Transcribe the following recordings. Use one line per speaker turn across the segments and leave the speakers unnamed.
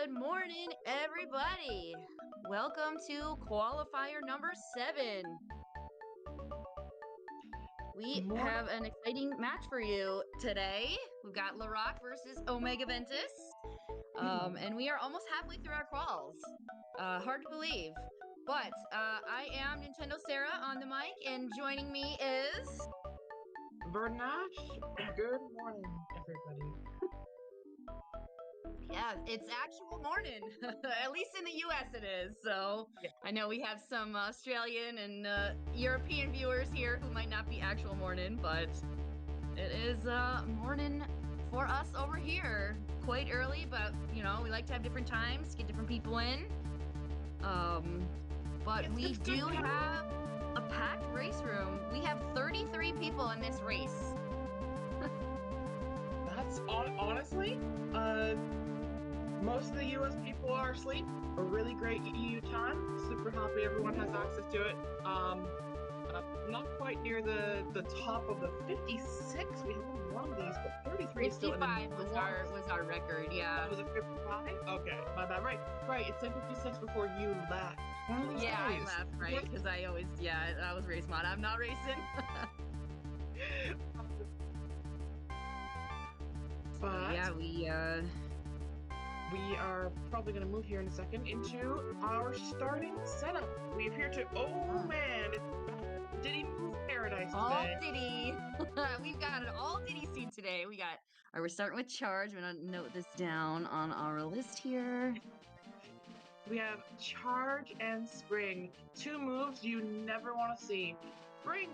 Good morning, everybody. Welcome to qualifier number 7. We have an exciting match for you today. We've got Lrauq versus OmegaVentus. And we are almost halfway through our quals. Hard to believe. But I am Nintendo Sarah on the mic, and joining me is...
Vernash. Good morning, everybody.
Yeah, it's actual morning. At least in the US it is. So yeah. I know we have some Australian and European viewers here who might not be actual morning, but it is morning for us over here. Quite early, but you know, we like to have different times, get different people in. But we do have a packed race room. We have 33 people in this race.
That's honestly, most of the US people are asleep. A really great EU time. Super happy everyone has access to it. Not quite near the top of the 56. We have one of these, but 33 is still in the
55 was our record, yeah.
Was it 55? Okay, my bad. Right. It said 56 before you left.
Yeah, I left, right? Because I always, I was race mod. I'm not racing.
But
yeah,
we are probably going to move here in a second into our starting setup. We appear to, oh man, it's Diddy Move Paradise today.
All Diddy. We've got an all Diddy scene today. We're starting with Charge. I'm going to note this down on our list here.
We have Charge and Spring, 2 moves you never want to see. Spring,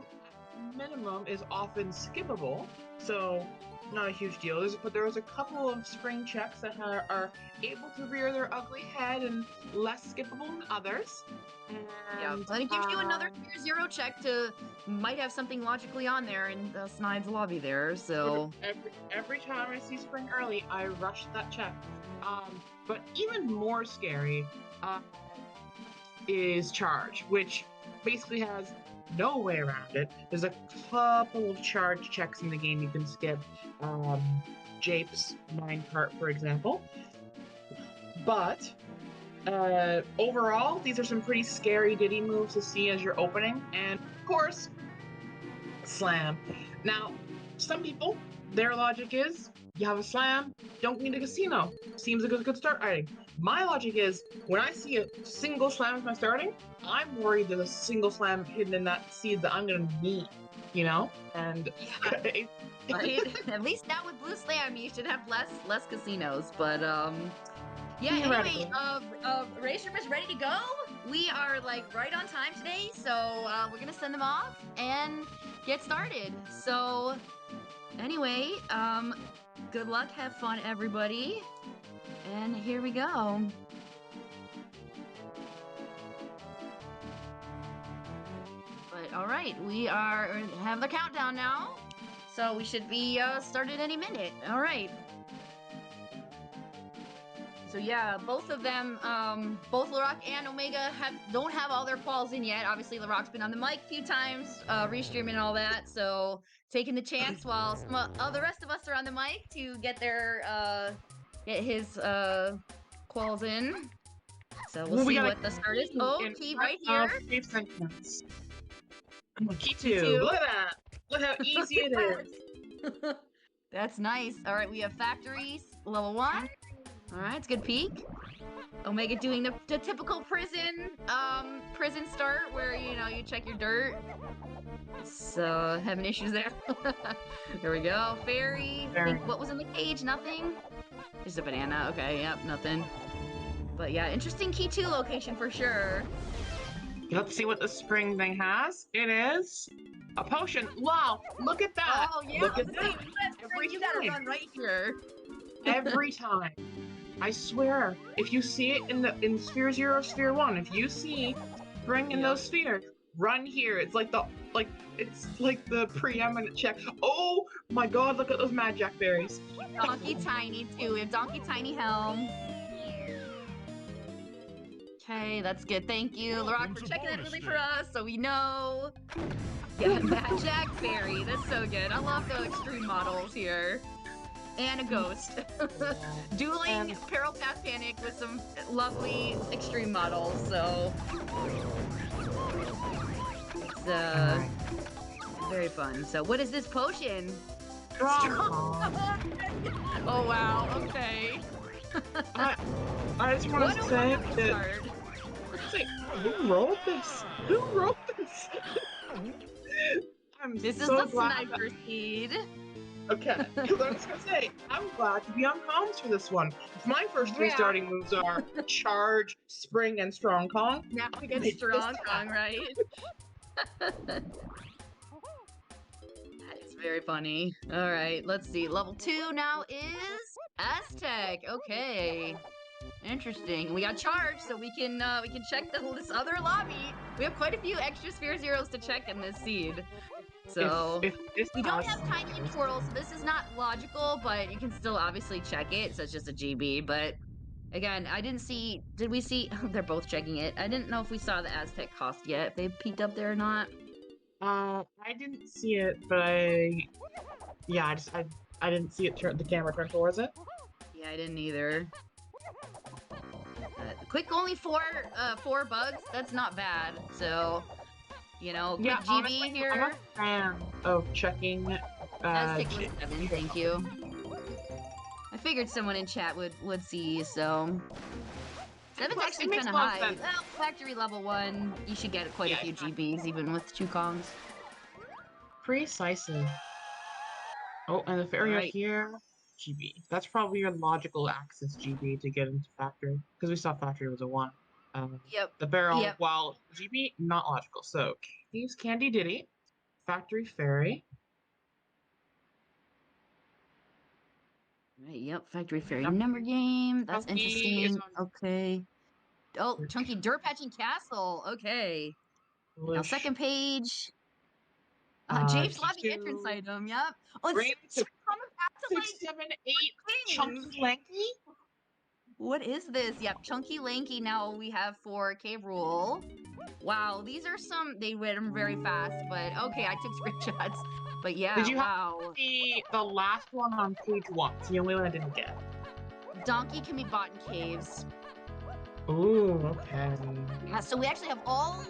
at minimum, is often skippable, so not a huge deal. But there's a couple of Spring checks that are able to rear their ugly head and less skippable than others. And,
yeah, but it gives you another tier 0 check to might have something logically on there in the Snide's lobby there, so...
Every time I see Spring early, I rush that check. But even more scary is Charge, which basically has no way around it. There's a couple of charge checks in the game you can skip. Jape's minecart, for example. But overall, these are some pretty scary Diddy moves to see as you're opening. And of course, Slam. Now, some people, their logic is, you have a slam, don't need a casino. Seems like a good start item. My logic is, when I see a single slam as my starting, I'm worried there's a single slam hidden in that seed that I'm gonna need, you know? And
right? At least now with Blue Slam, you should have less casinos. But yeah. Anyway, race room is ready to go. We are like right on time today, so we're gonna send them off and get started. So anyway, good luck, have fun, everybody. And here we go. But all right, we have the countdown now, so we should be started any minute. All right. So yeah, both of them, both Lrauq and Omega don't have all their quals in yet. Obviously, Lrauq's been on the mic a few times, restreaming and all that, so taking the chance while the rest of us are on the mic to get get his quals in. So we'll see what the start is. Oh, key right here.
Key 2. Look at that. Look how easy it is.
That's nice. All right, we have factories, level 1. All right, it's a good peek. Omega doing the typical prison start where, you know, you check your dirt. So, having issues there. There we go. Fairy. I think what was in the cage? Nothing? Just a banana. Okay, yep, nothing. But yeah, interesting key 2 location for sure.
Let's see what the Spring thing has. It is a potion. Wow, look at that.
Oh, yeah.
Look at that.
You gotta run right here.
Every time. I swear, if you see it in Sphere 0, Sphere 1, if you see Spring in those spheres, run here. It's like the preeminent check. Oh my god, look at those Mad Jack berries.
Donkey Tiny too. We have Donkey Tiny Helm. Okay, that's good. Thank you, Lrauq, for checking that really for us, so we know. Yeah, Mad Jack berry. That's so good. I love the extreme models here. and a ghost. Dueling Peril Path Panic with some lovely extreme models, so it's very fun. So what is this potion?
Strong.
Oh wow, okay.
I just want to say that who wrote this? Who wrote this?
This is
so
the
glad
sniper seed.
Okay, because I was gonna say, I'm glad to be on comms for this one. If my first three starting moves are charge, spring, and strong Kong,
now we get strong Kong, right? It's very funny. All right, let's see. Level 2 now is Aztec. Okay. Interesting. We got charge, so we can check this other lobby. We have quite a few extra Sphere Zeros to check in this seed. So
if
we don't have Tiny and Twirl, so this is not logical, but you can still obviously check it. So it's just a GB. But again, I didn't see. Did we see? They're both checking it. I didn't know if we saw the Aztec cost yet. If they peeked up there or not.
I didn't see it, but I didn't see it turn the camera turn towards it.
Yeah, I didn't either. Quick, only four bugs. That's not bad. So, you know, quick GB
honestly,
here.
I'm a fan of checking.
Aztec was 7, thank you. I figured someone in chat would see. So, 7's actually kind of high. Well, factory level 1, you should get quite a few GBs even with 2 Kongs.
Precisely. Oh, and if area here. GB. That's probably your logical access GB to get into factory, because we saw factory was a 1.
Yep.
The barrel, while GB, not logical. So, Caves Candy Diddy, Factory Fairy.
Right, yep, Factory Fairy number game. That's interesting. Okay. Oh, Chunky Dirt Patching Castle. Okay. Now, second page. James Lobby entrance item. Yep. Oh, it's
6, 7, 8. Chunky Lanky.
What is this? Yep, Chunky Lanky. Now we have for Cave Rule. Wow, these are some. They read them very fast, but okay, I took screenshots. But yeah,
Did you have the last one on page 1? It's the only one I didn't get.
Donkey can be bought in caves.
Ooh, okay.
Yeah, so we actually have all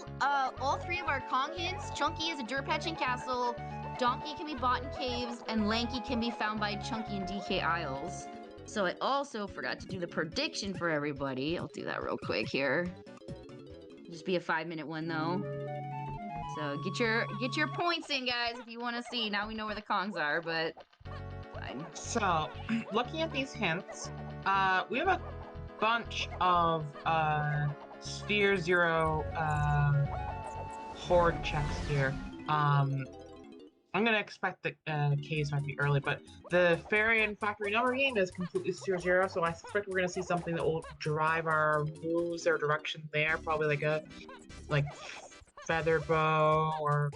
3 of our Kong hints. Chunky is a dirt patching castle. Donkey can be bought in caves, and Lanky can be found by Chunky and DK Isles. So I also forgot to do the prediction for everybody. I'll do that real quick here. Just be a 5-minute one though. So get your points in, guys, if you want to see. Now we know where the Kongs are, but fine.
So, looking at these hints, we have a bunch of Sphere Zero horde checks here. I'm gonna expect the caves might be early, but the fairy and factory number game is completely Sphere Zero, so I suspect we're gonna see something that will drive our moves or direction there. Probably like a feather bow or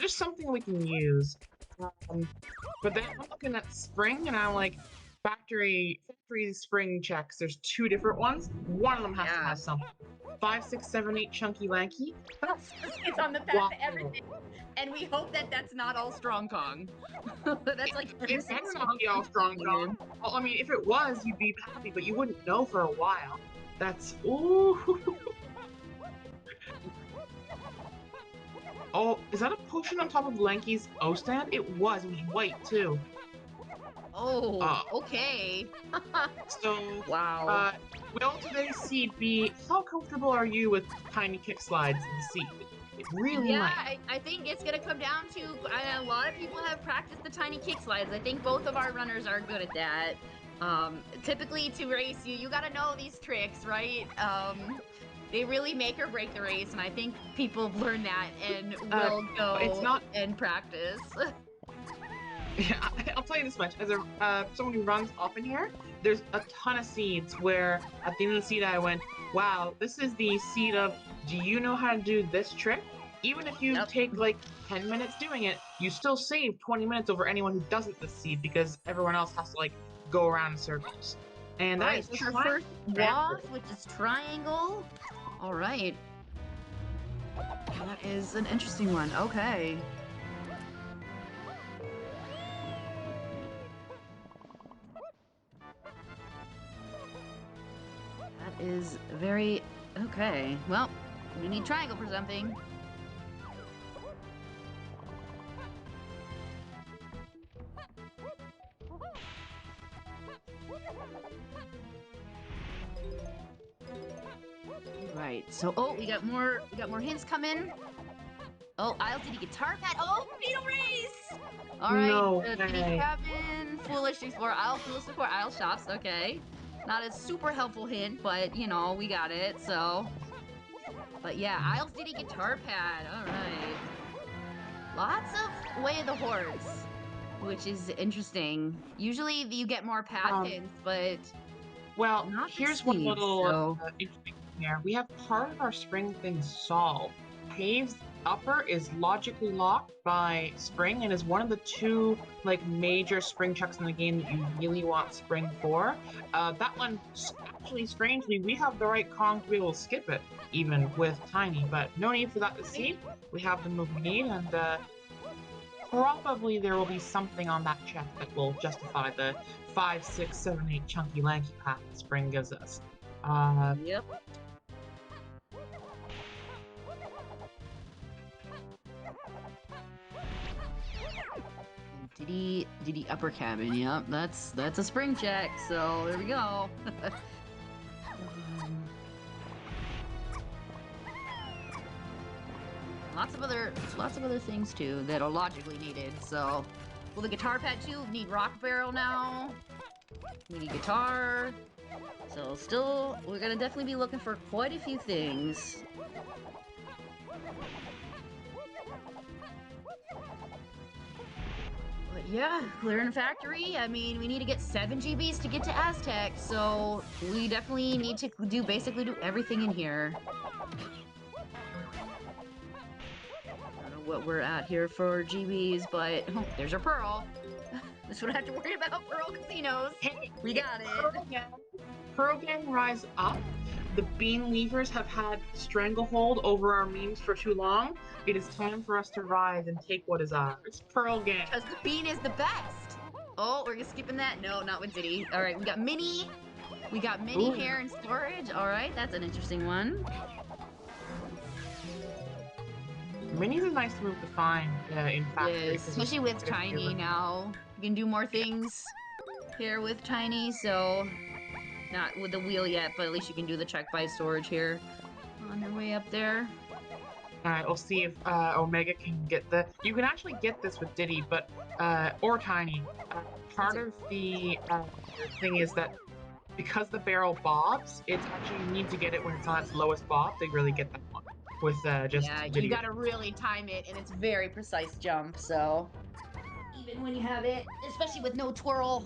just something we can use. But then I'm looking at spring, and I'm like, factory spring checks. There's 2 different ones. One of them has to have something. 5, 6, 7, 8 Chunky Lanky.
It's on the path to everything. And we hope that that's not all Strong Kong. That's like
it better not be all Strong Kong. Well, I mean, if it was, you'd be happy, but you wouldn't know for a while. That's ooh. Oh, is that a potion on top of Lanky's O stand? It was white too.
Oh, okay.
So,
wow.
will today's seed be, how comfortable are you with tiny kick slides in the seed? It really might.
I think it's gonna come down to, a lot of people have practiced the tiny kick slides. I think both of our runners are good at that. Typically to race you gotta know these tricks, right? They really make or break the race, and I think people have learned that and will go and practice.
Yeah, I'll tell you this much. As someone who runs often here, there's a ton of seeds where at the end of the seed I went, wow, this is the seed of, do you know how to do this trick? Even if you take like 10 minutes doing it, you still save 20 minutes over anyone who doesn't this seed, because everyone else has to like go around in circles. And that is
our first waft, which is triangle. All right. That is an interesting one. Okay. is very... Okay, well, we need triangle for something. Right, so, oh, we got more hints coming. Oh, Isles Diddy Guitar Pad. Oh, Beetle Race! Alright,
No
Diddy
way.
Cabin, Foolish Explore, Isle Foolish Explore, Isle Shops, okay. Not a super helpful hint, but, you know, we got it, so. But yeah, Isles Diddy Guitar Pad, alright. Lots of Way of the Horse, which is interesting. Usually you get more pad hints, but
well,
not
here's one
these,
little
so.
interesting thing here. We have part of our spring thing solved. Cave's upper is logically locked by spring and is one of the two like major spring chucks in the game that you really want spring for. That one, actually, strangely, we have the right Kong to be able to skip it, even with Tiny, but no need for that to see. We have the move we need, and probably there will be something on that check that will justify the 5, 6, 7, 8 chunky lanky path that spring gives us.
Yep. Diddy upper cabin, yep, that's a spring check, so there we go. Lots of other things too that are logically needed, so. Well, the guitar pad too, we need rock barrel now. We need guitar. So still, we're gonna definitely be looking for quite a few things. But yeah, clearing factory. I mean, we need to get 7 GBs to get to Aztec, so we definitely need to basically do everything in here. I don't know what we're at here for GBs, but oh, there's our Pearl. This would have to worry about Pearl Casinos.
Hey,
We got it.
Pearl Gang, rise up. The bean levers have had stranglehold over our memes for too long. It is time for us to rise and take what is ours. Pearl Gang.
Because the bean is the best. Oh, we're skipping that? No, not with Diddy. All right, we got Mini. We got Mini here in storage. All right, that's an interesting one.
Mini's a nice move to find in factory.
Yes, especially with Tiny now. You can do more things here with Tiny, so not with the wheel yet, but at least you can do the check by storage here on your way up there.
Alright, we'll see if Omega can get the... You can actually get this with Diddy, but or Tiny. Part of the thing is that because the barrel bobs, it's actually you need to get it when it's on its lowest bob to really get that one. With just
Diddy. You gotta really time it, and it's very precise jump, so even when you have it, especially with no twirl.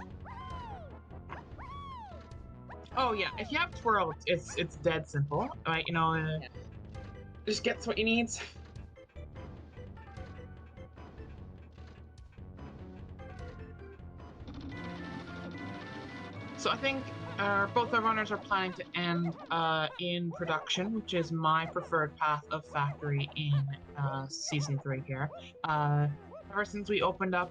Oh yeah, if you have twirl, it's dead simple, right? You know, just gets what you need. So I think both our runners are planning to end in production, which is my preferred path of factory in season 3 here. Ever since we opened up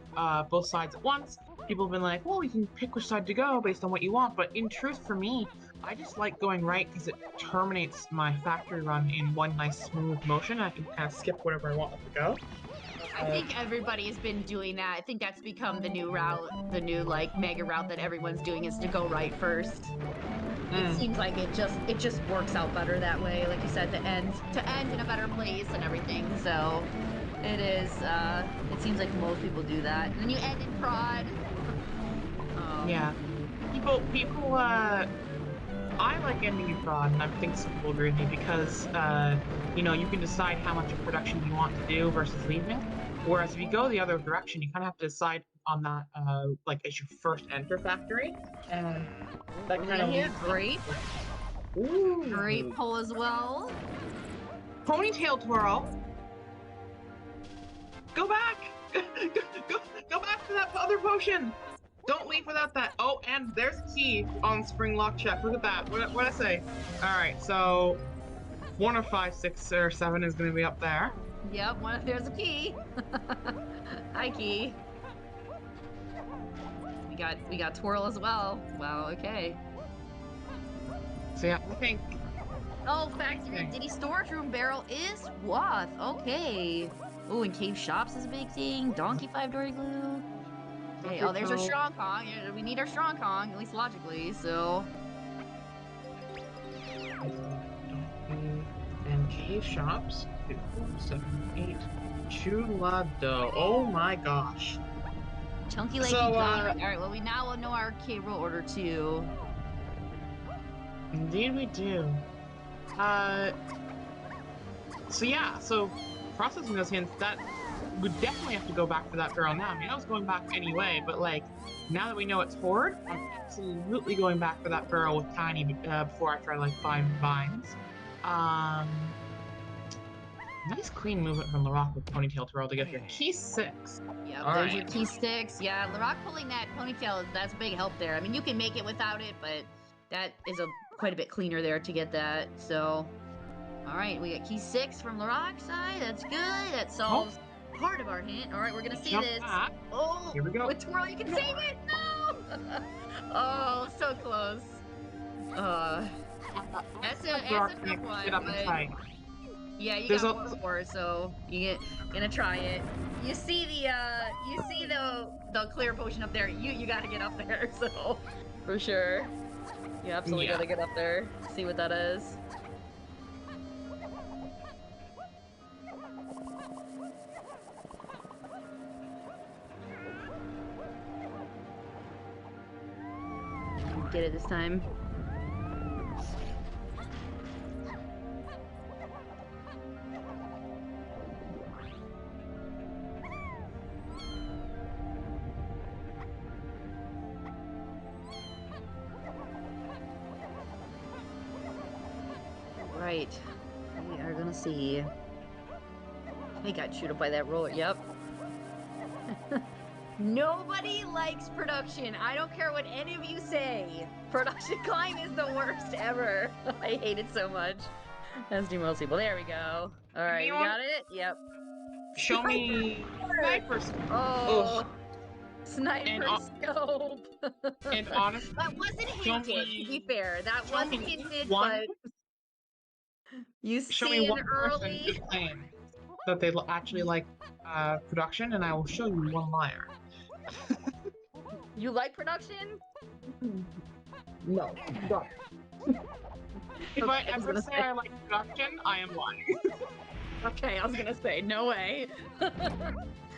both sides at once, people have been like, well, you can pick which side to go based on what you want, but in truth for me, I just like going right because it terminates my factory run in one nice smooth motion. I can kind of skip whatever I want to go.
I think everybody has been doing that. I think that's become the new route, the new like mega route that everyone's doing is to go right first. It seems like it just works out better that way. Like you said, to end in a better place and everything. So it is. It seems like most people do that. And then you end in prod.
Yeah, people. I like ending in prod, and I think some people agree with me because you know, you can decide how much of production you want to do versus leaving. Whereas if you go the other direction, you kind of have to decide on that, like as you first enter factory, and that kind of
great.
Ooh.
Great pull as well.
Ponytail twirl. Go back. go back to that other potion. Don't leave without that. Oh, and there's a key on spring lock check. Look at that. What I say? All right, so 1 or 5, 6, or 7 is going to be up there.
Yep, there's a key. Hi, key. We got twirl as well. Wow. Okay.
So yeah, I think.
Oh, factory Diddy storage room barrel is Wath. Okay. Oh, and cave shops is a big thing. Donkey 5-door glue. Okay. Oh, there's our strong Kong. Yeah, we need our strong Kong, at least logically. So.
And cave shops. 2, 4, 7, 8. Chulado. Oh my gosh.
Chunky Lady Alright, well, we now will know our cave roll order too.
Indeed we do. So yeah, so processing those hints, that would definitely have to go back for that barrel now. I mean, I was going back anyway, but like, now that we know it's Horde, I'm absolutely going back for that barrel with Tiny before I try to like find vines. Nice clean movement from Lrauq with Ponytail Twirl to get here. Key 6.
Yep, there's your key 6. Yeah, Lrauq pulling that Ponytail, that's a big help there. I mean, you can make it without it, but that is quite a bit cleaner there to get that, so. Alright, we got key 6 from Lrauq's side. That's good. That solves part of our hint. Alright, we're gonna see this.
That.
Oh,
here we go.
With Twirl, you can save it! No! Oh, so close. That's a tough one.
Get up and try.
Yeah, you got 4, so you're gonna try it. You see the clear potion up there. You gotta get up there, so for sure. You absolutely gotta get up there. See what that is. Get it this time. Right. We are gonna see. I got chewed up by that roller. Yep. Nobody likes production. I don't care what any of you say. Production climb is the worst ever. I hate it so much. That's new most people. There we go. All right, we got it. Yep.
Show me sniper scope.
Oh, sniper scope.
And honestly,
that wasn't hinted. To be fair, that wasn't hinted, but you see it early.
That they actually like production, and I will show you one liar.
You like production?
No. If I ever say I like production, I am lying.
Okay, I was gonna say, no way.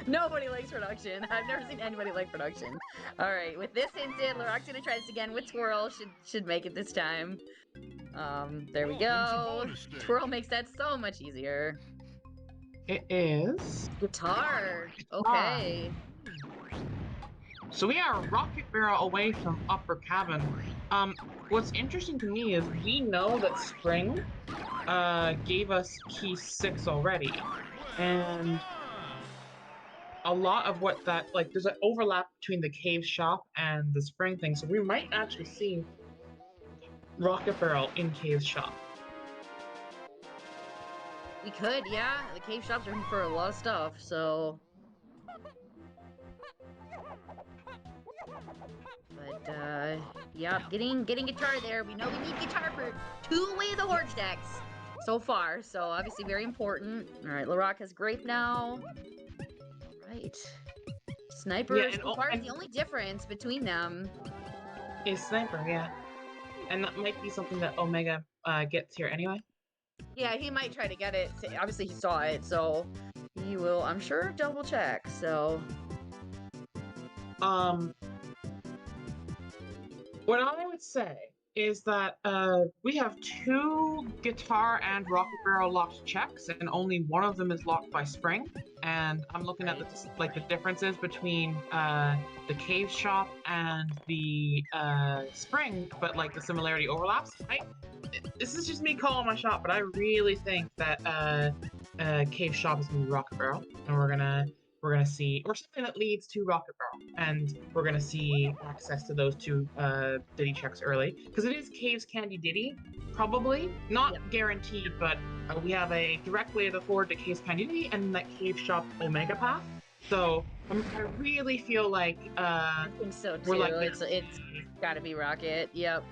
Nobody likes production. I've never seen anybody like production. Alright, with this hinted, Lrauq's gonna try this again with Twirl. Should make it this time. There we go. Twirl makes that so much easier.
It is...
Guitar. Okay.
So we are a rocket barrel away from upper cabin. What's interesting to me is we know that Spring gave us key 6 already. And a lot of what that, like, there's an overlap between the cave shop and the Spring thing, so we might actually see rocket barrel in cave shop.
We could, yeah. The cave shops are for a lot of stuff, so... But, yeah, getting guitar there. We know we need guitar for 2 away the Horde decks so far, so obviously very important. Alright, Lrauq has Grape now. Right. Sniper is the only difference between them.
Is Sniper, yeah. And that might be something that Omega gets here anyway.
Yeah, he might try to get it. Obviously, he saw it, so he will, I'm sure, double check, so...
What I would say is that we have 2 guitar and rocket barrel locked checks, and only one of them is locked by Spring. And I'm looking at the differences between the cave shop and the Spring, but like the similarity overlaps. This is just me calling my shot, but I really think that cave shop is gonna be rocket barrel, and we're gonna see, or something that leads to rocket barrel, and we're gonna see access to those 2 Diddy checks early, because it is Cave's Candy Diddy, probably not guaranteed, but we have a direct way to Horde to Cave's Candy Diddy and that cave shop Omega path. So I really feel like
I think so too. It's gotta be rocket. Yep.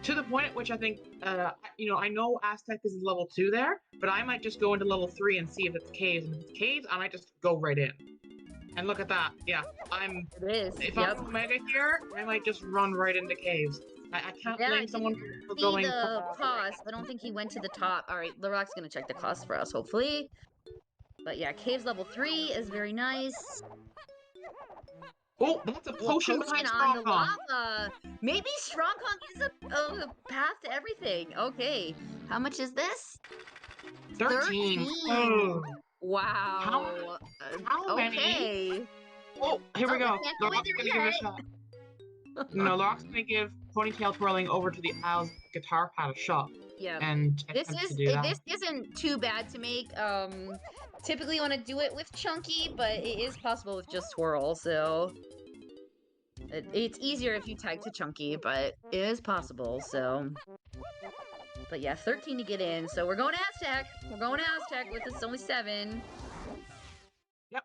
to the point at which I think, I know Aztec is level 2 there, but I might just go into level 3 and see if it's caves. And if it's caves, I might just go right in. And look at that. Yeah,
It is.
If
Yep.
I'm Omega here, I might just run right into caves. I can't blame someone for going.
See the cost. I don't think he went to the top. All right, Lrauq's gonna check the cost for us, hopefully. But yeah, caves level 3 is very nice.
Oh, that's a potion behind
on the
Strongcon.
lava. Maybe Strongcon is a path to everything. Okay, how much is this?
13. Oh.
Wow.
How many?
Okay.
Oh, here we go.
Can't go
Lrauq's
in
gonna give it a shot. No, Lrauq's gonna give Ponytail Twirling over to the Isles Guitar Pad a shot.
Yeah.
And
This isn't too bad to make. Typically you want to do it with Chunky, but it is possible with just Twirl, so it's easier if you tag to Chunky, but it is possible, so. But yeah, 13 to get in, so we're going to Aztec. We're going to Aztec with this only 7.
Yep.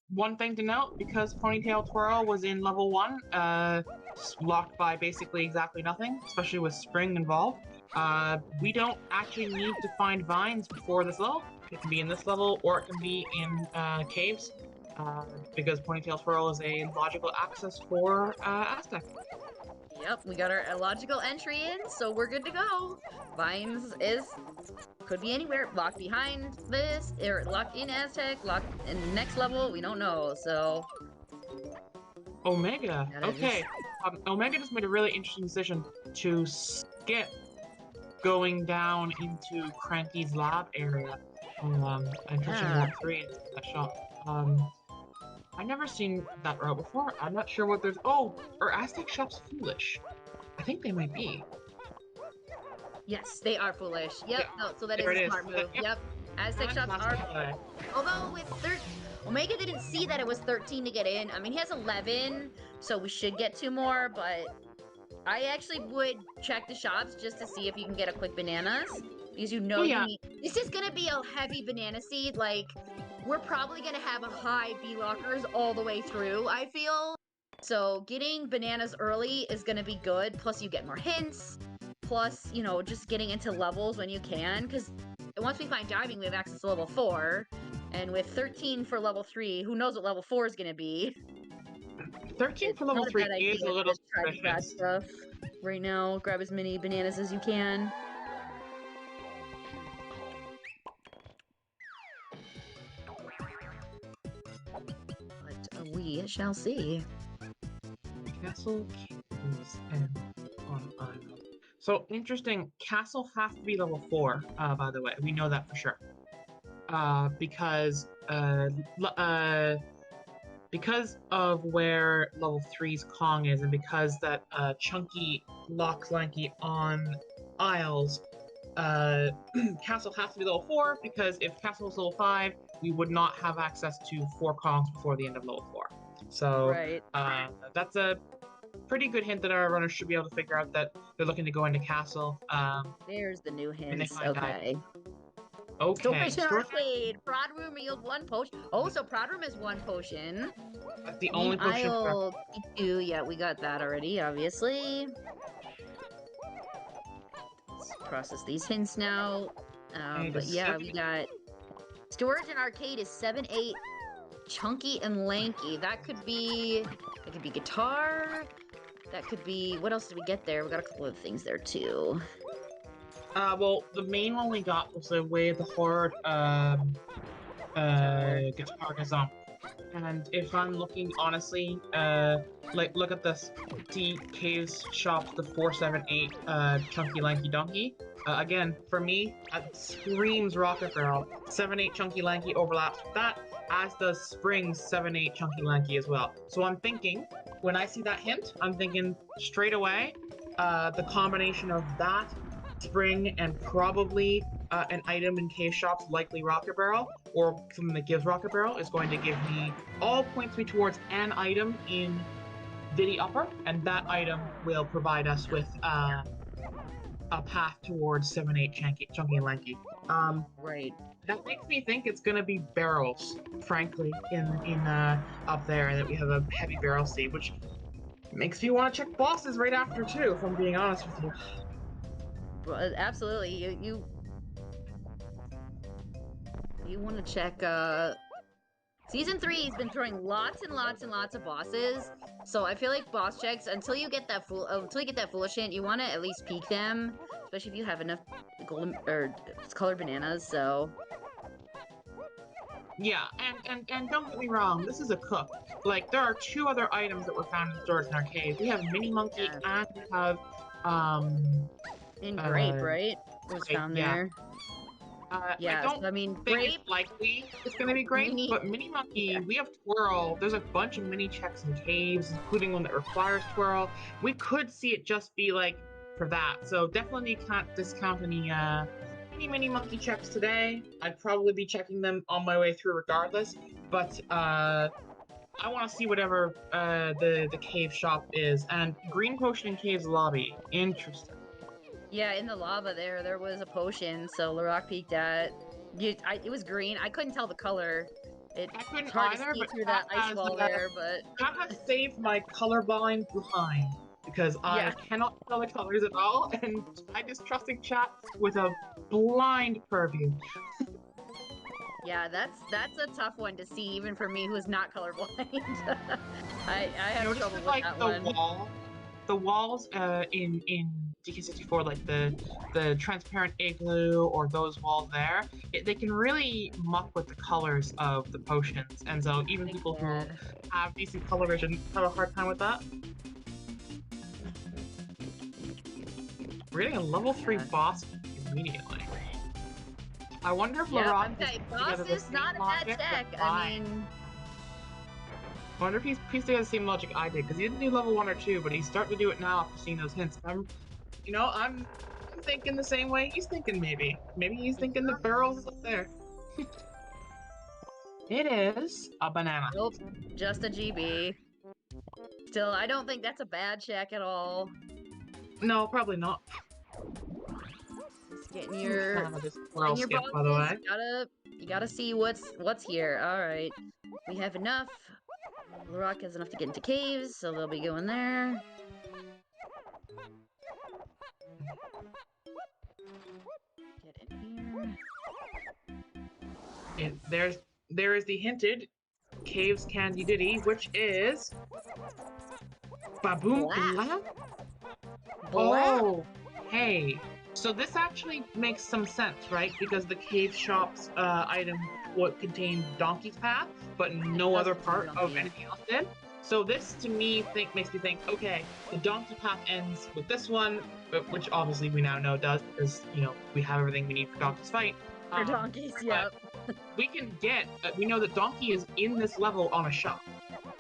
One thing to note, because Ponytail Twirl was in level 1, locked by basically exactly nothing, especially with Spring involved, we don't actually need to find vines before this level. It can be in this level, or it can be in caves, because Ponytail Twirl is a logical access for Aztec.
Yep, we got our logical entry in, so we're good to go. Vines could be anywhere. Locked behind this, or locked in Aztec, locked in the next level, we don't know, so.
Omega, okay. Omega just made a really interesting decision to skip going down into Cranky's lab area and touching Route 3 and that shot. I've never seen that route before. I'm not sure what there's. Oh, are Aztec shops foolish? I think they might be.
Yes, they are foolish. Yep,
Yeah,
no, so that is a smart move. Yep, Aztec shops are. Although with Omega didn't see that it was 13 to get in. I mean, he has 11, so we should get 2 more, but I actually would check the shops just to see if you can get a quick bananas. Because you know you need. This is gonna be a heavy banana seed, like. We're probably going to have a high B-lockers all the way through, I feel. So getting bananas early is going to be good. Plus you get more hints. Plus, you know, just getting into levels when you can. Because once we find diving, we have access to level 4. And with 13 for level 3, who knows what level 4 is going to be.
13 for level 3 is a little
try to grab stuff right now. Grab as many bananas as you can. We shall see.
Castle, caves, and on island. So interesting. Castle has to be level 4. By the way, we know that for sure. Because of where level 3's Kong is, and because that Chunky locks Lanky on Isles, Castle has to be level 4, because if Castle was level 5, we would not have access to 4 Kongs before the end of level 4. So, that's a pretty good hint that our runners should be able to figure out that they're looking to go into Castle.
There's the new hints. Okay.
Okay.
Storage Arcade. Prod Room yields 1 potion. Oh, so Prod Room is 1 potion.
That's the only potion.
Aisle 2. Yeah, we got that already, obviously. Let's process these hints now. But yeah, we got Storage and Arcade is 7, 8, Chunky and Lanky. That could be guitar. That could be, what else did we get there? We got a couple of things there too.
Well, the main one we got was the Way of the Horde guitar Gazam. And if I'm looking honestly, like look at this. D Caves shops the 478 Chunky Lanky Donkey. Again, for me, it screams Rocket Barrel. 7-8 Chunky Lanky overlaps with that, as does Spring's 7-8 Chunky Lanky as well. So I'm thinking, when I see that hint, I'm thinking straight away, the combination of that, Spring, and probably an item in cave shops, likely Rocket Barrel, or something that gives Rocket Barrel, is going to give me, all points me towards an item in Diddy Upper, and that item will provide us with a path towards 7-8 Chunky and Lanky.
Right.
That makes me think it's gonna be barrels, frankly, in up there, and that we have a heavy barrel seed, which Makes me want to check bosses right after too, if I'm being honest with you.
Well, absolutely. You want to check Season 3 has been throwing lots and lots and lots of bosses, so I feel like boss checks until you get that foolish hint, you want to at least peek them, especially if you have enough golden or colored bananas. So
Yeah, and don't get me wrong, this is a cook. Like there are 2 other items that were found in stores in Arcade. We have Mini Monkey and we have
in grape, right? It was found there. Yeah, I mean,
think
grape.
it's likely it's gonna be grape, but Mini Monkey, we have Twirl. There's a bunch of mini checks and caves, including one that requires Twirl. We could see it just be like for that. So definitely can't discount any Mini Monkey checks today. I'd probably be checking them on my way through regardless. But I want to see whatever the cave shop is. And Green Potion in Caves Lobby. Interesting.
Yeah, in the lava there was a potion, so Lrauq peeked at. It was green. I couldn't tell the color.
I couldn't
hard
either,
to see
but
through that ice wall there, but
that has saved my colorblind behind because I cannot tell the colors at all, and I just trusting chat with a blind purview.
Yeah, that's a tough one to see, even for me, who is not colorblind. I have trouble with
like
that
one. The walls in DK64, like the transparent igloo or those walls there, they can really muck with the colors of the potions, and so even people who have decent color vision have a hard time with that. We're getting a level 3 boss immediately. I wonder if Lrauq
boss is not a bad check. I mean,
I wonder if he's pieced together the same logic I did, because he didn't do level 1 or 2, but he's starting to do it now after seeing those hints. I'm thinking the same way he's thinking, maybe. Maybe he's thinking the barrels is up there. It is a banana.
Nope, just a GB. Still, I don't think that's a bad check at all.
No, probably not.
Just getting your
boxes, by the way.
You gotta see what's here. Alright. We have enough. Lrauq has enough to get into caves, so they'll be going there. Get in here.
And there is the hinted Caves Candy Ditty, which is Baboom Black. Oh, hey. So this actually makes some sense, right? Because the cave shop's item would contain Donkey's Path, but no other part of anything else did. So this, to me, makes me think, okay, the Donkey Path ends with this one, which obviously we now know does, because, you know, we have everything we need for Donkey's fight.
For donkeys, yep.
We can get, we know that Donkey is in this level on a shop.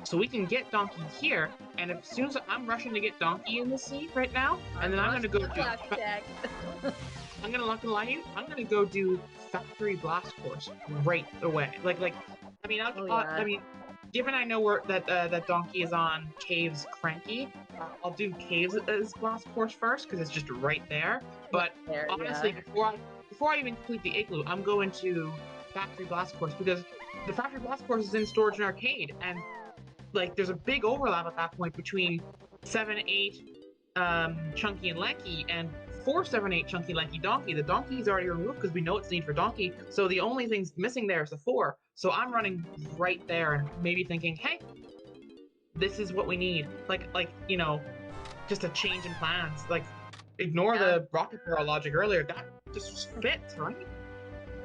So we can get Donkey here, and as soon as I'm rushing to get Donkey in the scene right now, and then I'm gonna go do. I'm not gonna lie to you. I'm gonna go do Factory Blast Course right away. I mean, I mean, given I know where that Donkey is on Caves Cranky, I'll do Caves as Blast Course first because it's just right there. But honestly, before I even complete the igloo, I'm going to Factory Blast Course because the Factory Blast Course is in Storage and Arcade, and like there's a big overlap at that point between 7, 8, Chunky and Lanky, and 4, 7, 8, Chunky, Lanky, Donkey. The Donkey's already removed because we know it's need for Donkey, so the only things missing there is the 4. So I'm running right there and maybe thinking, hey, this is what we need. Like you know, just a change in plans. Like, ignore the Rocket Barrel logic earlier. That just fits, right?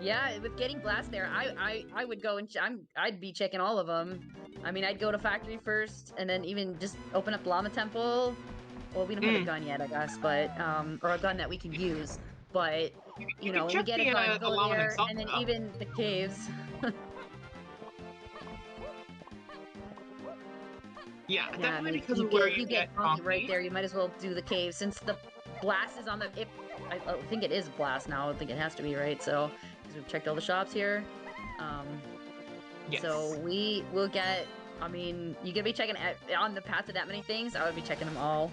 Yeah, with getting Blast there, I would go and I'd be checking all of them. I mean, I'd go to Factory first, and then even just open up Llama Temple. Well, we don't have a gun yet, I guess, but or a gun that we can use. But you know, when we get a gun, go there, and then even the caves.
Yeah, definitely because of where you get
Donkey right there. You might as well do the cave since the Blast is on the. I think it is Blast now. I think it has to be, right? So because we've checked all the shops here.
Yes.
So we will get. I mean, you could be checking on the path to that many things. I would be checking them all.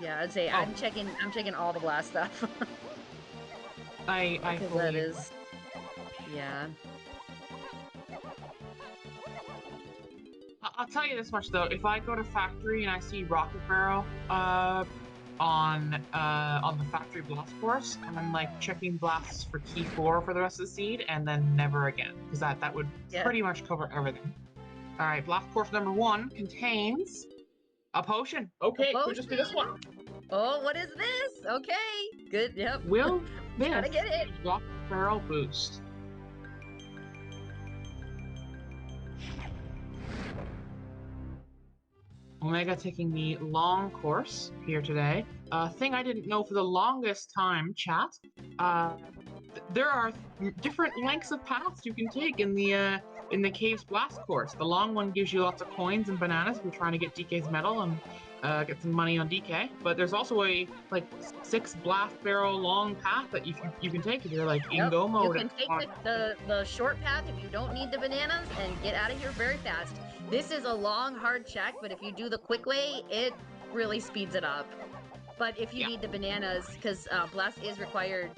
Yeah, I'd say I'm checking all the Blast stuff.
I
that is. Yeah.
I'll tell you this much though. If I go to factory and I see Rocket Barrel on the factory blast course, I'm like checking blasts for key 4 for the rest of the seed, and then never again, because that would pretty much cover everything. All right, blast course number 1 contains a potion. Okay, it could just be this one.
Oh, what is this? Okay, good. Yep.
Will this
gotta get it.
Rocket Barrel boost? Omega taking the long course here today. Thing I didn't know for the longest time, chat. There are different lengths of paths you can take in the Caves Blast course. The long one gives you lots of coins and bananas if you're trying to get DK's medal and get some money on DK. But there's also a 6 blast barrel long path that you can take if you're like in go mode.
You can take the short path if you don't need the bananas and get out of here very fast. This is a long, hard check, but if you do the quick way, it really speeds it up. But if you need the bananas, because blast is required,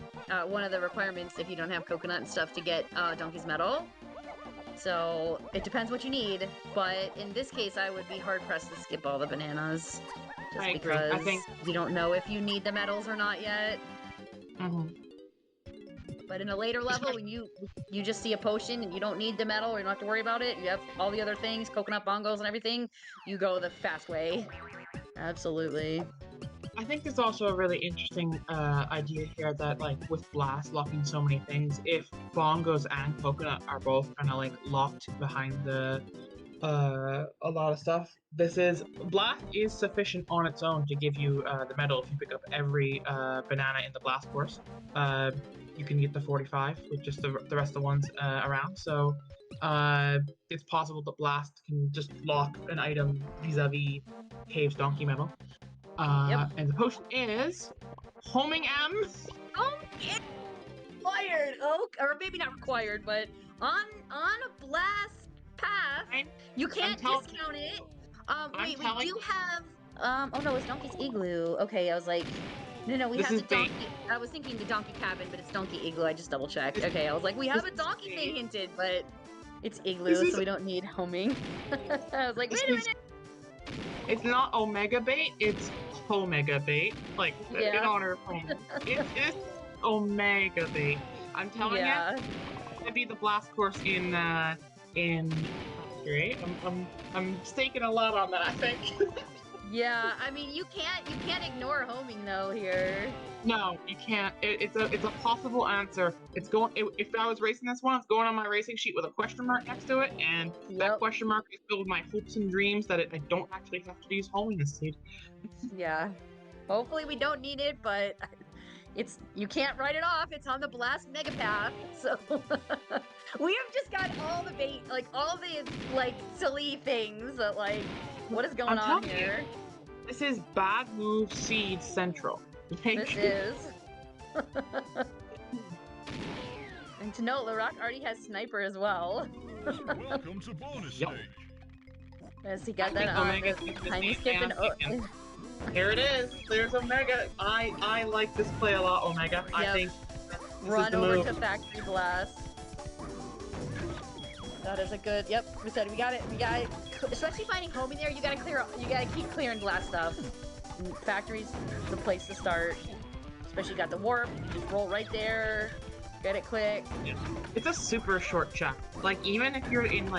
one of the requirements if you don't have coconut and stuff to get Donkey's medal. So it depends what you need, but in this case, I would be hard-pressed to skip all the bananas. Just
I agree.
because
I think
you don't know if you need the medals or not yet. But in a later level, when you just see a potion and you don't need the medal or you don't have to worry about it, you have all the other things, coconut bongos and everything, you go the fast way. Absolutely.
I think there's also a really interesting idea here that, like, with Blast locking so many things, if bongos and coconut are both kind of like locked behind the a lot of stuff, Blast is sufficient on its own to give you the medal if you pick up every banana in the Blast course. You can get the 45 with just the rest of the ones around. So it's possible that Blast can just lock an item vis-a-vis Cave's Donkey medal. And the potion is Homing M.
Oh, it's required. Oh, or maybe not required, but on a Blast path, you can't discount it. Wait, we do have. Oh no, it's Donkey's Igloo. Okay, I was like. No, we have the donkey. I was thinking the donkey cabin, but it's donkey igloo. I just double checked. Okay, I was like, we have a donkey thing hinted, but it's igloo, so we don't need homing. I was like, wait a minute.
It's not Omega bait, it's Omega bait. Like, in honor of home. It's Omega bait. I'm telling you, it's gonna be the blast course in Great. I'm staking a lot on that, I think.
Yeah, I mean, you can't ignore homing though here.
No, you can't. It's a possible answer. It's going. If I was racing this one, it's going on my racing sheet with a question mark next to it, and that question mark is filled with my hopes and dreams that I don't actually have to use homing this seed.
Yeah, hopefully we don't need it, but you can't write it off. It's on the Blast Mega Path, so we have just got all the bait, like all the silly things that what is going on here?
This is Bad Move Seed Central.
This is. And to note, Lrauq already has Sniper as well.
Welcome to bonus stage.
Yes, he got that on. Tiny skip and
here it is. There's Omega. I like this play a lot, Omega. Yep. I think
run over to Factory Blast. That is a good. Yep, we said we got it. Especially finding home in there, you gotta keep clearing glass stuff. And Factory's the place to start. Especially got the warp. You just roll right there. Get it quick.
It's a super short check. Like, even if you're in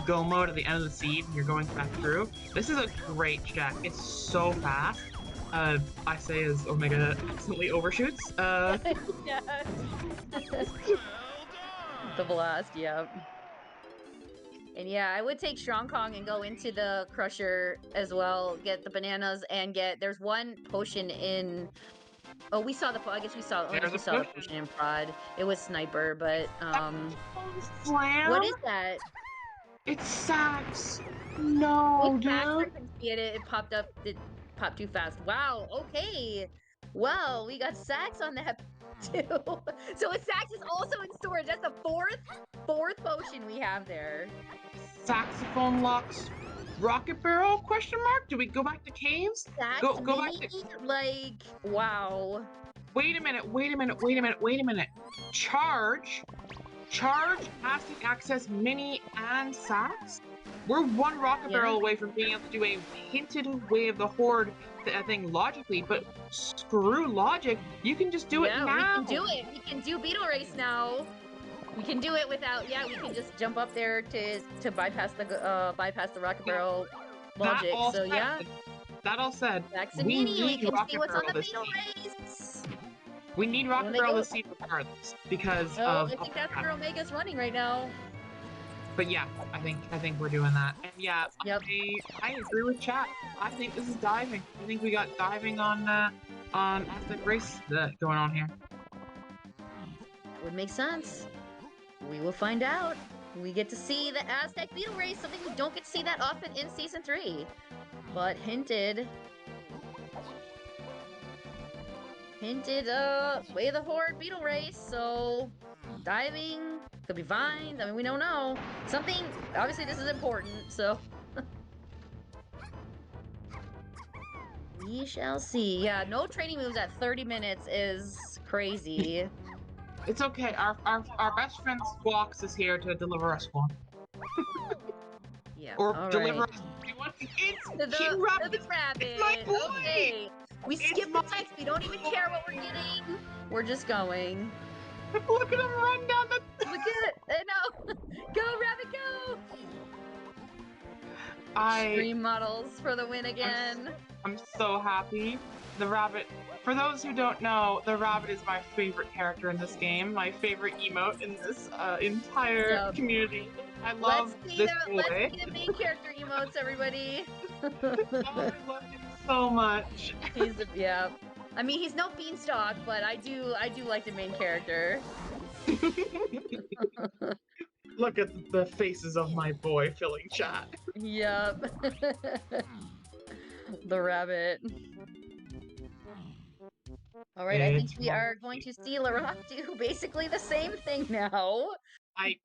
go mode at the end of the seed and you're going back through, this is a great check. It's so fast. I say as Omega accidentally overshoots.
Yeah. The blast, yep. And yeah, I would take Strong Kong and go into the Crusher as well, get the bananas, and there's one potion in... Oh, we saw the potion in Prod. It was Sniper, but, what is that?
It's Sax! No, dude!
I couldn't see it. It popped up. It popped too fast. Wow, okay. Well, we got Sax on that, too. So Sax is also in storage. That's the fourth potion we have there.
Saxophone locks Rocket Barrel? Question mark? Do we go back to caves? Go back to...
wow.
Wait a minute. Charge has to access Mini and Sax? We're one rocket barrel away from being able to do a hinted way of the horde thing logically, but screw logic. You can just do it now.
We can do it. We can do Beetle Race now. We can do it without. Yeah, we can just jump up there to bypass the rocket barrel logic. So yeah.
That all said,
we need Rocket Barrel this seed.
We need Rocket Barrel this seed regardless because of.
I think that's where Omega's running right now.
But yeah, I think we're doing that. And yeah, I agree with chat. I think this is diving. I think we got diving on Aztec Race going on here.
That would make sense. We will find out. We get to see the Aztec Beetle Race, something we don't get to see that often in Season 3. But hinted, Way of the Horde Beetle Race, so diving, could be vines, I mean, we don't know. Something, obviously this is important, so. We shall see. Yeah, no training moves at 30 minutes is crazy.
It's okay, our best friend Squawks is here to deliver us one.
Yeah,
or deliver us
the rabbit.
It's my boy.
Okay. We skip the text. We don't even care what we're getting. We're just going.
Look at him run down the.
Look at it. No. Go, rabbit, go. Extreme models for the win again.
I'm so happy. The rabbit. For those who don't know, the rabbit is my favorite character in this game. My favorite emote in this entire community. I love this boy.
Let's see the main character emotes, everybody.
Oh, I love him so much.
Yeah. I mean, he's no beanstalk, but I do like the main character.
Look at the faces of my boy filling chat.
Yep. The rabbit. Alright, I think we are going to see Lrauq do basically the same thing now.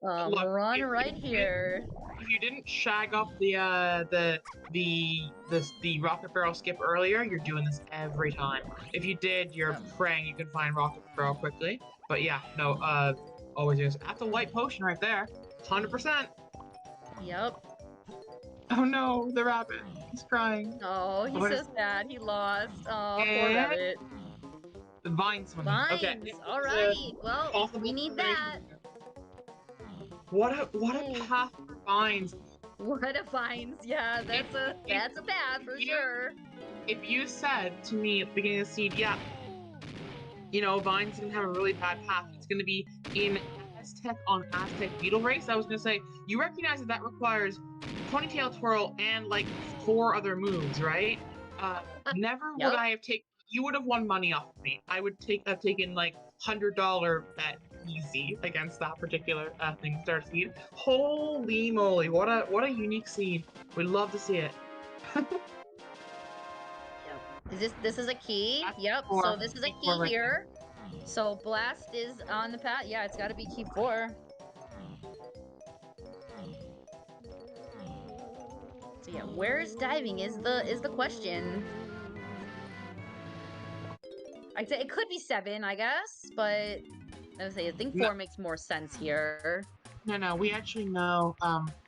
We're on right here.
If you didn't shag up the rocket barrel skip earlier, you're doing this every time. If you did, you're praying you can find rocket barrel quickly. But yeah, no, always use. That's a white potion right there. 100%.
Yep.
Oh no, the rabbit. He's crying.
Oh, he's so sad. He lost. Oh, poor rabbit.
The vines.
Vines. Okay. All right. Well, we need that.
What a path for vines.
What a vines. Yeah, that's a path for sure.
If you said to me at the beginning of the seed, yeah, you know, vines gonna have a really bad path. It's gonna be in Aztec on Aztec Beetle Race. I was gonna say, you recognize that requires ponytail twirl and like 4 other moves, right? Never would I have taken. You would have won money off of me. I would have taken like $100 bet easy against that particular star seed. Holy moly! What a unique seed. We'd love to see it.
This is a key. Yep. So this is a key here. So blast is on the path. Yeah, it's got to be key 4. So yeah, where's diving is the question. I'd say it could be 7, I guess, but I would say I think 4 makes more sense here.
No, we actually know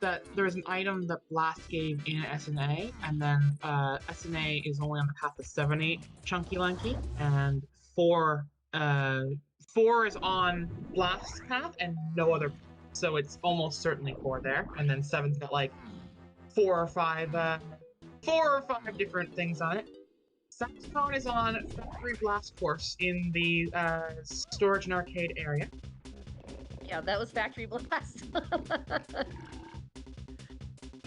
that there's an item that Blast gave in SNA, and then SNA is only on the path of 7, 8 Chunky Lunky, and 4 is on Blast's path and no other. So it's almost certainly 4 there, and then 7's got like 4 or 5 different things on it. Saxophone is on Factory Blast Course in the storage and arcade area.
Yeah, that was Factory Blast.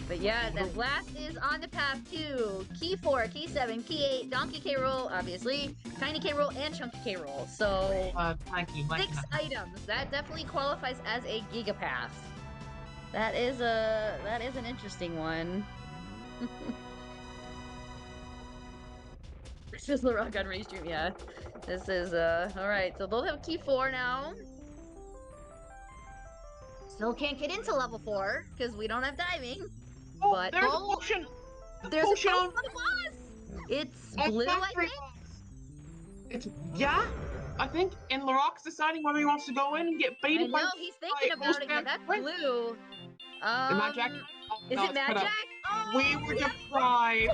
But yeah, then Blast is on the path to Key 4, Key 7, Key 8, Donkey K. Rool, obviously, Tiny K. Rool, and Chunky K. Rool. So, 6 items. That definitely qualifies as a Gigapath. That is an interesting one. This is Lrauq on Restream, yeah. This is, alright, so both have Key 4 now. Still can't get into level 4, because we don't have diving.
Oh,
but,
there's a potion!
There's a potion on the boss! It's blue, I think?
Yeah? I think, and Lrauq's deciding whether he wants to go in and get baited by...
I know, he's thinking about it, yeah, that's blue.
Am I Jack?
Is
no,
it
it's
Mad
cut out.
Jack? Oh,
We were deprived.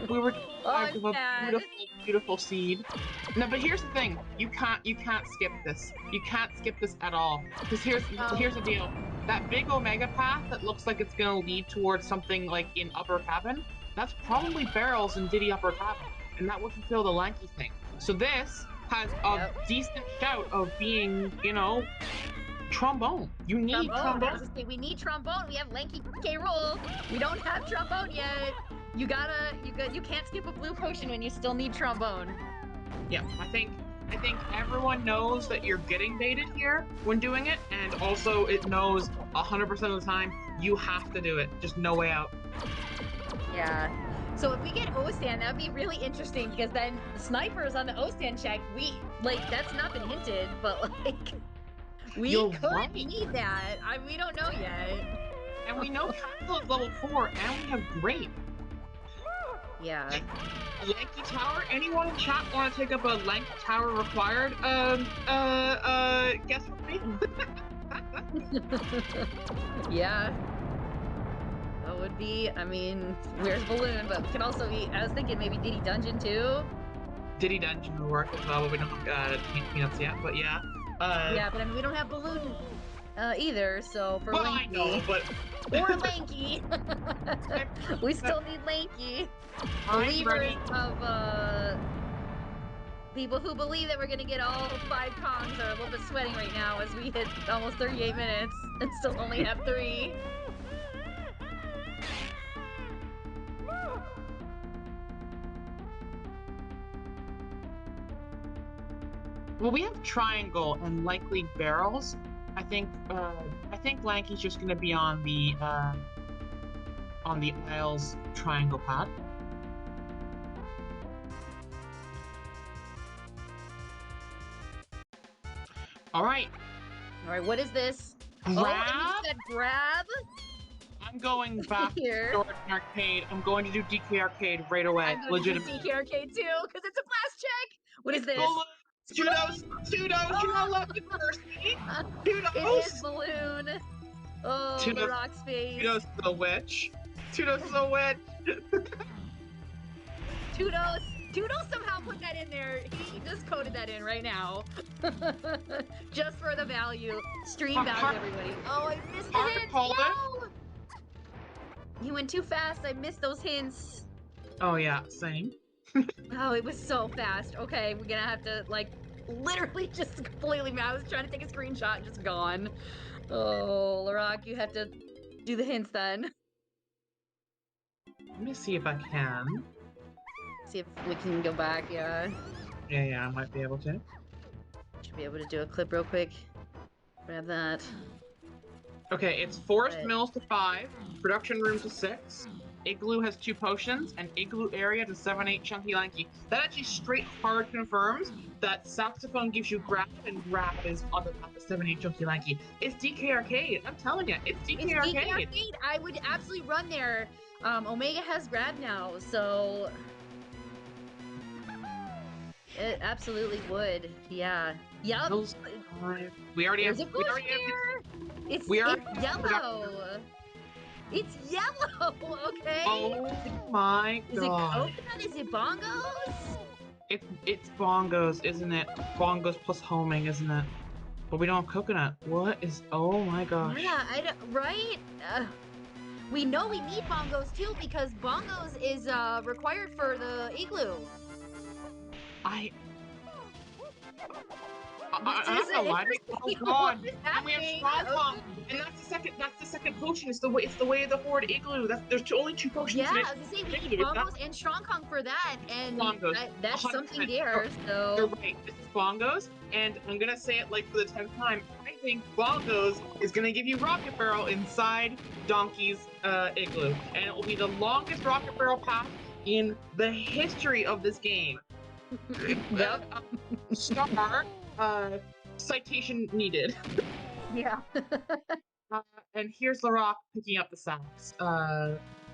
We were deprived of a
sad.
beautiful, beautiful seed. No, but here's the thing. You can't skip this. You can't skip this at all. Because here's the deal. That big Omega path that looks like it's gonna lead towards something like in Upper Cabin, that's probably barrels in Diddy Upper Cabin. And that would fulfill the lanky thing. So this has a decent shout of being, you know, trombone. You need trombone.
I was gonna say, we need trombone. We have Lanky K. Rool. We don't have trombone yet. You can't skip a blue potion when you still need trombone.
Yeah, I think everyone knows that you're getting baited here when doing it, and also it knows 100% of the time you have to do it. Just no way out.
Yeah. So if we get O-stand, that would be really interesting because then snipers on the O-stand check, that's not been hinted, but like, we could need that. We don't know yet.
And we know Castle is level 4, and we have Grape.
Yeah.
Lanky Tower? Anyone in chat want to take up a Lanky Tower required? Guess with me?
Yeah. That would be, I mean, where's Balloon? But we could also be, I was thinking maybe Diddy Dungeon too.
Diddy Dungeon would work as well, but we don't have Peanuts yet, but yeah.
Yeah, but I mean, we don't have Balloon either, so for Lanky.
I know, but...
Or Lanky! We still need Lanky. Believers of, people who believe that we're gonna get all 5 Kongs are a little bit sweating right now as we hit almost 38 minutes and still only have 3.
Well, we have Triangle and likely Barrels. I think Lanky's just gonna be on the Isles Triangle pad. Alright.
Alright, what is this?
Grab?
Oh, you said grab?
I'm going back
Here.
to Dork Arcade. I'm going to do DK Arcade right away.
I'm going to do DK Arcade too, because it's a blast check! What is this?
Tudos! You're not left at first, me! Tudos!
It is Balloon! Oh,
Tudos,
the rock space.
Tudos is a witch. Tudos is a witch.
Tudos somehow put that in there. He just coded that in right now. Just for the value. Stream value, everybody. Oh, I missed the hints! No! You went too fast. I missed those hints.
Oh, yeah, same.
Oh, it was so fast. Okay, we're gonna have to, like, literally just completely... I was trying to take a screenshot and just gone. Oh, Lrauq, you have to do the hints then.
Let me see if I can.
See if we can go back, yeah.
Yeah, I might be able to.
Should be able to do a clip real quick. Grab that.
Okay, it's Forest Mills to 5, Production Room to 6, Igloo has 2 potions, and Igloo Area to 7-8 Chunky Lanky. That actually straight hard confirms that Saxophone gives you Grab, and Grab is on the top of 7-8 Chunky Lanky. It's DK Arcade, I'm telling you, it's DK Arcade.
DK Arcade, I would absolutely run there. Omega has Grab now, so... It absolutely would, yeah. Yup.
We already have...
It's yellow. It's yellow, okay?
Oh my god.
Is it coconut? Is it bongos?
It's bongos, isn't it? Bongos plus homing, isn't it? But we don't have coconut. What is... Oh my gosh.
Yeah, right? We know we need bongos too because bongos is required for the igloo.
I don't know why. Oh god! And we have Strong, and that's the second potion. It's the way of the Horde Igloo. There's only 2 potions.
Yeah, I was gonna say we need bongos and Strong Kong for that, and that's 100%. Something there. So
you're right. This is bongos, and I'm gonna say it like for the 10th time. I think bongos is gonna give you Rocket Barrel inside Donkey's Igloo, and it will be the longest Rocket Barrel path in the history of this game.
Yep.
Star. Citation needed.
Yeah.
And here's Lrauq picking up the sax.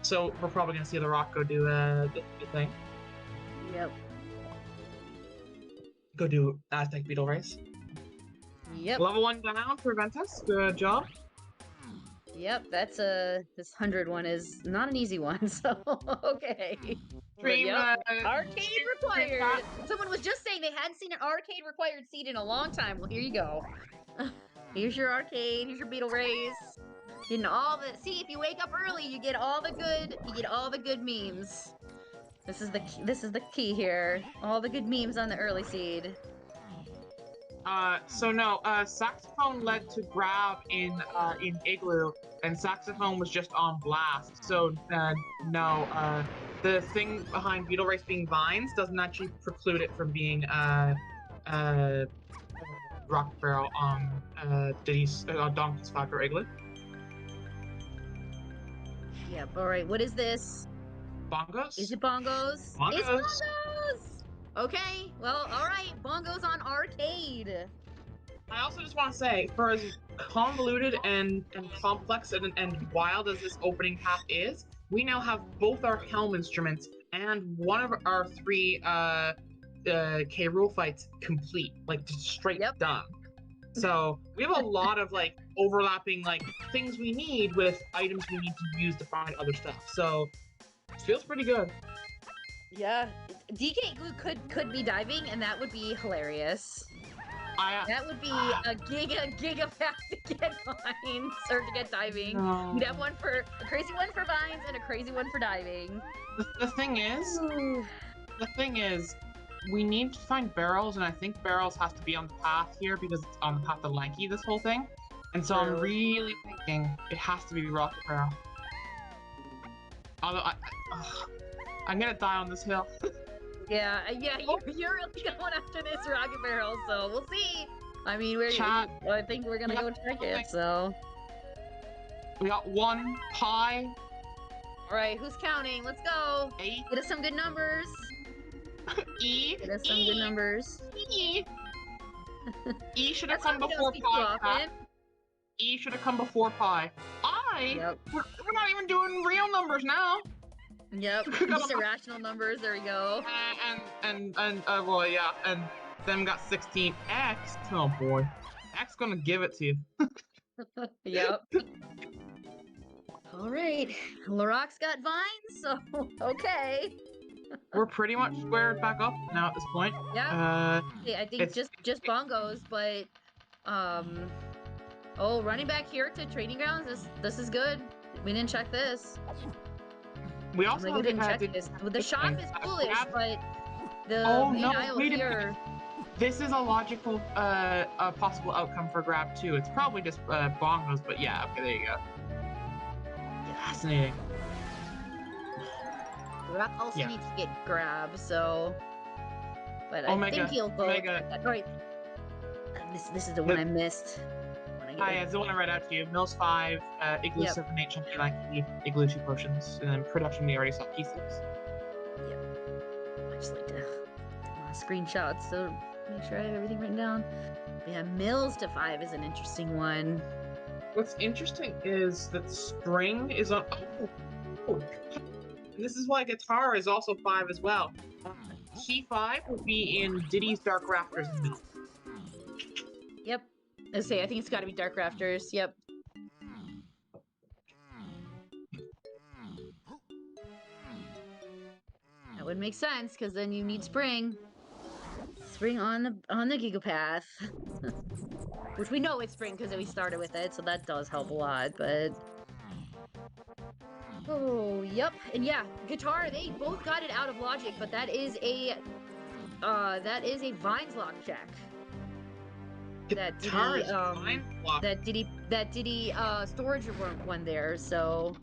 So we're probably gonna see Lrauq go do the thing.
Yep.
Go do Aztec Beetle Race.
Yep.
Level 1 down for Ventus. Good job.
Yep, that's this 100 one is not an easy one, so okay. But
Stream,
yep, arcade
stream
required.
chat.
Someone was just saying they hadn't seen an arcade required seed in a long time. Well, here you go. Here's your arcade. Here's your Beetle Race. Getting all the see. If you wake up early, you get all the good. You get all the good memes. This is the key, this is the key here. All the good memes on the early seed.
So no, Saxophone led to grab in Igloo, and Saxophone was just on blast. So no, the thing behind Beetle Race being vines doesn't actually preclude it from being Rocket Barrel on Donkey's Factor Igloo.
Yep. All right. What is this?
Bongos?
Is it bongos?
Bongos.
It's bongos. Okay. Well, all right. Bongos on arcade.
I also just want to say, for as convoluted and complex and wild as this opening path is, we now have both our helm instruments and one of our 3 K Rool fights complete, like just straight done. So we have a lot of like overlapping like things we need with items we need to use to find other stuff. So it feels pretty good.
Yeah. DK Glue could be diving, and that would be hilarious. That would be a giga pack to get vines or to get diving.
No.
You'd have a crazy one for vines and a crazy one for diving.
The thing is, we need to find barrels, and I think barrels has to be on the path here because it's on the path to Lanky, this whole thing. And so I'm really thinking it has to be Rocket Barrel. Although I'm gonna die on this hill.
Yeah, you're really going after this Rocket Barrel, so we'll see. I mean, I think we're gonna go check it, so.
We got 1 pie.
Alright, who's counting? Let's go.
8.
Get us some good numbers.
E.
Get us some good numbers.
E. E should have come before pie. E should have come before pie. We're not even doing real numbers now.
Yep, just irrational numbers, there we go.
And well, yeah, and then we got 16. X, oh boy. X gonna give it to you.
Yep. Alright, Lrauq's got vines, so, okay.
We're pretty much squared back up now at this point.
Yeah, I think just bongos, but, oh, running back here to training grounds, this is good. We didn't check this.
We also
didn't check this. The shop is foolish, but the main aisle here.
This is a logical, possible outcome for grab too. It's probably just bongos, but yeah, okay, there you go. Fascinating.
Lrauq also needs to get grab, so. But I think he'll go. Alright. This is the one I missed.
Hi, it's the one I read out to you. Mills 5, Igloo 7, Chunky Lanky, Igloo 2 potions, and then production we already saw P6.
Yep. I just like to screenshots so make sure I have everything written down. But yeah, Mills to 5 is an interesting one.
What's interesting is that string is on. Oh. And this is why guitar is also 5 as well. Key 5 would be in Diddy's Dark Rafters in Mills.
Yep. Let's say I think it's got to be Dark Rafters. Yep. That would make sense because then you need spring. Spring on the Gigapath, which we know it's spring because we started with it, so that does help a lot. But oh, yep, and yeah, guitar. They both got it out of logic, but that is a Vines lock check. That Diddy storage one there, so.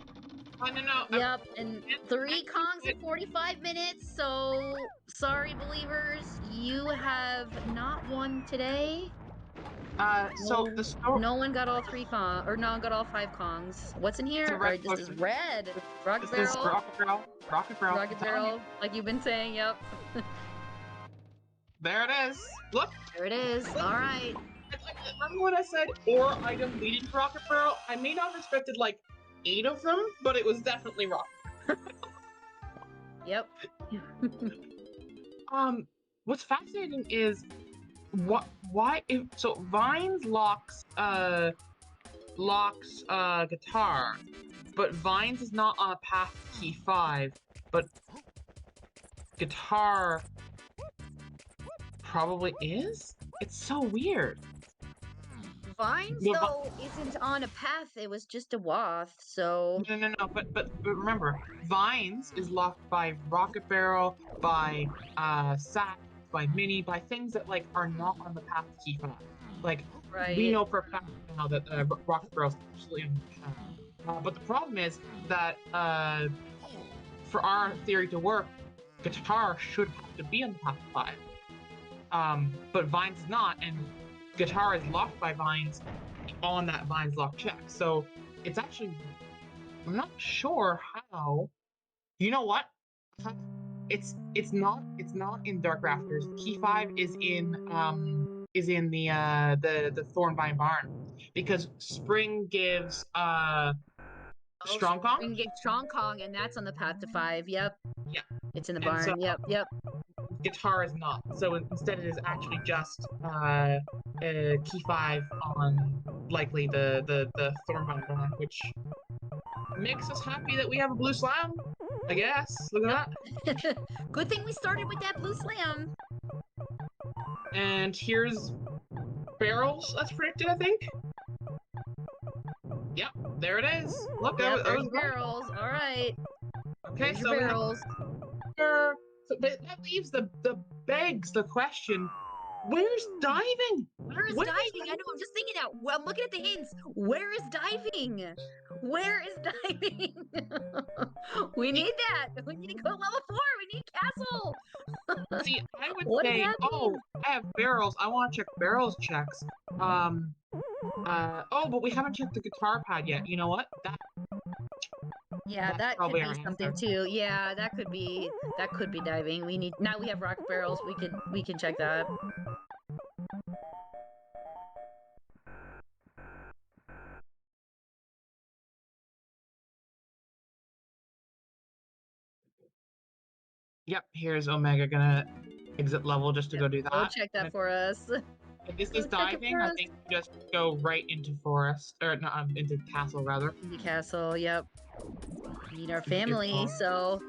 Oh, no.
Yep, and 3 Kongs in 45 minutes, so sorry believers, you have not won today.
So the store.
No one got all 3 Kongs, or no one got all 5 Kongs. What's in here? Alright, this is red. Rocket Barrel.
Rocket Barrel,
like you've been saying, yep.
There it is. Look.
There it is, alright.
Remember when I said or item leading to Rocket Barrel? I may not have expected like 8 of them, but it was definitely Rocket.
Yep.
What's fascinating is so Vines locks locks guitar, but Vines is not on a path to key 5, but guitar probably is? It's so weird.
Vines,
Well,
though, isn't on a path. It was just a wath, so...
No, but remember, Vines is locked by Rocket Barrel, by Sack, by Mini, by things that like are not on the path to key 5. Like, we know for a fact now that Rocket Barrel is absolutely on the path. But the problem is that for our theory to work, guitar should have to be on the path to 5. But Vines is not, and guitar is locked by Vines on that Vines lock check. So it's actually, I'm not sure how. You know what? It's not in Dark Rafters. Key 5 is in the Thornvine Barn, because Spring gives Strong Kong.
Spring gives Strong Kong, and that's on the path to 5. Yep.
Yeah.
It's in the
And
barn.
so,
Yep.
Guitar is not. So instead, it is actually just key 5 on likely the Thornvine Barn, which makes us happy that we have a blue slam. I guess. Look at that.
Good thing we started with that blue slam.
And here's barrels as predicted, I think. Yep, there it is. Look,
Yep,
that
there's
was
barrels. All right.
okay.
There's
So
your
we have
barrels.
but that leaves the begs the question: where's diving?
Where is diving? I know. I'm just thinking that. Well, I'm looking at the hints. Where is diving? Where is diving? We need that. We need to go level 4. We need castle.
See, I would
What does
say,
that
oh,
mean?
I have barrels. I want to check barrels checks. Oh, but we haven't checked the guitar pad yet. You know what?
Yeah,
That's
that could
probably
be
our
something
answer.
too. Yeah, that could be diving. We need now we have rocket barrels. We can check that.
Yep, here's Omega gonna exit level just to go do that.
Go check that for us.
If this
Go
is
check it
diving,
for
I
us.
think you just go right into forest, or no, into castle rather.
The castle, yep. Need our
Keep your
family,
phone.
so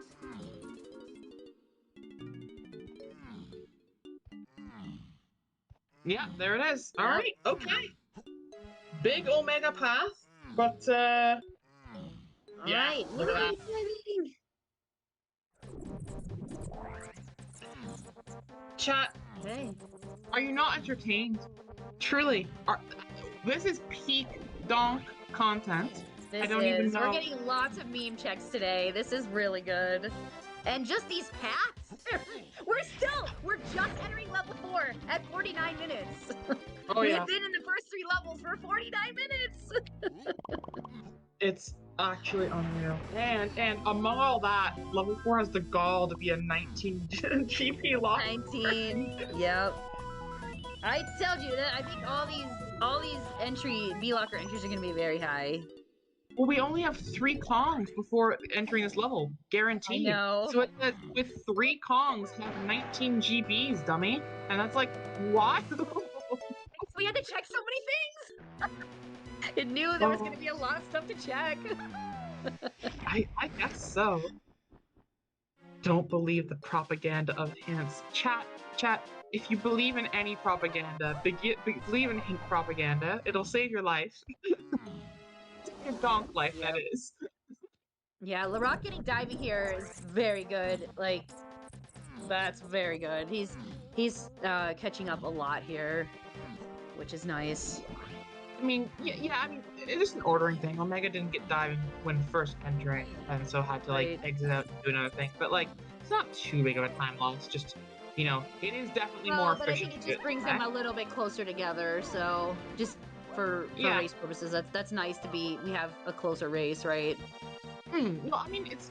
Yeah, there it is.
Yep.
All right, okay. Big Omega path, but yeah.
alright.
Look at that. Chat,
Okay.
are you not entertained? Truly, this is peak donk content.
This
don't even know.
We're getting lots of meme checks today. This is really good. And just these paths. We're just entering level 4 at 49 minutes.
Oh
We
yeah,
have been in the first 3 levels for 49 minutes.
it's actually unreal. And among all that, level 4 has the gall to be a 19 GP lock.
19. Yep. I told you that I think all these V-Locker entries are gonna be very high.
Well, we only have 3 Kongs before entering this level, guaranteed.
I know.
So it says with 3 Kongs have 19 GBs, dummy. And that's like, what?
We had to check so many things. It knew there was gonna be a lot of stuff to check.
I guess so. Don't believe the propaganda of hints. Chat, if you believe in any propaganda, believe in hint propaganda. It'll save your life. Your donk life, that is.
Yeah, Lrauq getting diving here is very good. Like, that's very good. He's catching up a lot here, which is nice.
I mean, yeah, I mean, it's just an ordering thing. Omega didn't get diving when first entering, and so had to, like,
Right.
exit out and do another thing. But, like, it's not too big of a time loss. Just, you know, it is definitely more
But I
efficient.
think it
to
just brings them a little bit closer together. So just for
Yeah.
race purposes, that's nice to be. We have a closer race, right?
Well, I mean, it's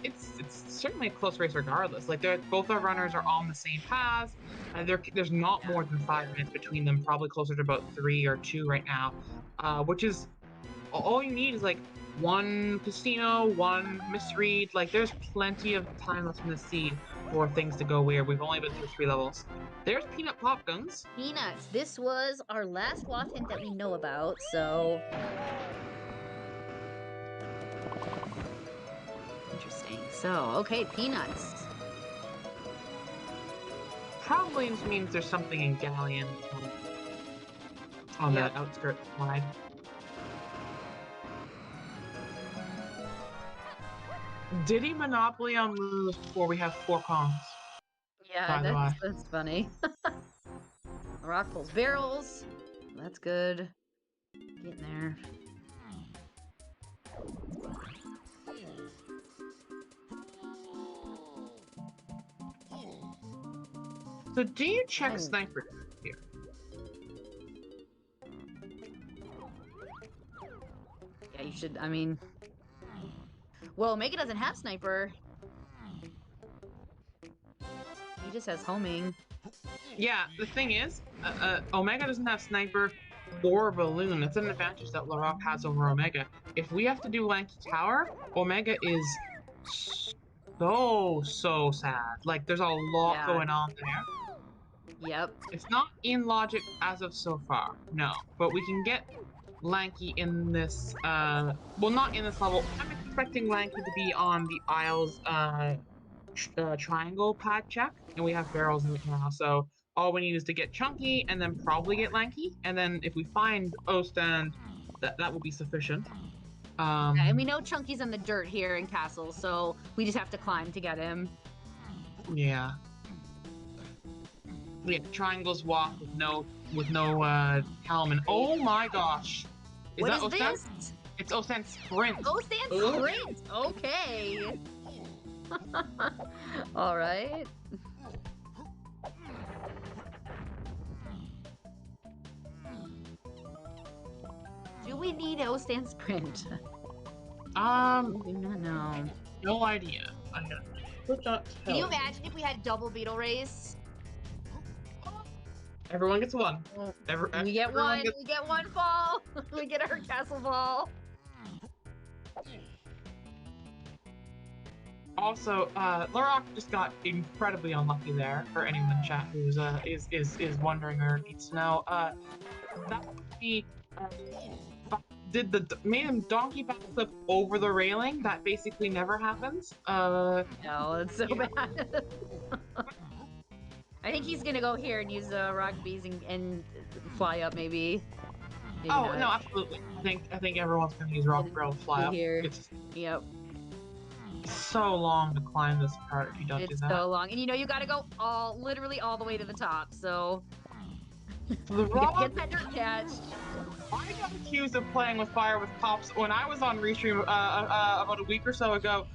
certainly a close race regardless. Like, both our runners are on the same paths, and there's not more than 5 minutes between them. Probably closer to about 3 or 2 right now, which is all you need is like 1 casino, 1 misread. Like, there's plenty of time left in the seed for things to go weird. We've only been through 3 levels. There's Peanut Pop Guns.
Peanuts. This was our last wath hint that we know about. So So, okay, peanuts.
Probably means there's something in Galleon on the outskirts side. Did he Monopoly on Lose before we have 4 Kongs?
Yeah, that's funny. Lrauq pulls barrels. That's good. Getting there.
So do you check sniper here?
Yeah, you should, I mean... Well, Omega doesn't have sniper. He just has homing.
Yeah, the thing is, Omega doesn't have sniper or balloon. It's an advantage that Lrauq has over Omega. If we have to do Lanky Tower, Omega is so sad. Like, there's a lot going on there.
Yep.
It's not in logic as of so far, no. But we can get Lanky in this, well, not in this level. I'm expecting Lanky to be on the Isles, triangle pad check, and we have barrels in it now, so all we need is to get Chunky, and then probably get Lanky, and then if we find Ostand, that will be sufficient.
Yeah, and we know Chunky's in the dirt here in Castle, so we just have to climb to get him.
Yeah. Yeah, triangles walk with no helm, and oh my gosh!
What is this?
It's Ostand Sprint.
Ostand Sprint! Okay. Alright. Do we need Ostand Sprint? I do not know.
No idea.
Can you imagine if we had double beetle race?
Everyone gets one.
We get one. We get one ball. We get our castle ball.
Also, Lrauq just got incredibly unlucky there. For anyone in chat who is wondering or needs to know, that he made him donkey backflip over the railing. That basically never happens.
No, it's so bad. I think he's gonna go here and use the rock bees and fly up, maybe. Maybe
oh
not.
no, absolutely. I think everyone's gonna use rock barrel to fly up.
Here.
It's
so
long to climb this part if you don't do that.
It's so long, and you know you gotta go literally all the way to the top. So
Lrauq,
get that dirt catch.
I got accused of playing with fire with cops when I was on Restream about a week or so ago.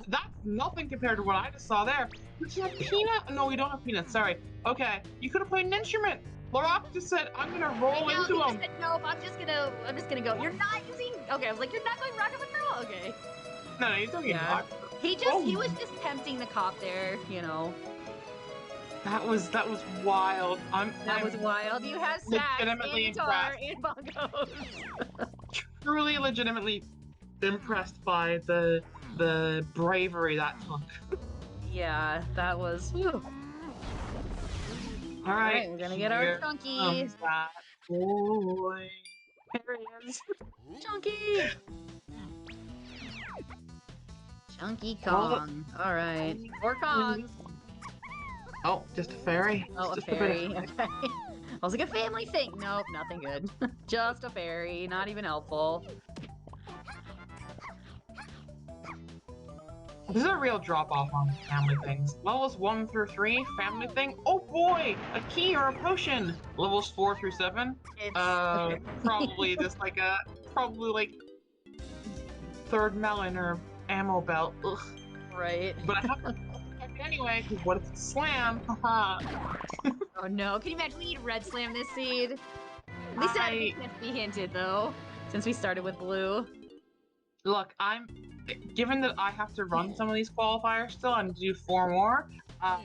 That's nothing compared to what I just saw there. You have peanut? No, we don't have peanuts. Sorry. Okay, you could have played an instrument. Lrauq just said, "I'm gonna roll into him."
Said, nope, I'm just gonna go. You're not using. Okay, I was like, you're not going rocket patrol. Okay.
No, he's doing it.
He was just tempting the cop there, you know.
That was wild.
That was wild. You have sax and guitar and bongos.
Truly, legitimately impressed by the bravery that took.
Yeah, that was. Whew.
All right,
we're gonna get our Chunky.
Boy, there he is.
Chunky. Chunky Kong. All right, 4 Kongs.
Oh, just a fairy.
Oh, a fairy. Okay. I was like, a family thing. Nope, nothing good. Just a fairy. Not even helpful.
This is a real drop-off on family things. Levels 1 through 3, family thing. Oh boy! A key or a potion! Levels 4 through 7. Probably just like probably like third melon or ammo belt. Ugh.
Right.
But I have to anyway, because what if it's slam? Haha.
Oh no, can you imagine we need red slam this seed? At least it can't be hinted though, since we started with blue.
Look, given that I have to run some of these qualifiers still and do 4 more, I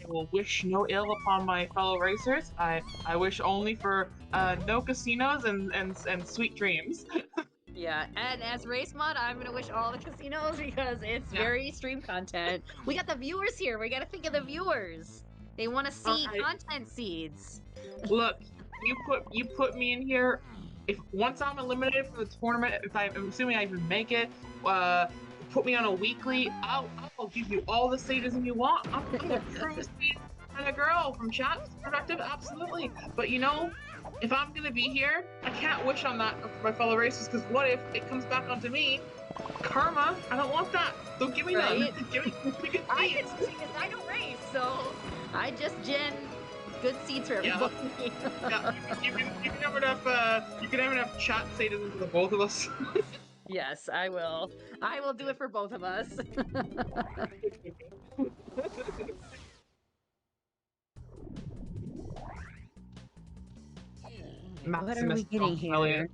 will wish no ill upon my fellow racers. I wish only for no casinos and sweet dreams.
Yeah, and as race mod, I'm gonna wish all the casinos because it's very stream content. We got the viewers here. We gotta think of the viewers. They want to see content seeds.
Look, you put me in here. If once I'm eliminated from the tournament, I'm assuming I even make it, put me on a weekly. I'll give you all the sadism you want. I'm the truest kind of girl from chat's perspective, absolutely. But you know, if I'm gonna be here, I can't wish on that for my fellow racers, because what if it comes back onto me? Karma, I don't want that. Don't give me none. Give me good
I
seeds.
can see this. I don't race, so I just gen good seeds for everybody.
Yeah, you can have enough chat sadism for the both of us.
Yes, I will. I will do it for both of us. What are we getting here?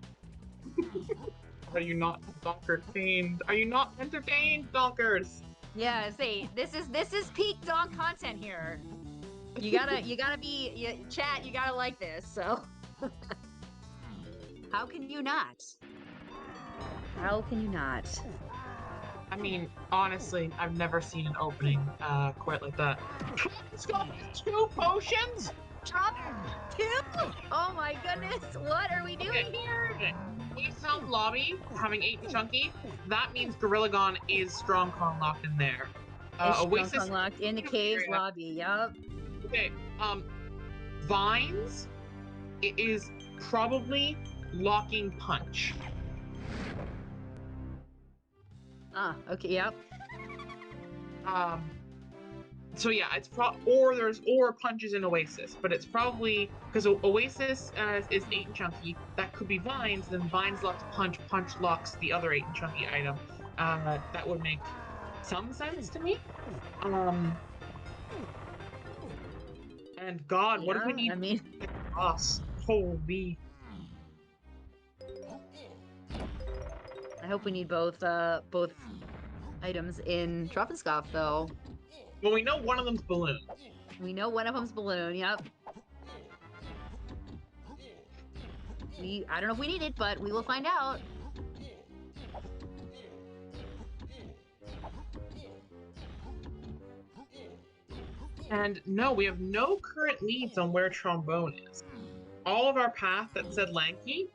Are you not entertained? Are you not entertained, donkers?
Yeah, see, this is peak donk content here. You gotta be chat. You gotta like this. So, how can you not? How can you not?
I mean, honestly, I've never seen an opening quite like that. Let's go! 2 potions?
Drop 2? Oh my goodness! What are we doing here?
Okay. Town lobby having 8 and chunky. That means Gorilla Gon is strong Kong locked in there. Oasis
locked in the caves lobby. Yup.
Okay. Vines. It is probably locking punch.
Okay. Yep.
So yeah, it's or punches in Oasis, but it's probably because Oasis is 8 and chunky. That could be Vines. Then Vines locks punch. Punch locks the other 8 and chunky item. That would make some sense to me. And God, what if we need?
I mean,
boss? Holy.
I hope we need both items in Trophenskopf though.
Well, we know one of them's balloon.
We know one of them's balloon. Yep. I don't know if we need it, but we will find out.
And no, we have no current leads on where Trombone is. All of our path that said Lanky,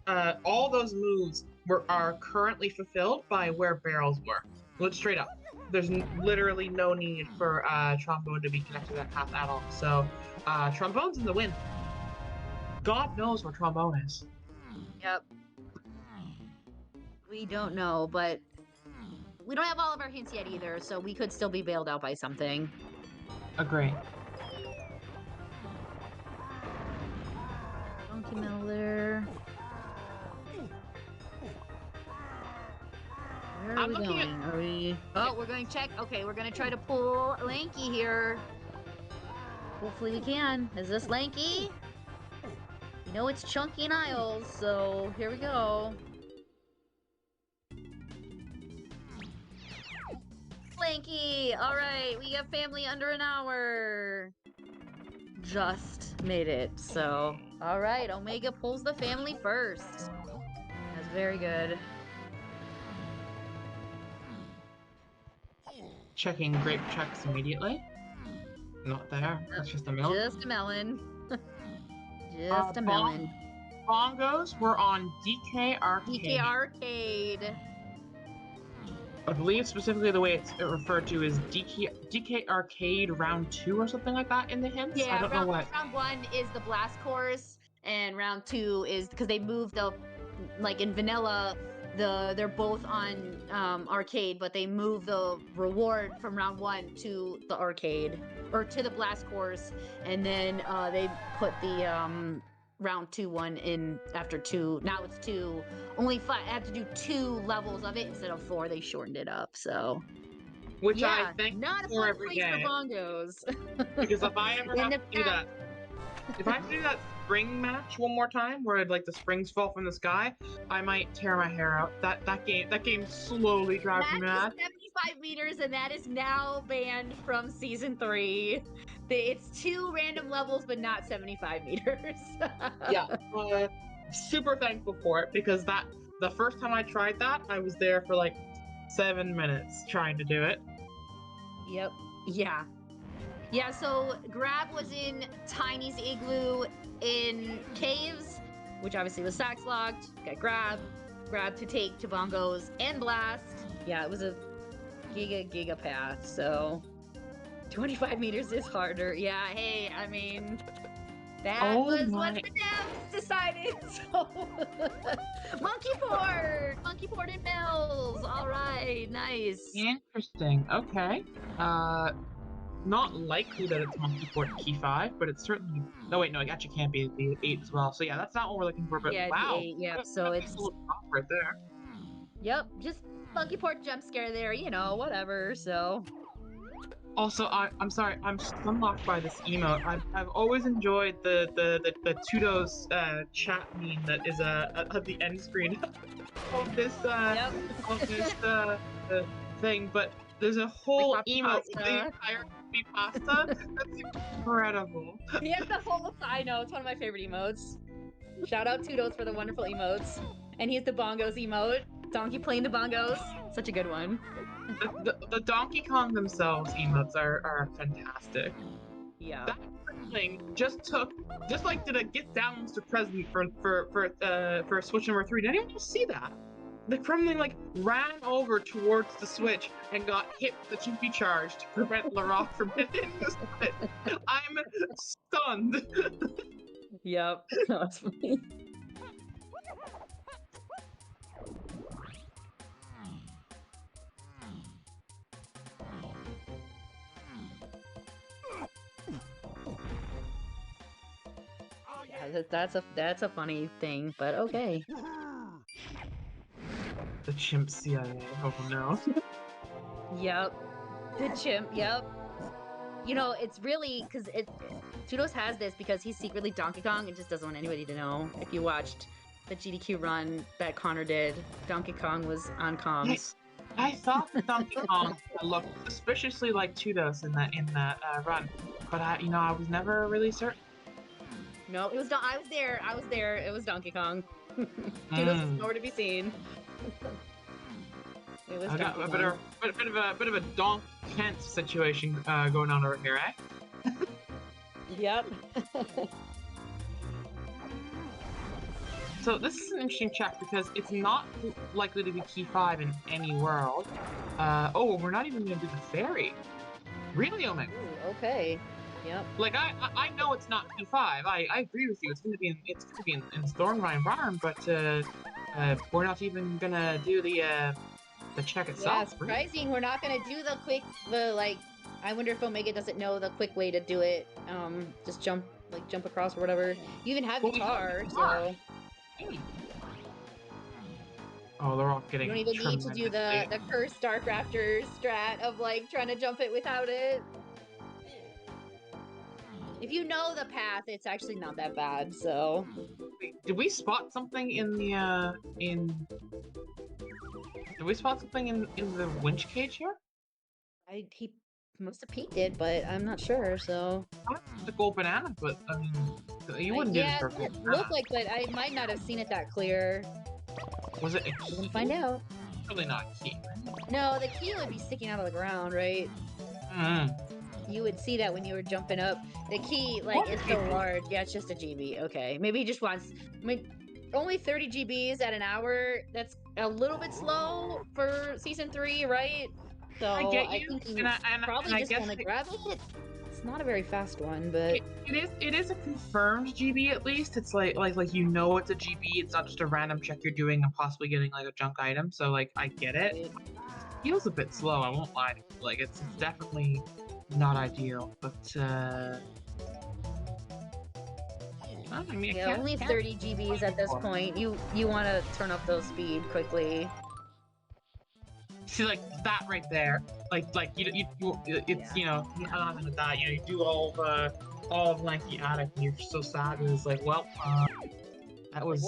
all those moves are currently fulfilled by where barrels were. Let's straight up. There's literally no need for Trombone to be connected to that path at all. So Trombone's in the win. God knows where Trombone is.
Yep. We don't know, but we don't have all of our hints yet either, so we could still be bailed out by something.
Agree.
Donkey Miller. Where are we going? Are we... Oh, we're going to check. Okay, we're going to try to pull Lanky here. Hopefully we can. Is this Lanky? You know it's Chunky and Isles, so here we go. Lanky! Alright, we have family under an hour. Just made it, so... Alright, Omega pulls the family first. That's very good.
Checking grape checks immediately. Not there. That's just a melon.
Just a melon. Just a melon.
Bongos were on DK Arcade.
DK Arcade.
I believe specifically the way it's referred to is DK Arcade Round 2 or something like that in the hints.
Yeah,
I don't know what.
Round 1 is the blast course, and round 2 is because they moved the, like in vanilla, they're both on arcade, but they move the reward from round 1 to the arcade or to the blast course, and then they put the round 2 one in after 2. Now it's 2. Only 5. I have to do 2 levels of it instead of 4. They shortened it up, so.
Which
yeah,
I think
not a
for
fun
every
place
game.
for bongos.
Because if I ever have to do that, if I have to do that spring match one more time, where like the springs fall from the sky, I might tear my hair out. That game slowly drives me mad.
75 meters, and that is now banned from season 3. It's 2 random levels, but not 75 meters.
Yeah, super thankful for it, because the first time I tried that, I was there for like 7 minutes trying to do it.
Yep. Yeah. Yeah, so Grab was in Tiny's Igloo in Caves, which obviously was Sax locked. Got Grab to take to Bongos and Blast. Yeah, it was a Giga path, so 25 meters is harder. Yeah, hey, I mean, that was what the devs decided, so Monkey port and bells. All right, nice.
Interesting. Okay. Not likely that it's monkey port key 5, but it's certainly. No, wait, no, it actually can't be the 8 as well. So yeah, that's not what we're looking for. But
Yeah,
wow,
the 8, yep.
that's
So
a
it's
little top right there.
Yep, just monkey port jump scare there, you know, whatever. So.
Also, I'm sorry, I'm stunlocked by this emote. I've always enjoyed the Tudos chat meme that is at the end screen of this thing, but there's a whole emote with the entire pasta. That's incredible.
He has the whole. I know, it's one of my favorite emotes. Shout out Tudos for the wonderful emotes, and he has the bongos emote. Donkey playing the bongos, such a good one.
The Donkey Kong themselves emotes are fantastic.
Yeah.
That thing just like did a get down Mr. President for Switch number 3. Did anyone just see that? The Kremlin like ran over towards the Switch and got hit with the Chimpy charge to prevent Lrauq from hitting the Switch. I'm stunned.
Yep, that's funny. That's a funny thing, but okay.
The chimp CIA. Oh no.
Yep. The chimp. Yep. You know, it's really because Tudos has this because he's secretly Donkey Kong and just doesn't want anybody to know. If you watched the GDQ run that Connor did, Donkey Kong was on comms.
I thought Donkey Kong looked suspiciously like Tudos in that run, but I was never really certain.
No, it was. I was there. It was Donkey Kong. Tudos is nowhere to be seen. It was.
I got a bit of a Donk Kent situation going on over here, eh?
Yep.
So this is an interesting check because it's not likely to be key 5 in any world. Oh, we're not even gonna do the fairy. Really, Omega?
Ooh, okay. Yep.
Like I know it's not key 5. I agree with you. It's gonna be in Thornvine Farm, but we're not even gonna do the check itself.
Yeah, surprising. We're not gonna do the I wonder if Omega doesn't know the quick way to do it. Just jump across or whatever. You even have guitar, so.
Oh, they're all getting.
You don't even need to do the cursed Dark Raptors strat of trying to jump it without it. If you know the path, it's actually not that bad. So.
Wait, did we spot something in the Did we spot something in the winch cage here?
He must have peeked it, but I'm not sure. So.
The gold banana, but I mean, you wouldn't do this for a gold banana.
Look like, but I might not have seen it that clear.
Was it a key?
We're gonna find out.
Probably not a key.
No, the key would be sticking out of the ground, right? You would see that when you were jumping up. The key, is so large. Yeah, it's just a GB. Okay, maybe he just wants. I mean, only 30 GBs at an hour. That's a little bit slow for season 3, right? So
I get you.
think he probably just want to grab it. It's not a very fast one, but
it is a confirmed GB at least. It's like you know it's a GB. It's not just a random check you're doing and possibly getting a junk item. So I get it. It feels a bit slow. I won't lie. It's definitely not ideal, but I mean,
yeah, only 30 GBs at this point. You want to turn up those speed quickly.
See, that right there, it's nothing with that. You do all of Lanky Attic, and you're so sad. It's that was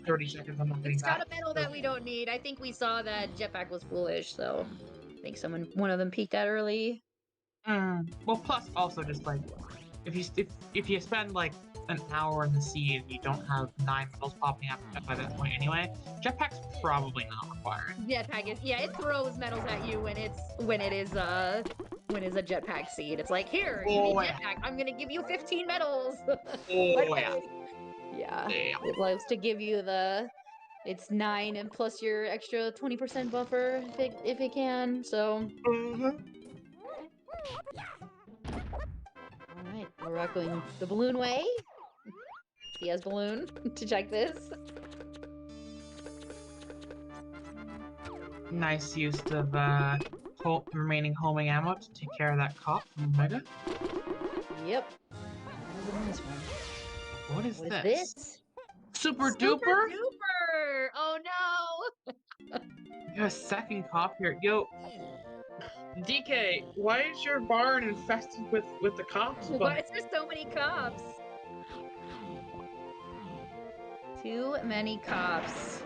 30 seconds. I'm not getting
It's got a medal that we don't need. I think we saw that Jetpack was foolish, so I think one of them peeked that early.
Well, plus also just if you spend an hour in the sea and you don't have 9 medals popping up by that point anyway, Jetpack's probably not required.
Jetpack is it throws medals at you when it is a Jetpack seed. It's like, here, you need Jetpack. I'm gonna give you 15 medals. Yeah. It loves to give you the It's 9 and plus your extra 20% buffer if it can. So. Alright, we're going the balloon way. He has balloon to check this.
Nice use of remaining homing ammo to take care of that cop from Omega.
Yep. That was a nice one.
What is
What
this?
is this?
Super
Super
duper?
duper! Oh no!
You have a second cop here. Yo, DK, why is your barn infested with the cops?
Why is there so many cops? Too many cops.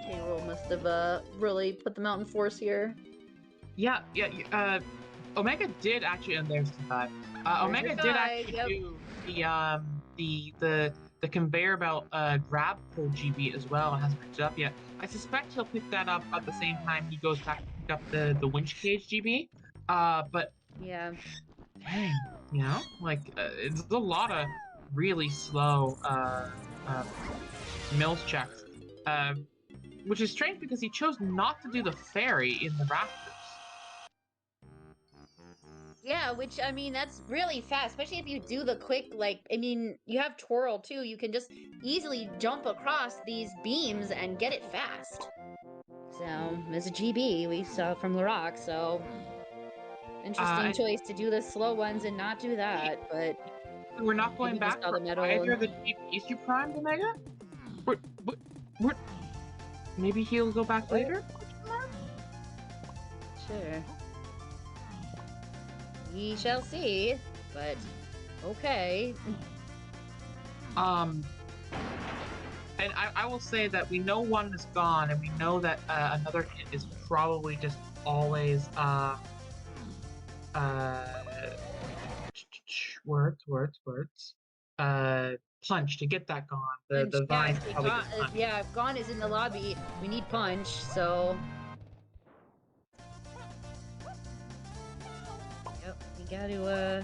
Payroll must have really put them out in force here.
Yeah. Omega did actually, and there's the five. Omega did actually do the conveyor belt grab pull GB as well, and hasn't picked it up yet. I suspect he'll pick that up at the same time he goes back to pick up the winch cage GB. But
yeah,
dang, you know, like it's a lot of really slow mills checks, which is strange because he chose not to do the ferry in the rafters.
Yeah, which, I mean, that's really fast, especially if you do the quick, like, I mean, you have twirl, too. You can just easily jump across these beams and get it fast. So, as a GB, we saw from Lrauq, so... Interesting choice to do the slow ones and not do that, but...
We're not going back for either of the GBs you primed, Omega? We're... Maybe he'll go back later?
Sure. We shall see, but okay.
And I will say that we know one is gone, and we know that another hit is probably just always words. Punch to get that gone. The vine probably
yeah, if Gone is in the lobby, we need Punch, so. Yep, we gotta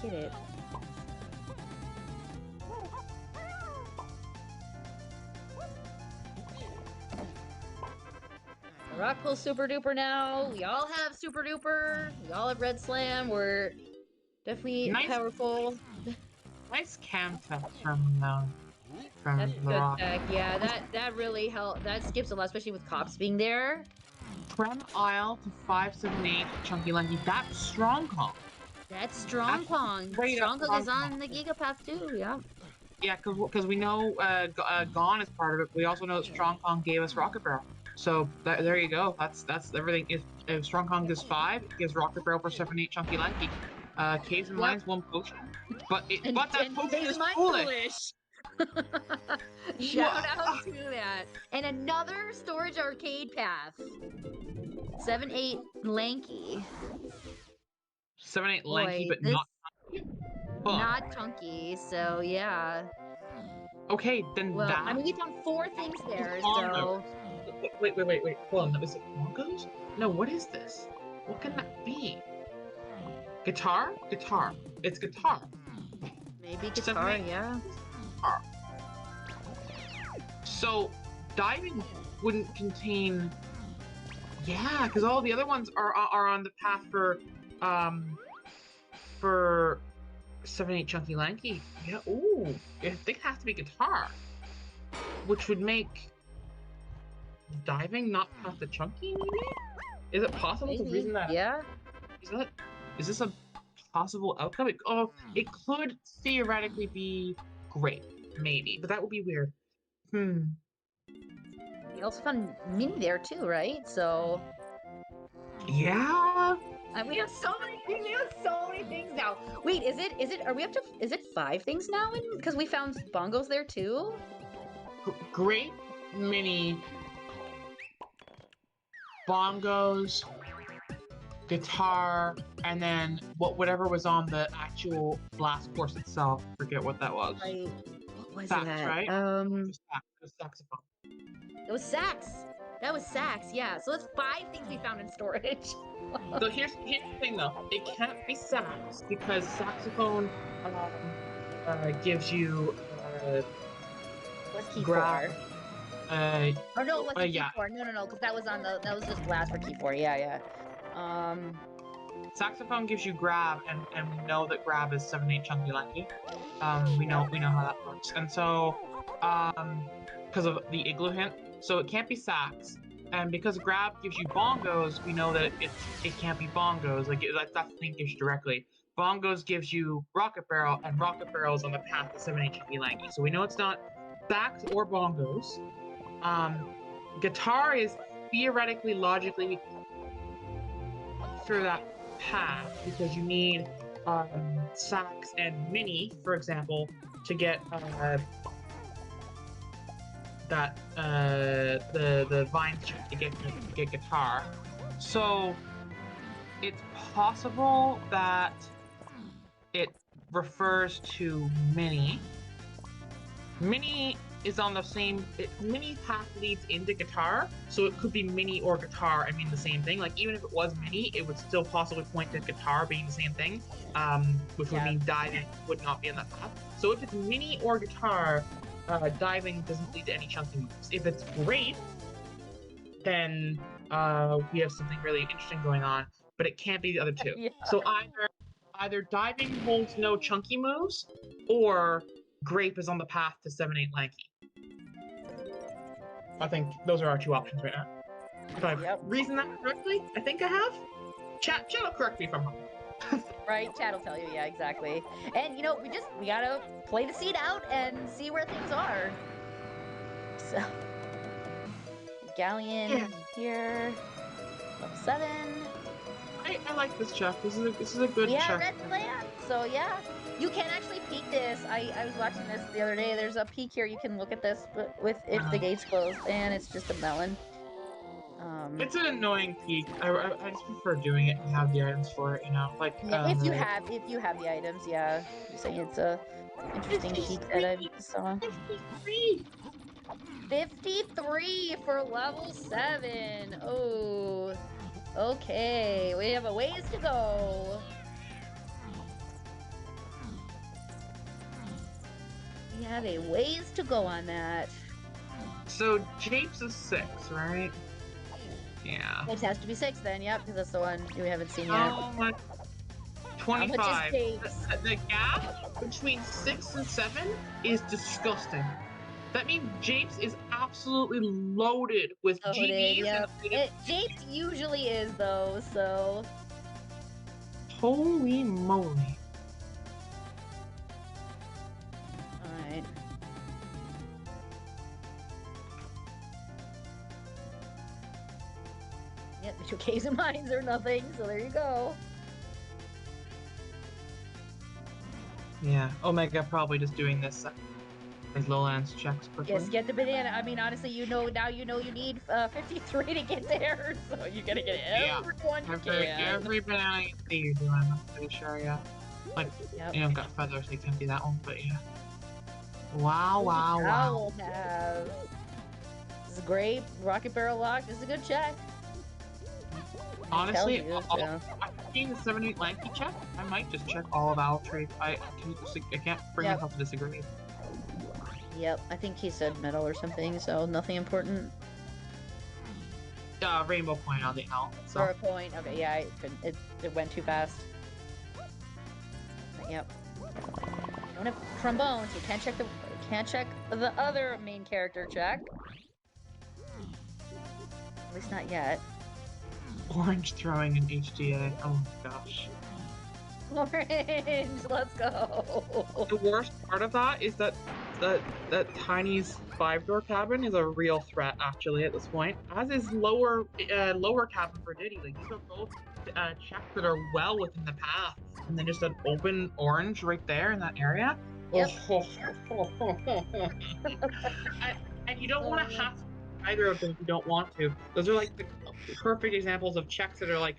get it. Rock pulls Super Duper now. We all have Super Duper. We all have Red Slam. We're definitely powerful.
Nice cam tech from
That's
the Rock.
Yeah, that really helped. That skips a lot, especially with cops being there.
Prem Isle to 578 Chunky Lanky. That's Strong Kong.
That's Strong Kong. Strong Kong is on the Gigapath too, yeah.
Yeah, because we know Gone is part of it. We also know that Strong Kong gave us Rocket Barrel. So there you go. That's everything. If Strong Kong gives 5, it gives Rocket Barrel for 7-8 Chunky Lanky. Caves and Mines 1 potion, but that potion is foolish.
Shout out to that. And another storage arcade path. 7-8 Lanky.
7-8 Lanky, but not chunky.
Not chunky. So yeah.
Okay, then that.
I mean, we found 4 things there. So.
Wait. Hold on. Is it bongos? No. What is this? What can that be? Guitar? Guitar. It's guitar.
Maybe guitar, yeah.
Guitar. So, diving wouldn't contain... Yeah, because all the other ones are on the path for 7-8 Chunky Lanky. Yeah, ooh. I think it has to be guitar. Which would make... diving not path to Chunky, maybe? Is it possible to reason that?
Yeah.
Is this a possible outcome? It could theoretically be great, maybe, but that would be weird. We
also found Mini there too, right? So.
Yeah.
We have so many things. We have so many things now. Wait, is it? Are we up to? Is it 5 things now? Because we found bongos there too.
Great Mini. Bongos. Guitar, and then whatever was on the actual blast course itself. Forget what that was.
Right. What was
sax,
that?
Right? It was saxophone.
It was sax. That was Sax, yeah. So that's 5 things we found in storage.
So here's the thing though. It can't be sax because saxophone gives you
What's key
grab.
4? Or no, it wasn't key
Yeah.
4. No, because that was just blast for key 4. Yeah.
Saxophone gives you grab, and we know that grab is 7/8 chunky lanky. We know how that works, and so because of the igloo hint, so it can't be sax. And because grab gives you bongos, we know that it can't be bongos. Like that's linkage directly. Bongos gives you rocket barrel, and rocket barrel is on the path to 7/8 chunky lanky. So we know it's not sax or bongos. Guitar is theoretically, logically through that path because you need sax and mini, for example, to get that the vine check to get guitar. So it's possible that it refers to mini. Mini is on the same. Mini path leads into guitar, so it could be mini or guitar. I mean the same thing. Like even if it was mini, it would still possibly point to guitar being the same thing, which would mean diving would not be on that path. So if it's mini or guitar, diving doesn't lead to any chunky moves. If it's grape, then we have something really interesting going on. But it can't be the other two.
Yeah.
So either diving holds no chunky moves, or grape is on the path to 7/8 lanky. I think those are our 2 options right now. If I've reasoned that correctly, I think I have. Chat will correct me if I'm wrong.
Right, chat will tell you, yeah, exactly. And we gotta play the seed out and see where things are. So Galleon here, level 7.
I like this check. This is a good check.
Yeah, red plant. So yeah, you can actually peek this. I was watching this the other day. There's a peek here. You can look at this with if the gate's closed, and it's just a melon.
It's an annoying peek. I just prefer doing it and have the items for it. Like
if you have the items, yeah. You're saying it's a interesting peek that I saw. 53 for level 7. Oh. Okay, we have a ways to go. We have a ways to go on that.
So Japes is 6, right? Yeah.
It has to be 6 then, yep, because that's the one we haven't seen yet.
Oh my. 25. The gap between 6 and 7 is disgusting. That means Japes is absolutely loaded with GBs.
Yep. Japes usually is though, so.
Holy moly.
Alright. Yep, 2 Ks and mines or nothing, so there you go.
Yeah, Omega probably just doing this. His lowlands checks quickly.
Yes, get the banana. I mean, honestly, now you need 53 to get there, so you gotta get everyone you can.
Every banana you see, you're doing. I'm pretty sure, yeah. Like, got feathers, they can't do that one, but yeah. Wow.
This is great. Rocket barrel lock. This is a good check.
Honestly, I've seen the 7/8 lanky check. I might just check all of Altree. I can't bring myself to disagree.
Yep, I think he said metal or something, so nothing important.
Rainbow point on the L. So.
For a point, okay, yeah, it went too fast. But, yep. Don't have trombone, so you can't check the other main character check. At least not yet.
Orange throwing in HDA. Oh my gosh.
Orange, let's go.
The worst part of that is that Tiny's 5-door cabin is a real threat actually at this point. As is lower cabin for Diddy. Like these are both checks that are well within the path, and then just an open orange right there in that area.
Yep.
and you don't want to have either of them if you don't want to. Those are like the perfect examples of checks that are like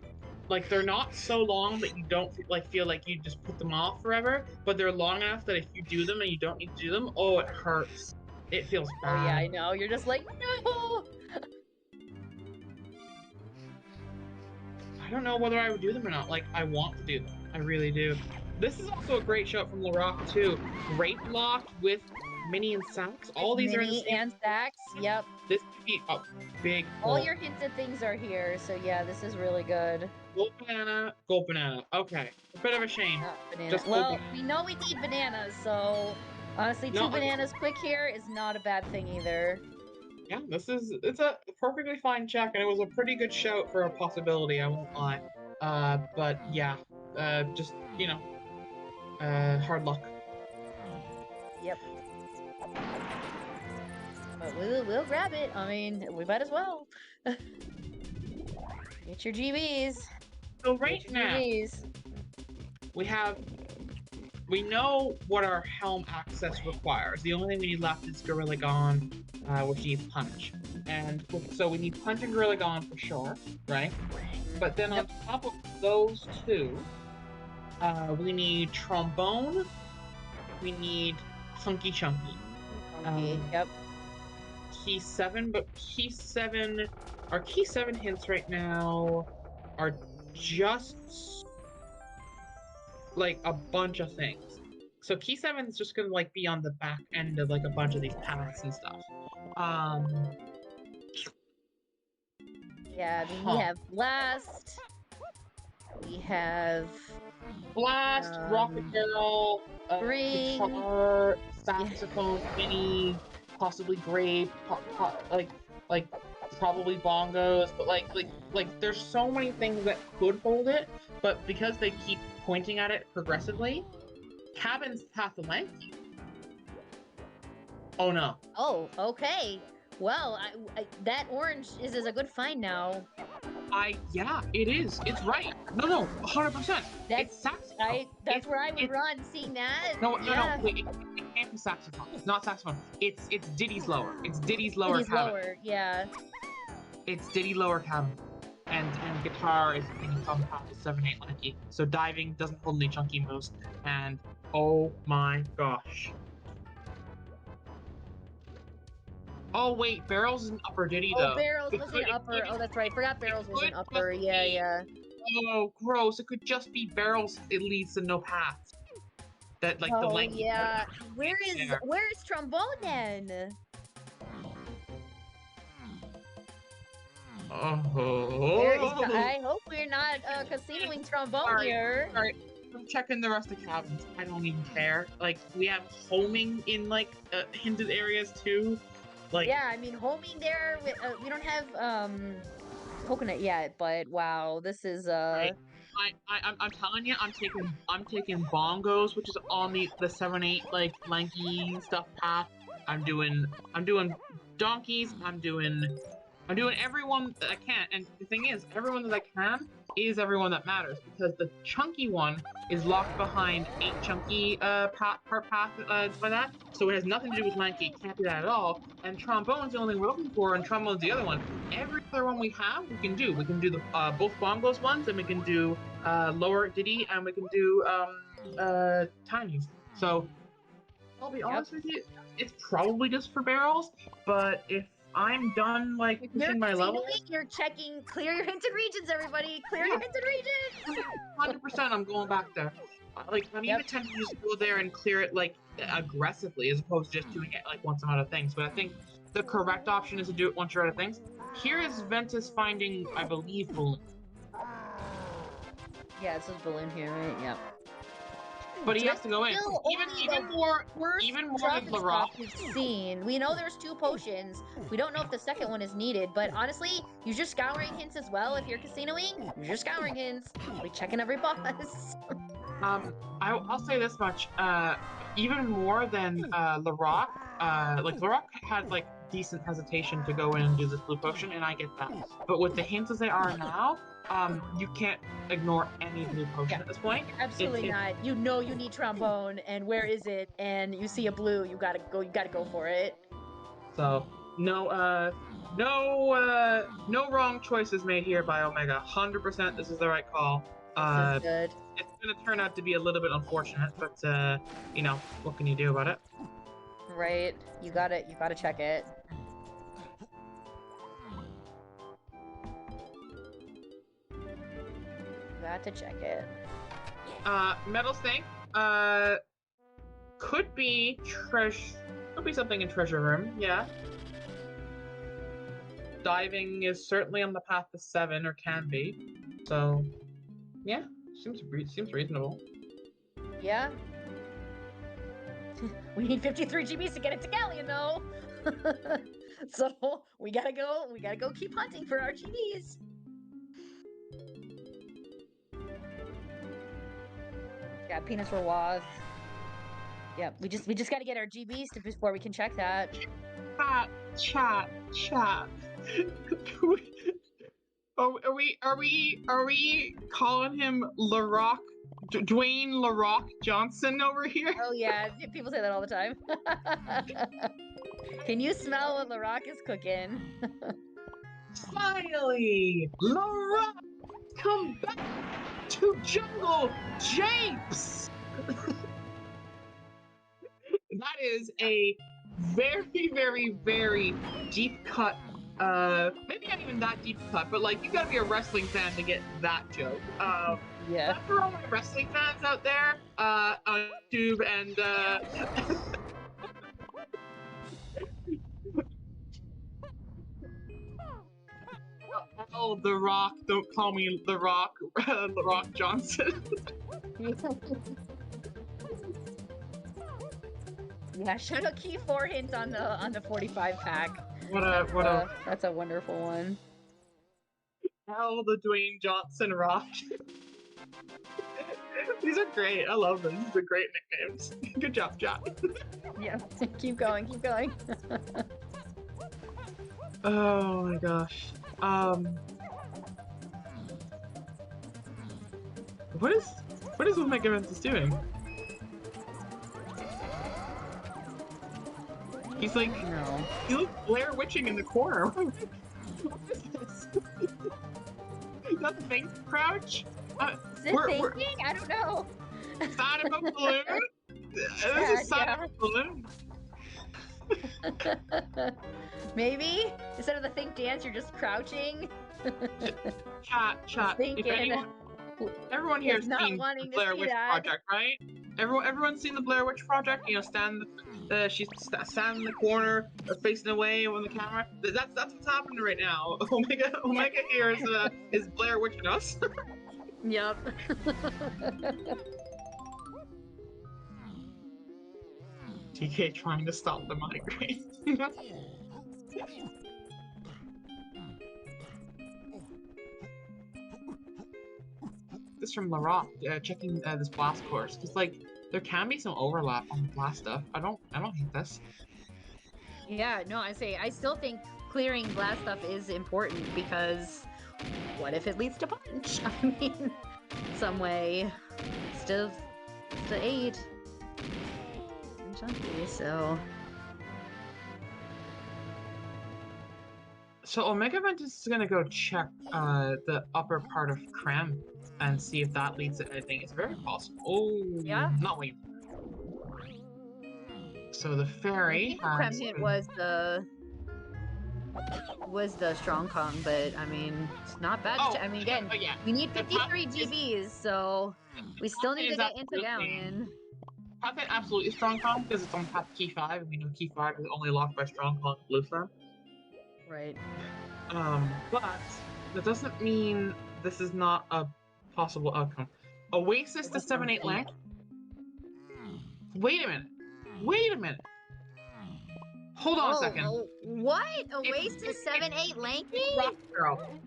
they're not so long that you don't feel like you just put them off forever, but they're long enough that if you do them and you don't need to do them, oh, it hurts. It feels bad.
Oh yeah, I know. You're just like, no!
I don't know whether I would do them or not. Like, I want to do them. I really do. This is also a great shout from Lrauq too. Grape Lock with Mini and Sacks. All these are in the
Mini
same.
and Sacks. Yep.
This could be a big.
All your hinted things are here, so yeah, this is really good.
Gold banana, gold banana. Okay, a bit of a shame.
Banana.
Just
well, we know we need bananas, so honestly, two bananas quick here is not a bad thing either.
Yeah, it's a perfectly fine check, and it was a pretty good shout for a possibility, I won't lie. But yeah, just, you know, hard luck.
Yep. But we'll grab it. I mean, we might as well. Get your GBs.
So right now, we know what our helm access requires. The only thing we need left is Gorilla Gone, which needs Punch. And so we need Punch and Gorilla Gone for sure, right? But then on top of those two, we need Trombone, we need Funky Chunky.
Yep.
Key 7, but our Key 7 hints right now are just like a bunch of things. So Key 7 is just gonna like be on the back end of like a bunch of these paths and stuff.
Yeah, I mean, we have Blast. We have
Blast, Rocket Barrel, guitar, saxophone, mini, possibly grape, like probably bongos, but like there's so many things that could hold it, but because they keep pointing at it progressively, Cabin's Path of Length. Oh no.
Oh, okay. Well, that orange is a good find now.
Yeah, it is. It's right. No, 100%. It's saxophone.
That's where I would run, seeing that.
No, wait, it can't be saxophone. It's not saxophone. It's Diddy's lower. It's Diddy's lower cabin.
Lower, yeah.
It's Diddy lower cabin. And guitar is being compact with 7/8 lanky. So diving doesn't hold any chunky moves. And oh my gosh. Oh wait, Barrels is an upper Diddy though.
Oh, Barrels was an upper. Oh, that's right. Forgot Barrels was an upper. Yeah.
Oh, gross. It could just be Barrels. It leads to no path. That like the length.
Yeah. Where is Trombone then? I hope we're not casinoing Trombone here.
Alright, I'm checking the rest of the cabins. I don't even care. Like, we have homing in like hinted areas too. Like,
yeah, I mean homing there. We don't have coconut yet, but wow, this is
I'm telling you, I'm taking bongos, which is on the 7/8 like lanky stuff path. I'm doing donkeys. I'm doing everyone that I can, and the thing is, everyone that I can is everyone that matters, because the chunky one is locked behind 8 chunky path by that, so it has nothing to do with lanky. It can't be that at all. And trombone's the only thing we're looking for, and trombone's the other one. Every other one we have, we can do. We can do the both bongos ones, and we can do lower Diddy, and we can do tinies. So I'll be honest with you, it's probably just for barrels, but if I'm done, like, pushing my level.
You're checking, clear your hinted regions, everybody! Clear your hinted regions!
100% I'm going back there. Like, I'm even tempted to just go there and clear it, like, aggressively, as opposed to just doing it, like, once I'm out of things. But I think the correct option is to do it once you're out of things. Here is Ventus finding, I believe, Balloon.
Yeah, it says Balloon here, right? Yep.
But he has to go in. Even more than Lrauq.
We've seen. We know there's 2 potions. We don't know if the second one is needed, but honestly, use your scouring hints as well. If you're casinoing, use your scouring hints. We're checking every boss.
I'll say this much. Even more than Lrauq, like Lrauq had like decent hesitation to go in and do this blue potion, and I get that. But with the hints as they are now, you can't ignore any blue potion at this point.
Absolutely not. You know you need trombone, and where is it? And you see a blue, you gotta go for it.
So no wrong choices made here by Omega. 100% this is the right call.
This is good.
It's gonna turn out to be a little bit unfortunate, but you know, what can you do about it?
Right. You gotta check it. got to check it.
Metal Snake. Could be something in treasure room. Yeah. Diving is certainly on the path to 7, or can be. So, yeah, seems reasonable.
Yeah. We need 53 GBs to get it to Galleon, though. So we gotta go keep hunting for our GBs. Yeah, peanuts for Woth. Yeah, we just gotta get our GBs before we can check that.
Chat. Are we calling him Lrauq, Dwayne Lrauq Johnson over here?
Oh yeah, people say that all the time. Can you smell what Lrauq is cooking?
Finally, Lrauq, come back to Jungle Japes. That is a very, very, very deep cut. Maybe not even that deep cut, but like you gotta be a wrestling fan to get that joke.
Yeah.
That's for all my wrestling fans out there, on YouTube and oh, The Rock! Don't call me The Rock, Lrauq Johnson.
Yeah, shout out key 4 hint on the 45 pack. That's a wonderful one.
Hell, the Dwayne Johnson Rock. These are great. I love them. These are great nicknames. Good job, Jack.
Yeah, keep going.
Oh my gosh. What is OmegaVentus doing? He's like,
No.
he looks Blair Witching in the corner. What is this? Is that the thing crouch?
Is it thinking? I don't know.
Side of a balloon? This is side of a balloon.
Maybe instead of the think dance, you're just crouching.
Chat. If everyone here has seen the Blair Witch Project, right? Everyone's seen the Blair Witch Project. You know, she's standing in the corner, facing away on the camera. That's what's happening right now. Omega here is Blair Witching us.
Yep.
DK trying to stop the migraine. This from Lrauq, checking this blast course, because like there can be some overlap on the blast stuff. I don't hate this.
Yeah, no, I still think clearing blast stuff is important, because what if it leads to punch? I mean, some way. Still 8. And chunky, so.
So OmegaVentus is gonna go check the upper part of Krem and see if that leads to anything. It's very possible. Oh,
yeah.
Not wait. So the fairy.
Krem hit was the strong Kong, but I mean, it's not bad. I mean, again, we need 53 GBs, so we still need to get into Galleon.
Path is absolutely strong Kong because it's on path key 5, and we know key 5 is only locked by strong Kong blue slam.
Right.
But that doesn't mean this is not a possible outcome. Oasis to 7-8 length. Wait a minute. Hold on a second.
What? Oasis 7-8 lanky?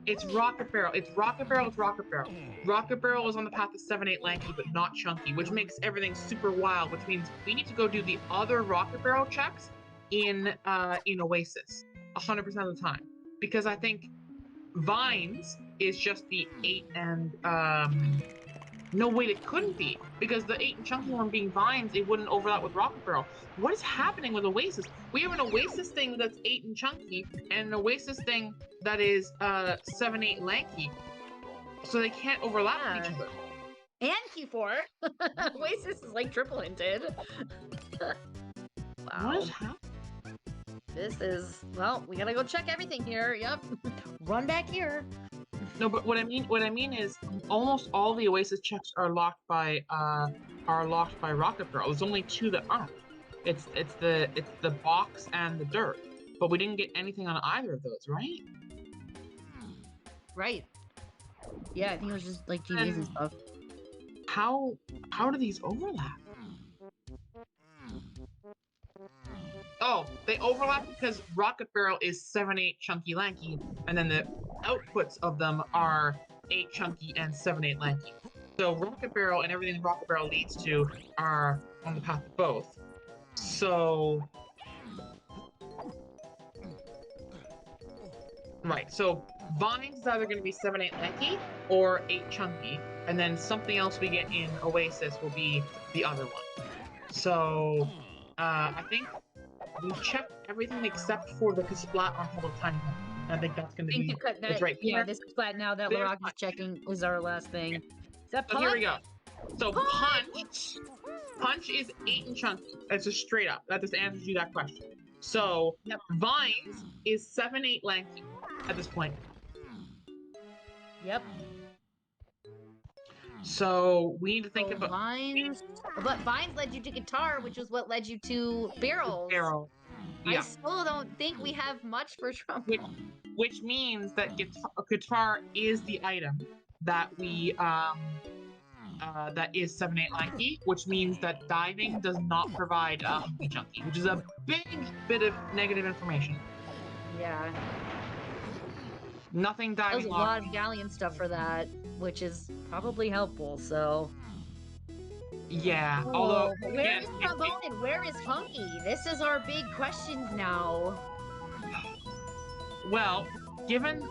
It's Rocket Barrel. Rocket Barrel is on the path to 7-8 lanky, but not chunky, which makes everything super wild, which means we need to go do the other Rocket Barrel checks in Oasis 100% of the time. Because I think Vines is just the 8 and no, wait, it couldn't be, because the 8 and chunky one being Vines, it wouldn't overlap with Rocket Barrel. What is happening with Oasis? We have an Oasis thing that's 8 and chunky, and an Oasis thing that is 7-8 lanky, so they can't overlap with each other.
And Q4. Oasis is like triple hinted. Wow.
What is happening?
This is, well, we gotta go check everything here. Yep. Run back here.
No, but what I mean is almost all the Oasis checks are locked by Rocket Barrel. There's only 2 that aren't. It's the box and the dirt. But we didn't get anything on either of those, right?
Right. Yeah, I think it was just like GVs and stuff.
How do these overlap? Oh, they overlap because Rocket Barrel is 7-8 Chunky Lanky, and then the outputs of them are 8 Chunky and 7-8 Lanky. So Rocket Barrel and everything Rocket Barrel leads to are on the path of both. So... Right, so Vines is either going to be 7-8 Lanky or 8 Chunky, and then something else we get in Oasis will be the other one. So, I think we've checked everything except for the Kasplat on Public Time. I think that's going to be it's right here.
Yeah, this is flat now that Lrauq is checking was our last thing. Is that
so here we go. So Punch is 8 and Chunky. That's just straight up. That just answers you that question. So Vines is 7-8 Lanky at this point.
Yep.
So we need to think about
Vines. But Vines led you to Guitar, which is what led you to Barrels.
Barrel. Yeah.
I still don't think we have much for Trombone.
Which means that Guitar is the item that we that is 7-8 Lanky, which means that diving does not provide Hunky Chunky, which is a big bit of negative information.
Yeah.
Nothing diving.
There's a lot of Galleon stuff for that, which is probably helpful, so...
Yeah,
oh,
although...
Where is Trombone and where is Hunky? This is our big questions now.
Well, given,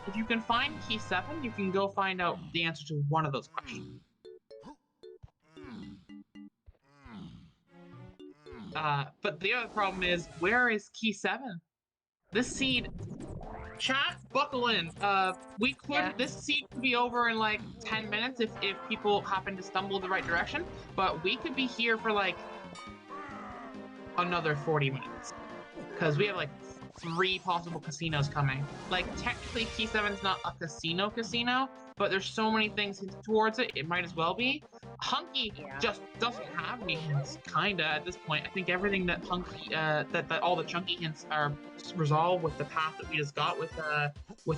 if you can find Key 7, you can go find out the answer to one of those questions. But the other problem is, where is Key 7? This seed... Chat, buckle in. We could, this seed could be over in like 10 minutes if people happen to stumble in the right direction, but we could be here for like another 40 minutes. Because we have like 3 possible casinos coming. Like, technically Key 7's not a casino, but there's so many things towards it, it might as well be. Hunky just doesn't have any hints, kinda, at this point. I think everything that Hunky, that all the Chunky hints are resolved with the path that we just got with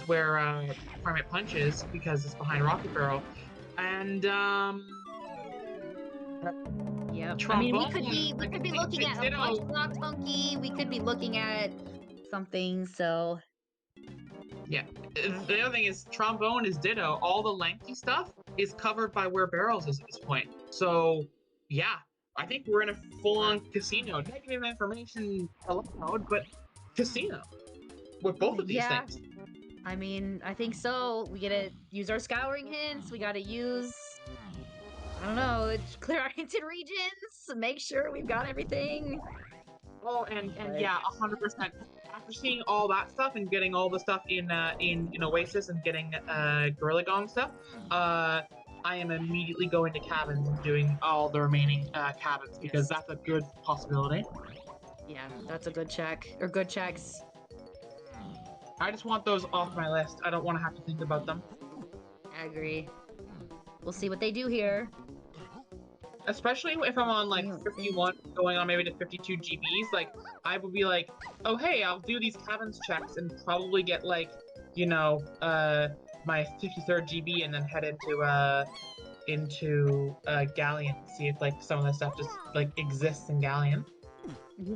where Primate Punch is, because it's behind Rocket Barrel. And,
yeah.
Trombone,
I mean, we could be looking at a Punch Blocked Hunky, we could be looking at something, so...
Yeah. The other thing is, Trombone is Ditto. All the Lanky stuff is covered by where Barrels is at this point. So, yeah. I think we're in a full-on casino. Negative information allowed, but casino. With both of these things.
I mean, I think so. We gotta use our scouring hints. We gotta use... I don't know, clear our hinted regions. Make sure we've got everything.
Oh, and yeah, 100%. After seeing all that stuff and getting all the stuff in Oasis and getting Gorilla Gong stuff, I am immediately going to cabins and doing all the remaining cabins because that's a good possibility.
Yeah, that's a good check, or good checks.
I just want those off my list. I don't want to have to think about them.
I agree. We'll see what they do here.
Especially if I'm on like 51, going on maybe to 52 GBs, like I would be like, oh hey, I'll do these cabins checks and probably get like, you know, my 53rd GB and then head into Galleon, see if like some of the stuff just like exists in Galleon.
Mm-hmm.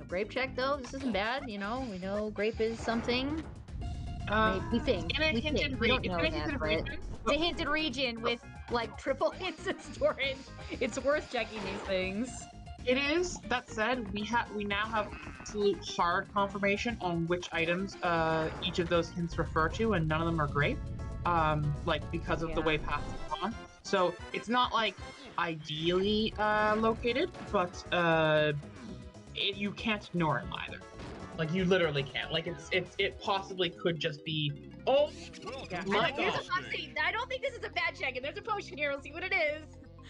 Grape check though, this isn't bad, you know, we know grape is something. We think. We don't know that, but it's a hinted region with like triple hints and storage. It's worth checking these things.
It is. That said, we now have absolute hard confirmation on which items each of those hints refer to, and none of them are grape. Like because of the way paths are on. So it's not like ideally located, but you can't ignore it either. Like you literally can't. Like it possibly could just be. Oh my god!
I don't think this is a bad check. And there's a potion here. We'll see what it is.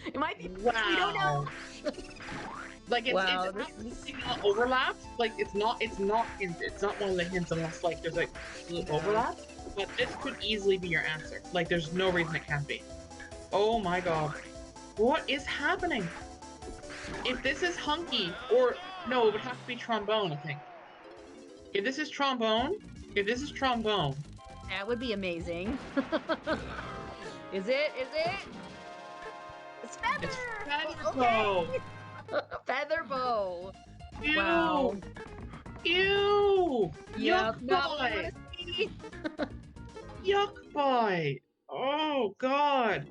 It might be.
Wow.
We don't know.
Like it's
Wow,
it's
this is...
absolutely not overlapped. Like it's not hints. It's not one of the hints unless like there's like overlap. But this could easily be your answer. Like there's no reason it can't be. Oh my god. What is happening? If this is hunky, or no, it would have to be trombone, I think. If this is trombone,
That would be amazing. Is it? Is it? It's feather!
it's feather bow.
Okay. Feather bow.
Ew.
Wow.
Ew.
Yep,
Yuck
not what I
bite.
wanna see.
Yuck bite. Oh god.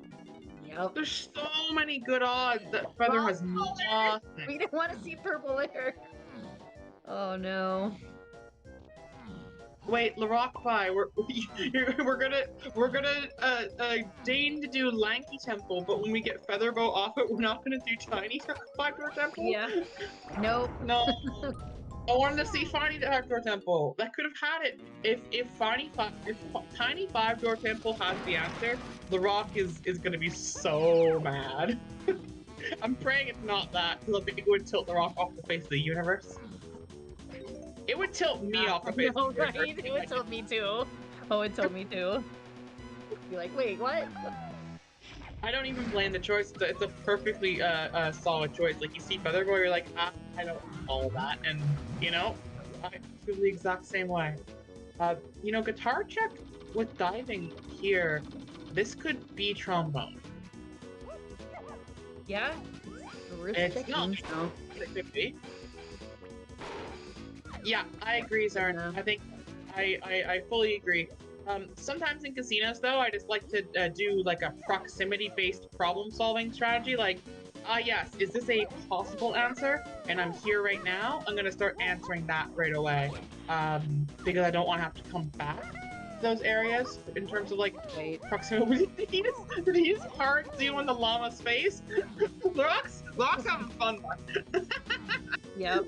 Yep.
There's so many good odds that feather has nothing.
We didn't want to see purple hair. Oh no.
Wait, Lrauq, we're gonna deign to do Lanky Temple, but when we get Featherbow off it, we're not gonna do Tiny Five-Door Temple.
Yeah. Nope.
No. I wanted to see Tiny Five-Door Temple. That could have had it. If Tiny Five-Door Temple has the answer, Lrauq is gonna be so mad. I'm praying it's not that, because I think it would tilt Lrauq off the face of the universe. It would tilt me off the face of the universe.
Right? It would tilt me too. Oh, it told me too. Be like, wait, what?
I don't even blame the choice. It's a perfectly solid choice. Like you see Featherboy, you're like, I don't follow that, and you know, I feel the exact same way. You know, guitar check with diving here. This could be trombone.
Yeah.
It's not.
No.
It could be. Yeah, I agree, Zern.
Yeah.
I think I fully agree. Sometimes in casinos, though, I just like to do like a proximity-based problem-solving strategy. Like, yes, is this a possible answer? And I'm here right now. I'm gonna start answering that right away, because I don't want to have to come back to those areas in terms of like proximity. Did he use hard zoom on the llama's face? Lrauq's having fun.
Yep.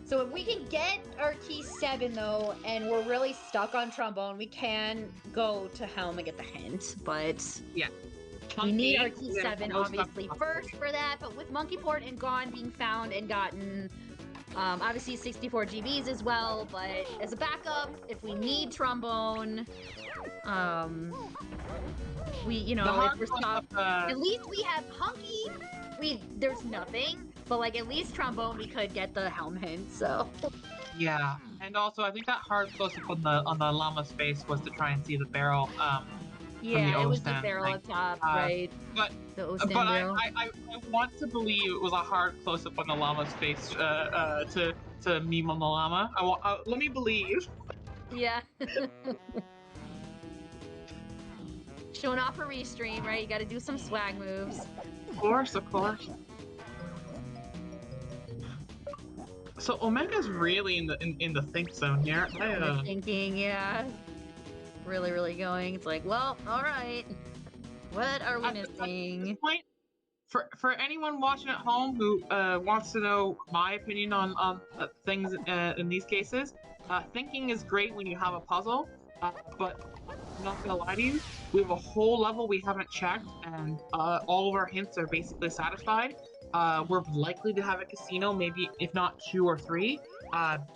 So if we can get our key 7 though, and we're really stuck on trombone, we can go to Helm and get the hint, but
yeah.
We need our key 7 obviously first for that, but with Monkey Port and Gone being found and gotten, obviously 64 GBs as well, but as a backup, if we need trombone, we, you know, if we're stuck, at least we have Hunky, there's nothing. But like at least trombone, we could get the Helm hint. So
yeah, and also I think that hard close up on the llama's face was to try and see the barrel.
Yeah,
the
it was the
O-stand,
barrel
like,
up top, right?
But
the O-stand
but
barrel.
I want to believe it was a hard close up on the llama's face to meme on the llama. Let me believe.
Yeah. Showing off a restream, right? You got to do some swag moves.
Of course. So Omega's really in the think zone here.
Thinking, yeah. Really, really going. It's like, well, all right. What are we missing?
At this point, for anyone watching at home who wants to know my opinion on things in these cases, thinking is great when you have a puzzle, but I'm not gonna lie to you, we have a whole level we haven't checked, and all of our hints are basically satisfied. We're likely to have a casino, maybe if not 2 or 3.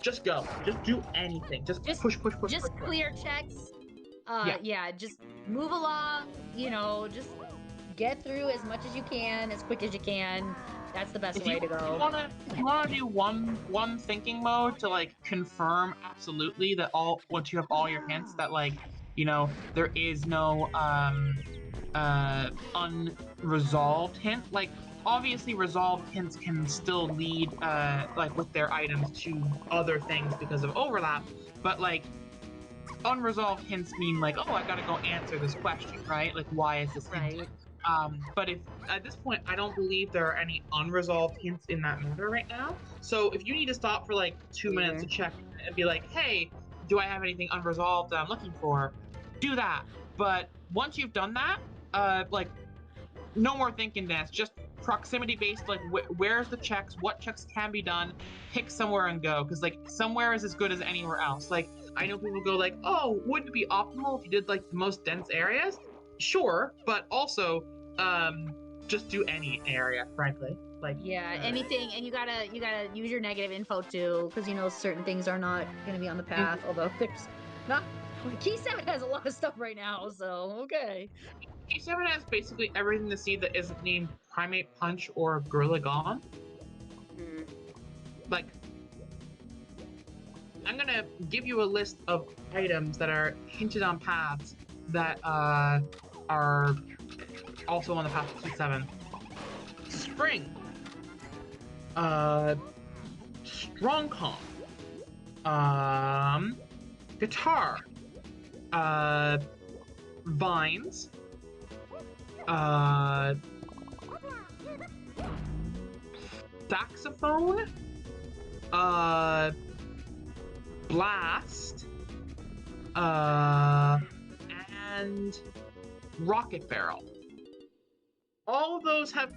Just go. Just do anything. Just push.
Just clear checks. Yeah, just move along, you know, just get through as much as you can, as quick as you can. That's the best way to go.
If you wanna do one thinking mode to like confirm absolutely that once you have all your hints that like, you know, there is no unresolved hint. Like obviously resolved hints can still lead like with their items to other things because of overlap, but like unresolved hints mean like, oh, I gotta go answer this question, right? Like, why is this hint?
Right.
But if at this point I don't believe there are any unresolved hints in that matter right now. So if you need to stop for like 2 minutes to check and be like, hey, do I have anything unresolved that I'm looking for? Do that. But once you've done that, like, no more thinking dance. Just proximity based, like where's the checks, what checks can be done, pick somewhere and go, because like somewhere is as good as anywhere else. Like I know people go like, oh, wouldn't it be optimal if you did like the most dense areas? Sure, but also just do any area, frankly. Like
anything, and you gotta use your negative info too, because you know certain things are not gonna be on the path. Although there's not. Key 7 has a lot of stuff right now, so okay.
Key 7 has basically everything to see that isn't named Primate Punch or Gorilla Gone. Like, I'm gonna give you a list of items that are hinted on paths that are also on the path to Key 7. Spring. Strong Calm. Guitar. Vines. Saxophone. Blast. And Rocket Barrel. All of those have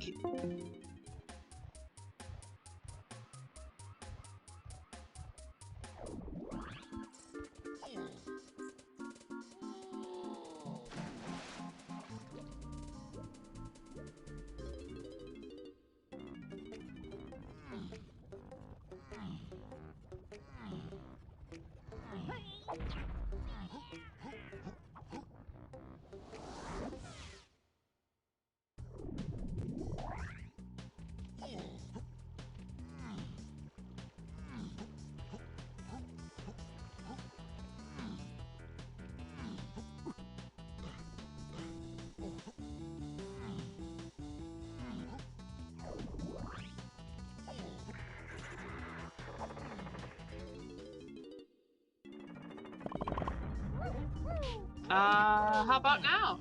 how about now?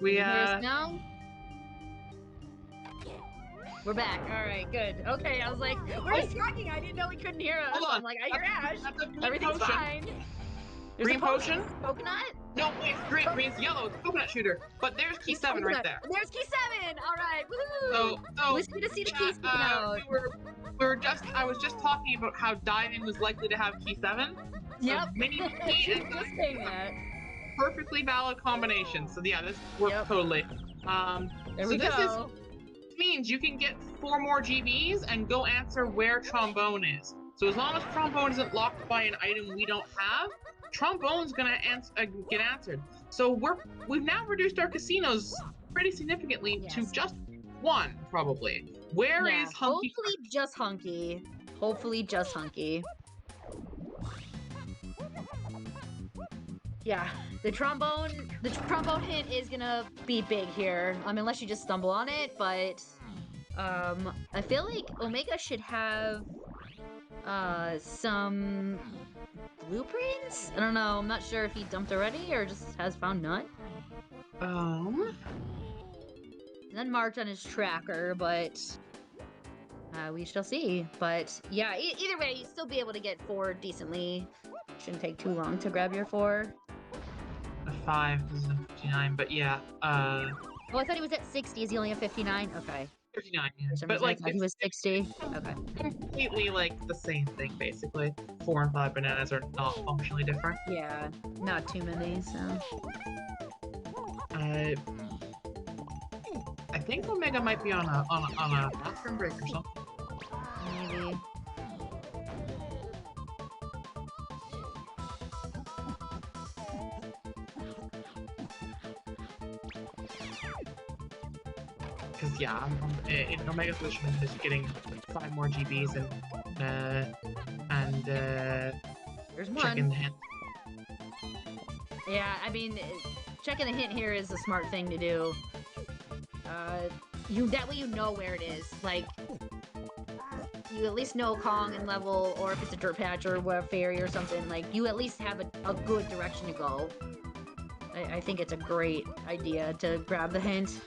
We
Can you hear us now? We're back. All right, good. Okay, I was like, we're just talking. I didn't know we couldn't hear us.
Hold on.
I'm like, I hear Ash.
That's a green
Everything's
potion.
fine. There's
Green
a
potion?
Coconut?
No, wait, green's yellow. It's coconut shooter. But there's Key 7 right there.
There's Key 7. All right. Woohoo.
So
Wish me to see the keys coming out.
I was just talking about how diving was likely to have Key 7.
Yep.
Mini key and
Just saying that.
perfectly valid combination. So yeah, this works totally.
There we go.
This means you can get 4 more GBs and go answer where trombone is. So as long as trombone isn't locked by an item we don't have, trombone's gonna get answered. So we've now reduced our casinos pretty significantly to just 1, probably. Where is Hunky?
Hopefully just Hunky. Hopefully just Hunky. Yeah, the trombone hint is gonna be big here. Unless you just stumble on it, but I feel like Omega should have some blueprints? I don't know, I'm not sure if he dumped already or just has found none. None marked on his tracker, but we shall see. But yeah, either way, you still be able to get 4 decently. Shouldn't take too long to grab your 4.
A 5 is a 59, but yeah.
Oh, I thought he was at 60. Is he only at 59? Okay.
59, yeah.
For some
But
reason I
like
thought he was 60. Okay.
completely like the same thing, basically. 4 and 5 bananas are not functionally different.
Yeah, not too many, so.
I think Omega might be on a bathroom break or something.
Maybe.
Because yeah, in Omega's position is getting 5 more GBs and
there's one.
checking the hint.
Yeah, I mean, checking the hint here is a smart thing to do. That way you know where it is. Like, you at least know Kong and level, or if it's a dirt patch or a fairy or something, like, you at least have a good direction to go. I think it's a great idea to grab the hint.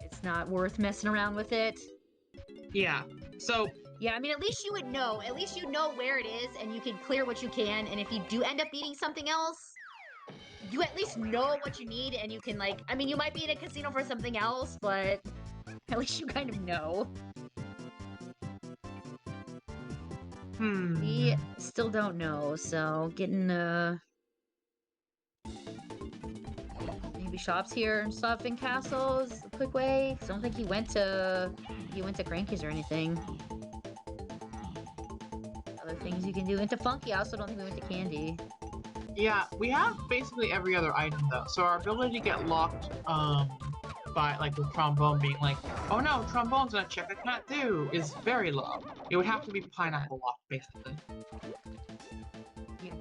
It's not worth messing around with it.
Yeah, so...
Yeah, I mean, at least you would know. At least you know where it is, and you can clear what you can, and if you do end up needing something else, you at least know what you need, and you can, like... I mean, you might be in a casino for something else, but at least you kind of know. We still don't know, so getting, maybe shops here and stuff in castles. A quick way. I don't think he went to Cranky's or anything. Other things you can do into Funky. I also don't think we went to Candy.
Yeah, we have basically every other item though. So our ability to get locked, by like with trombone being like, oh no, trombone's not check I can't do, is very low. It would have to be pineapple locked basically.
Yeah.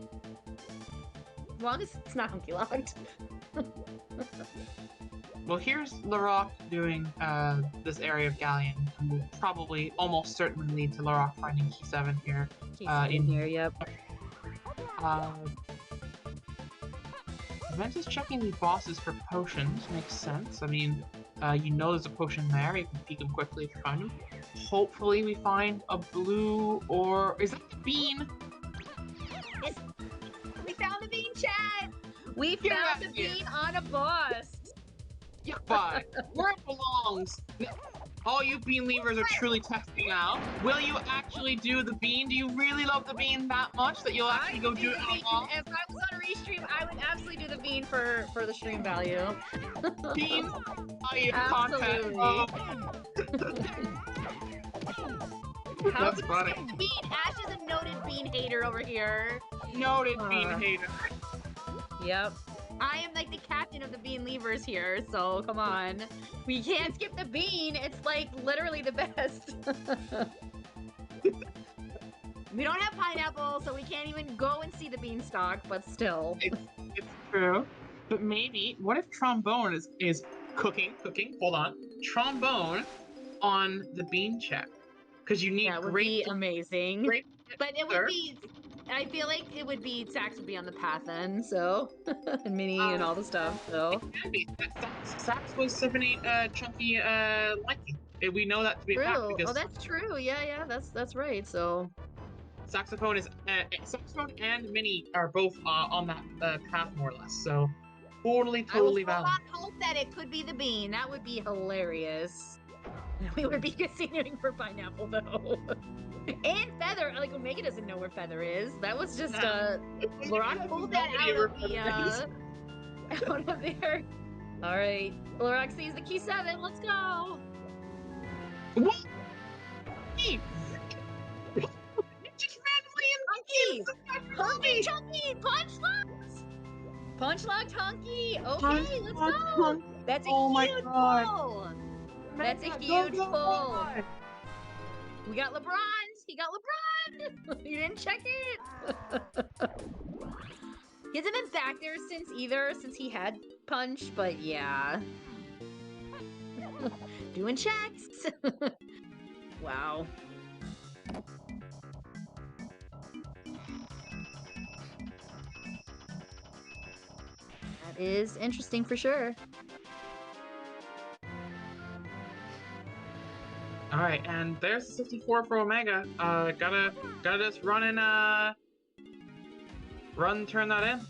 As long as it's not Hunky locked.
Well, here's Lrauq doing this area of Galleon, and will probably almost certainly lead to Lrauq finding Key 7 here.
In here, yep.
Ventus checking the bosses for potions makes sense. I mean, you know there's a potion there. You can peek them quickly if you find them. Hopefully we find a blue or... Is that the bean?
We found the bean, chat! We found the bean on a boss!
Yeah, but where it belongs. All you bean leavers are truly testing out. Will you actually do the bean? Do you really love the bean that much that you'll actually go do it out of?
If I was on a restream, I would absolutely do the bean for the stream value.
Bean?
Absolutely.
That's funny.
Bean. Ash is a noted bean hater over here.
Noted bean hater.
Yep. I am like the captain of the bean leavers here, so come on. We can't skip the bean. It's like literally the best. We don't have pineapple, so we can't even go and see the beanstalk, but still.
It's true. But maybe, what if trombone is cooking, hold on, trombone on the bean check? Because you need
that would
great...
be amazing.
Great
but it would be... I feel like it would be... Sax would be on the path then, so... and Minnie and all the stuff, so...
It can be. Sax was 7-8 chunky liking. We know that to be a fact because...
Oh, that's true. Yeah, that's right, so...
Saxophone and Minnie are both on that path more or less, so... Totally valid.
I hope that it could be the bean. That would be hilarious. We would be continuing for pineapple, though. And Feather. Like, Omega doesn't know where Feather is. That was just, Lrauq pulled that out of there. Alright. Lrauq sees the Key 7. Let's go.
What? Hey! Just randomly
Chunky! Punch locked! Punch locked Hunky! Okay, let's go! That's a huge pull! That's a huge pull! We got LeBron! He got LeBron! You didn't check it! He hasn't been back there since he had Punch, but yeah. Doing checks! Wow. That is interesting for sure.
Alright, and there's the 64 for Omega. Gotta just run and, turn that in.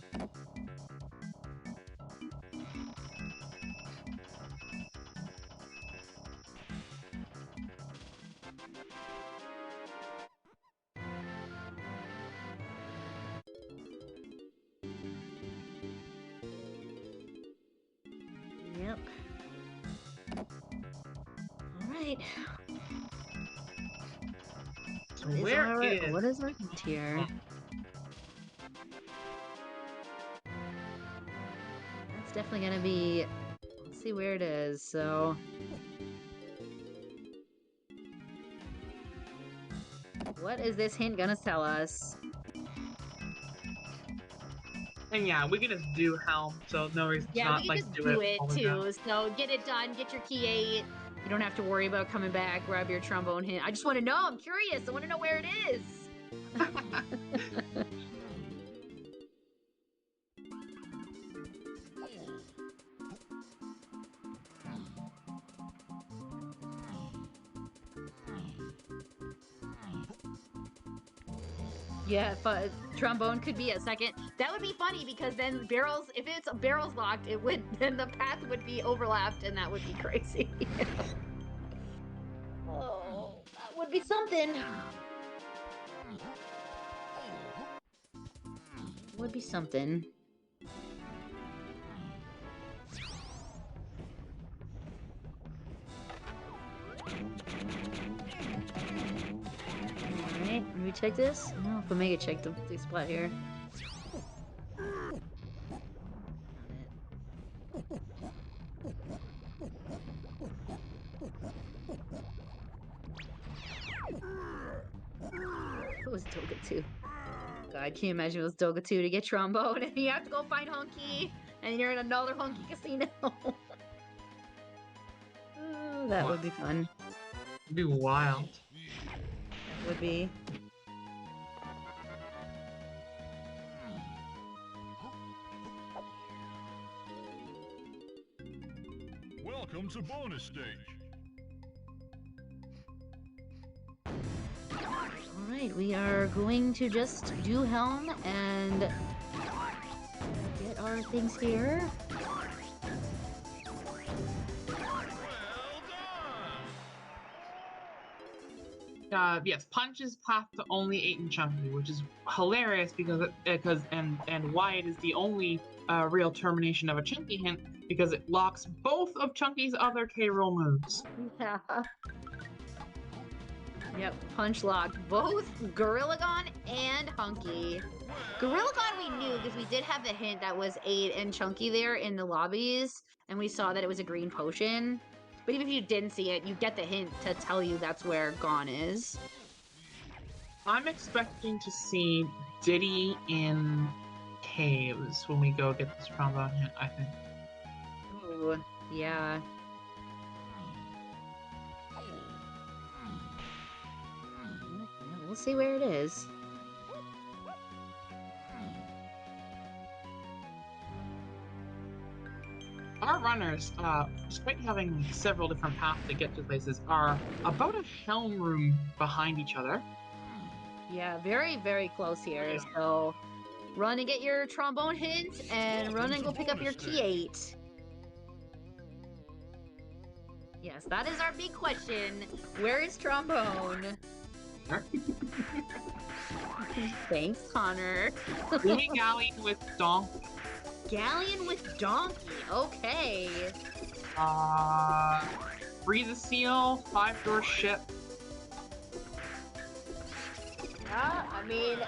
Yep. Alright. What is our hint here? That's definitely gonna be... Let's see where it is, so... What is this hint gonna tell us?
And yeah, we can just do Helm, so no reason to not, like, do it.
Yeah, we can just do it, too. So get it done, get your Key 8. You don't have to worry about coming back, grab your trombone hint. I just want to know, I'm curious, I want to know where it is. Yeah, but trombone could be a second. That would be funny because then barrels, if it's barrels locked, then the path would be overlapped and that would be crazy. Oh, that would be something. Would be something. we check this? No, if Omega checked the spot here. It was Doga 2. God, can you imagine it was Doga 2 to get trombone and you have to go find Hunky and you're in another Hunky casino? Oh, that would be fun.
It'd be wild.
That would be.
Welcome to bonus stage.
Alright, we are going to just do Helm and get our things here.
Yes, Punch is path to only 8 and Chunky, which is hilarious because and why it is the only real termination of a Chunky hint, because it locks both of Chunky's other K-roll moves.
Yeah. Yep, Punch locked both Gorillagon and Hunky. Gorillagon we knew because we did have the hint that was 8 and Chunky there in the lobbies, and we saw that it was a green potion. But even if you didn't see it, you get the hint to tell you that's where Gone is.
I'm expecting to see Diddy in caves when we go get this trombone hint, I think.
Ooh, yeah. We'll see where it is.
Our runners, despite having several different paths to get to places, are about a helm room behind each other.
Yeah, very, very close here. So run and get your trombone hint, and run and go pick up your key 8. Yes, that is our big question. Where is trombone? Thanks, Connor.
Louis Galleon with Donkey.
Galleon with Donkey. Okay.
Free the Seal, 5-door ship.
Yeah, I mean,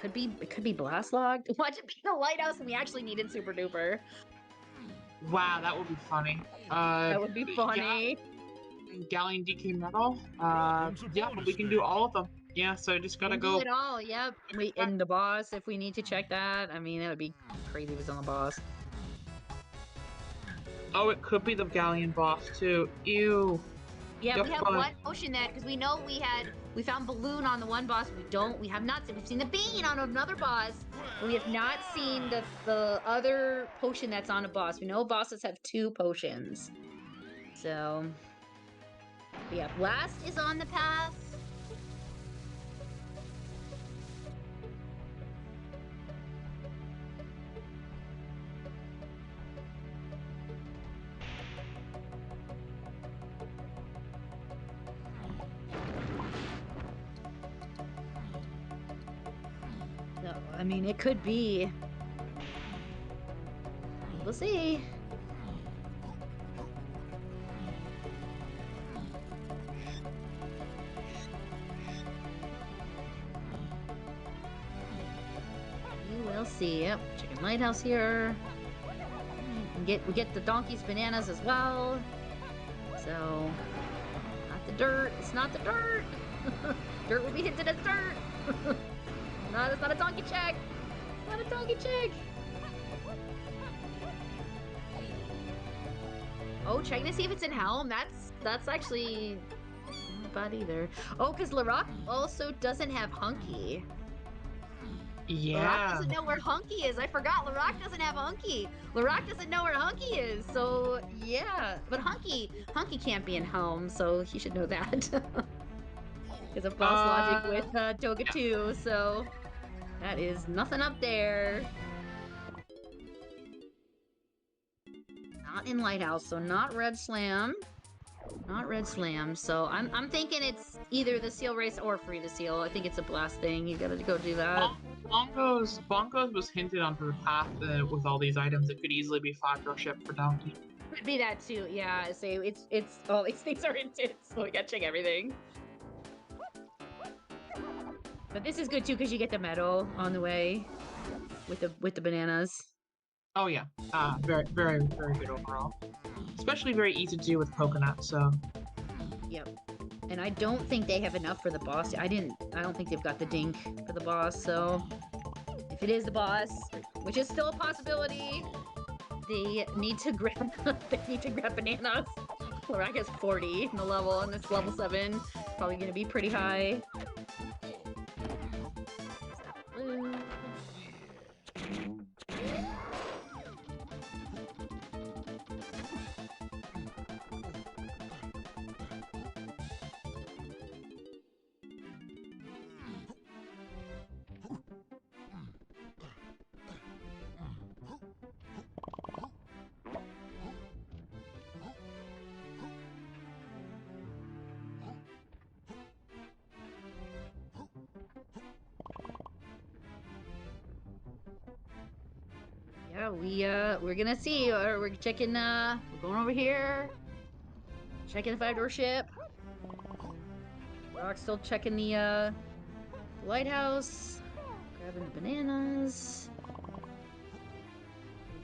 it could be blast logged. Watch it be the lighthouse, and we actually needed Super Duper.
Wow, that would be funny.
That would be funny.
Yeah. Galleon DK Metal. Yeah, but we can do all of them. Yeah, so I just gotta go.
Do it all. Yep. And the boss, if we need to check that. I mean, that would be crazy if it's on the boss.
Oh, it could be the Galleon boss too. Ew.
Yeah,
Yep,
we have one potion that because we know we found Balloon on the one boss. We have not seen. We've seen the Bean on another boss, but we have not seen the other potion that's on a boss. We know bosses have 2 potions. So, but yeah, Blast is on the path. No, I mean, it could be. We'll see. We will see. Yep, Chicken Lighthouse here. We get the donkey's bananas as well. So, not the dirt. It's not the dirt. Dirt will be hinted as dirt. No, it's not a donkey check. It's not a donkey check. Oh, checking to see if it's in Helm. That's actually not bad either. Oh, because Lrauq also doesn't have Hunky.
Yeah.
Lrauq doesn't know where Hunky is. I forgot. Lrauq doesn't have Hunky. Lrauq doesn't know where Hunky is. So yeah, but Hunky can't be in Helm, so he should know that. Because of boss logic with Doga 2. So that is nothing up there. Not in Lighthouse, so not Red Slam. Not Red Slam. So I'm thinking it's either the seal race or free the seal. I think it's a blast thing. You gotta go do that.
Bonkos was hinted onto the path with all these items. It could easily be 5-door ship for Donkey.
Could be that too. Yeah. So it's all these things are hinted, so we gotta check everything. But this is good too because you get the medal on the way with the bananas.
Oh yeah, very, very, very good overall. Especially very easy to do with coconut. So.
Yep. And I don't think they have enough for the boss. I don't think they've got the dink for the boss. So if it is the boss, which is still a possibility, they need to grab bananas. Lrauq has 40 in the level, and this level 7 probably gonna be pretty high. Yeah, we're gonna see, or we're checking, we're going over here, checking the 5-door ship. Lrauq's still checking the lighthouse, grabbing the bananas.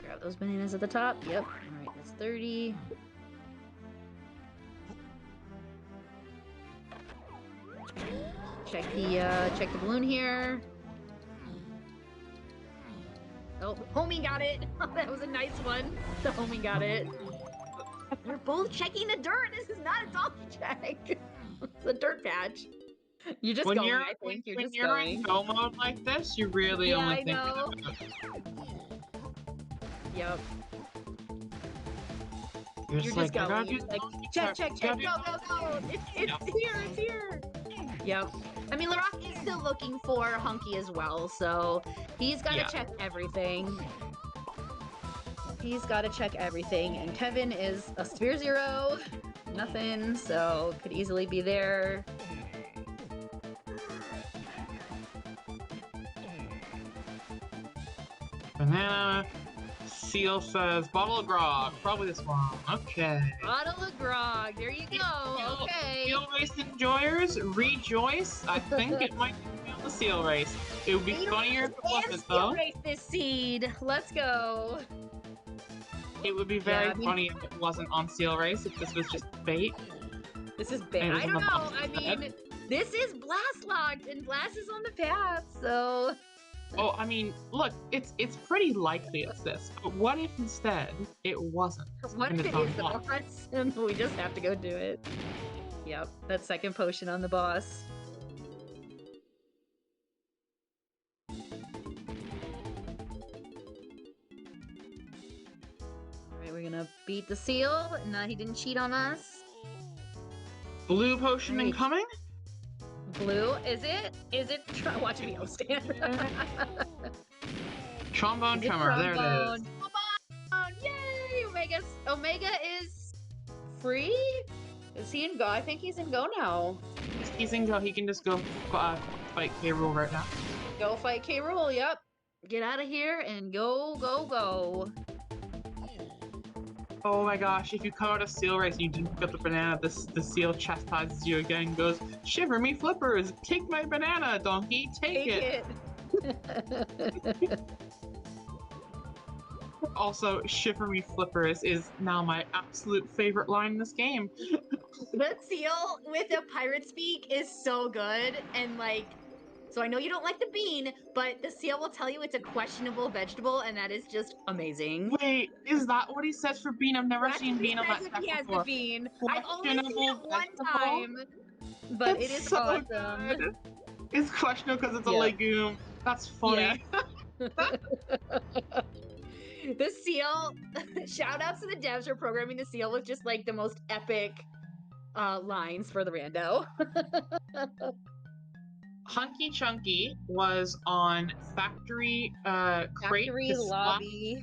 Grab those bananas at the top. Yep. All right, that's 30. Check the balloon here. Oh, homie got it! That was a nice one. The homie got it. We're both checking the dirt! This is not a donkey check! It's a dirt patch. You're just going, I think. You're just going.
When you're in go mode like this, you really only think about it.
Yep.
You're
just going. You're like, check, go! It's here! Yep. I mean, Lrauq is still looking for Hunky as well, so he's got to check everything. He's got to check everything, and Kevin is a Sphere 0, nothing, so could easily be there.
Banana. Seal says, bottle of grog. Probably this one. Okay.
Bottle of grog. There you go. Okay.
Seal race enjoyers, rejoice. I think it might be on the seal race. It would be funnier if it wasn't, though.
Seal race this seed. Let's go.
It would be very funny if it wasn't on seal race, if this was just bait.
This is bait. I don't know. I mean, this is blast locked, and blast is on the path, so...
Oh, I mean, look, it's pretty likely it's this, but what if instead it wasn't?
What if it is the boss, and we just have to go do it? Yep, that second potion on the boss. Alright, we're gonna beat the seal. No, he didn't cheat on us.
Blue potion incoming?
Blue, is it? Is it? Watch me, I'll stand.
Trombone tremor, there it is.
Trombone! Yay! Omega is free? Is he in go? I think he's in go now.
He's in go. He can just go fight K. Rool right now.
Go fight K. Rool, yep. Get out of here and go, go, go.
Oh my gosh, if you come out of seal race and you didn't pick up the banana, the seal chastises you again and goes, shiver me flippers, take my banana, donkey, take it. Also, shiver me flippers is now my absolute favorite line in this game.
The seal with the pirate speak is so good, and like, so I know you don't like the bean, but the seal will tell you it's a questionable vegetable, and that is just amazing.
Wait, is that what he says for bean? I've never seen bean on that
he has
before.
The bean. I've only seen it one time, but it is so awesome.
Good. It's questionable because it's a legume. That's funny.
Yeah. The seal, shout outs to the devs for programming the seal with just like the most epic lines for the rando.
Hunky Chunky was on Factory
Factory Lobby.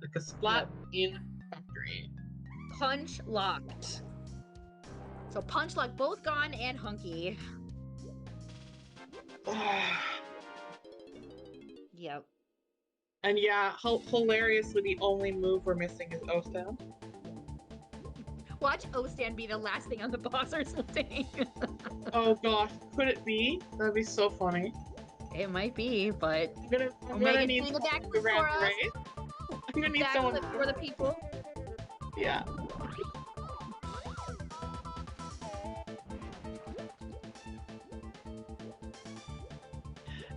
Like a splat in Factory.
Punch locked. So Punch locked, both gone and Hunky. Yep.
And yeah, hilariously, the only move we're missing is Osam.
Watch O-Stand be the last thing on the boss or something.
Oh gosh, could it be? That'd be so funny.
It might be, but
I'm gonna need
doing a
someone
backflip
to
for
round
us.
race. I'm gonna need someone
Backflip for the people.
Yeah.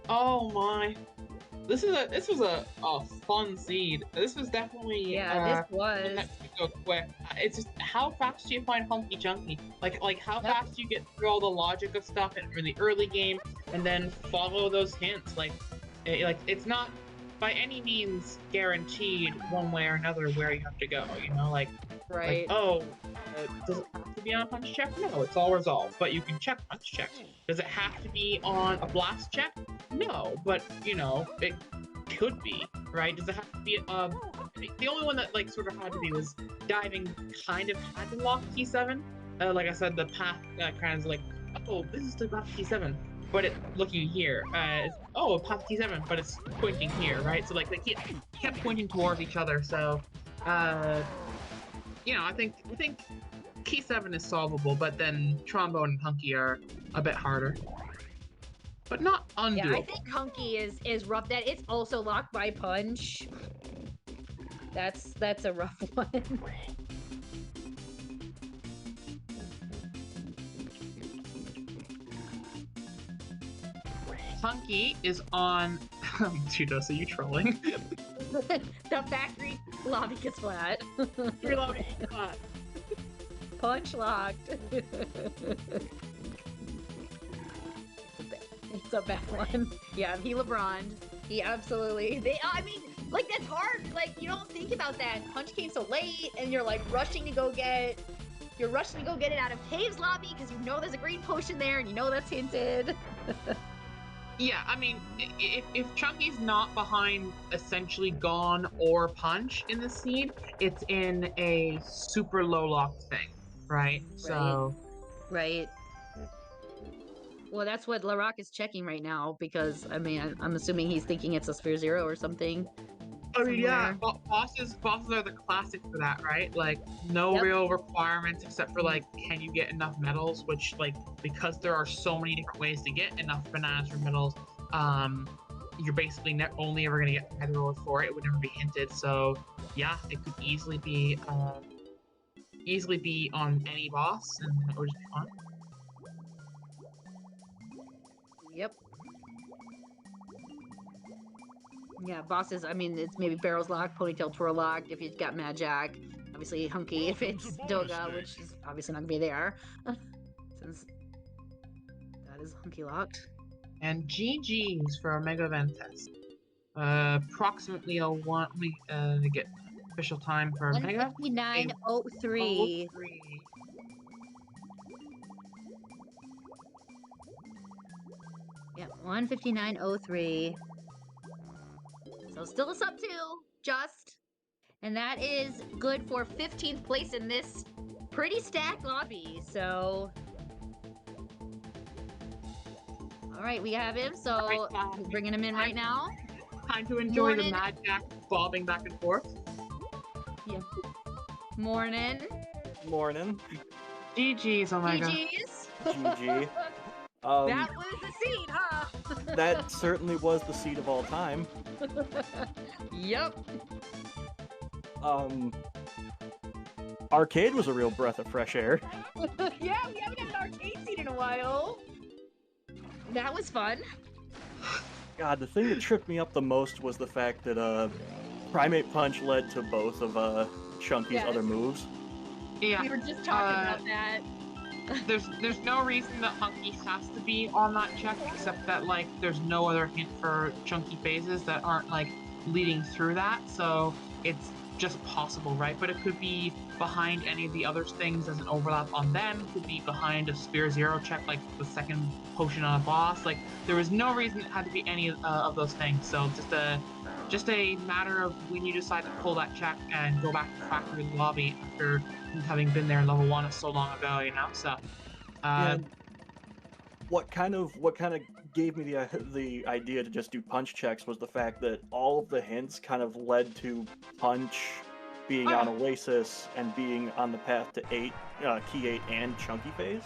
Oh my. This was a fun seed. This was definitely
Yeah, this was.
one that could go quick. It's just how fast do you find Hunky Chunky? Like how
Yep.
fast do you get through all the logic of stuff in the early game and then follow those hints? Like it's not by any means guaranteed one way or another where you have to go. You know, like
Right.
does it have to be on a punch check? No, it's all resolved, but you can check punch checks. Does it have to be on a blast check? No, but you know, it could be, right? Does it have to be the only one that like sort of had to be was diving kind of had to lock T7. Like I said, the path kind of like, oh, this is the path T7, but it looking here, oh, path T7, but it's pointing here, right? So like they kept pointing towards each other, so you know, I think Key 7 is solvable, but then Trombone and Hunky are a bit harder. But not undoable.
Yeah, I think Hunky is rough. That it's also locked by punch. That's a rough one.
Hunky is on Judos, are you trolling?
The factory lobby is flat.
Your lobby is flat.
Punch locked. It's a bad one. Yeah, he LeBron. He absolutely. I mean, like that's hard. Like you don't think about that. Punch came so late, and you're like rushing to go get. You're rushing to go get it out of Cave's lobby because you know there's a green potion there, and you know that's hinted.
Yeah, I mean, if Chunky's not behind essentially Gone or Punch in the seed, it's in a super low locked thing, right? So.
Right. Well, that's what Lrauq is checking right now because, I mean, I'm assuming he's thinking it's a Sphere Zero or something.
I mean, yeah, bosses are the classic for that, right? Like, no real requirements except for, like, can you get enough medals, which, like, because there are so many different ways to get enough bananas or medals, you're basically only ever going to get either or for it. It would never be hinted, so, yeah, it could easily be on any boss, and that would just be fun.
Yep. Yeah, bosses, I mean, it's maybe Barrel's locked, Ponytail Twirl locked, if you've got Mad Jack. Obviously, Hunky, if it's Doga, which is obviously not going to be there. Since that is Hunky locked.
And GG's for OmegaVentus. Approximately let me get official time for Omega.
1:59:03. Yeah, 1:59:03. So still a sub 2, just. And that is good for 15th place in this pretty stacked lobby, so. Alright, we have him, so we're bringing him in right now.
Time to enjoy the Mad Jack bobbing back and forth.
Yeah. Mornin.
Morning.
GG's, Omega.
GG's.
GG.
That was the seed, huh?
That certainly was the seed of all time.
Yep.
Arcade was a real breath of fresh air.
Yeah, we haven't had an arcade seed in a while. That was fun.
God, the thing that tripped me up the most was the fact that Primate Punch led to both of Chunky's other moves.
Yeah.
We were just talking about that.
There's no reason that Hunky has to be on that check, except that like there's no other hint for Chunky phases that aren't like leading through that, so it's just possible, right? But it could be behind any of the other things as an overlap on them. It could be behind a Sphere Zero check, like the second potion on a boss. Like there was no reason it had to be any of those things. So just a matter of when you decide to pull that check and go back to the factory lobby after having been there in level 1 so long ago, you know. So,
and what kind of gave me the idea to just do punch checks was the fact that all of the hints kind of led to punch being on Oasis and being on the path to Key 8 and Chunky Phase.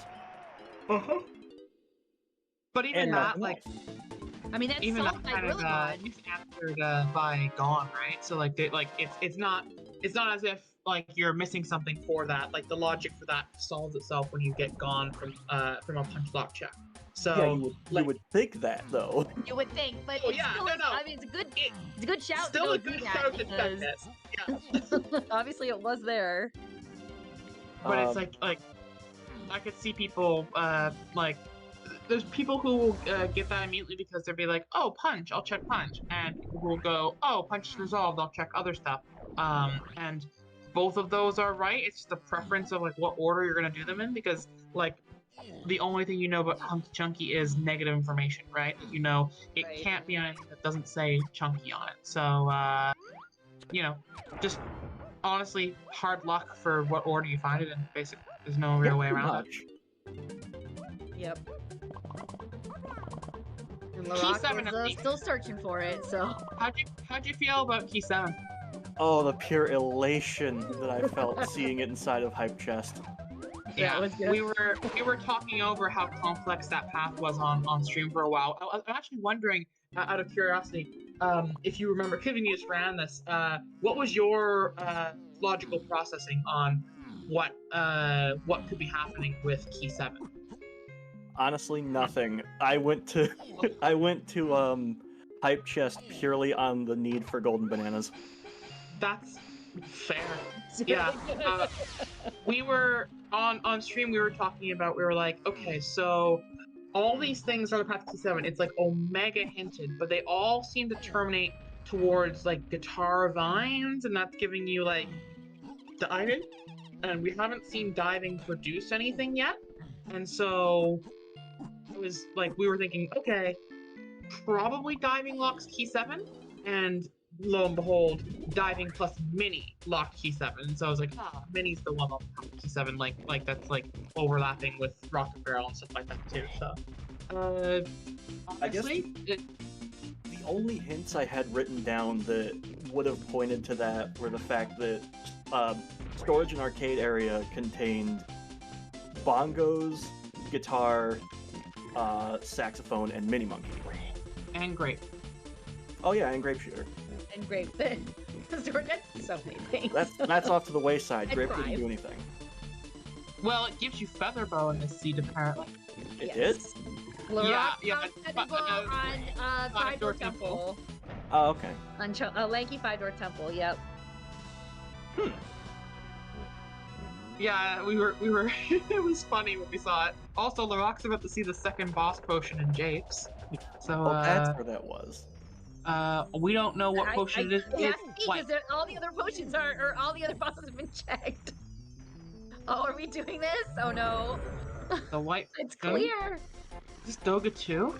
Uh-huh. But even
And
that,
nothing
like,
else.
I mean, that's
even
solved
that
by
kind of
really gone.
is answered by Gone, right? So like, it's not as if like you're missing something for that. Like the logic for that solves itself when you get Gone from a punch lock check. So
Yeah, you would think that though.
You would think, but
Oh,
it's
yeah,
still,
no.
I mean, it's a good shout to
still
go
a
do
good
that
shout to check
because
it. Yeah.
obviously it was there.
But it's like I could see people like there's people who will get that immediately because they'll be like, oh, punch, I'll check punch, and people who will go, oh, punch is resolved, I'll check other stuff. And both of those are right. It's just a preference of like what order you're gonna do them in, because like the only thing you know about Hunky Chunky is negative information, right? You know, it
Right.
can't be on anything that doesn't say Chunky on it. So you know, just honestly, hard luck for what order you find it in. Basically, there's no real way around it.
Yep. And
Key
Lrauq
7
is
at least.
still searching for it, so.
How'd you feel about Key 7?
Oh, the pure elation that I felt seeing it inside of Hype Chest.
Yeah,
it was good.
we were talking over how complex that path was on stream for a while. I'm actually wondering, out of curiosity, if you remember, Kevin, you just ran this. What was your logical processing on what could be happening with Key 7?
Honestly, nothing. I went to Hype Chest purely on the need for golden bananas.
That's fair. Yeah. We were on stream. We were talking about. We were like, okay, so all these things on the path to Key 7, it's like Omega hinted, but they all seem to terminate towards like guitar vines, and that's giving you like diving. And we haven't seen diving produce anything yet, and so it was like we were thinking, okay, probably diving locks Key 7, and lo and behold, diving plus mini locked Key 7. And so I was like, mini's the one on Key 7, like that's like overlapping with Rocket Barrel and stuff like that too. So, honestly,
the only hints I had written down that would have pointed to that were the fact that storage and arcade area contained bongos, guitar, saxophone, and mini monkey.
And grape.
Oh yeah, and grape shooter.
And grape. That's so many things.
That's off to the wayside.
And
Grape
Thrive.
didn't do anything.
Well, it gives you feather bow in this seed apparently.
It did?
Lrauq
Yeah,
found
but,
Feather Ball on Five Door Temple.
Oh, okay.
On Lanky Five Door Temple, yep.
Yeah, we were. It was funny when we saw it. Also, Lrauq's about to see the second boss potion in Japes. So,
Oh, that's where that was.
we don't know what potion it is.
It has
It's
to be,
white.
because all the other potions or all the other bosses have been checked. Oh, are we doing this? Oh no.
The white.
It's clear.
Is this Doga 2?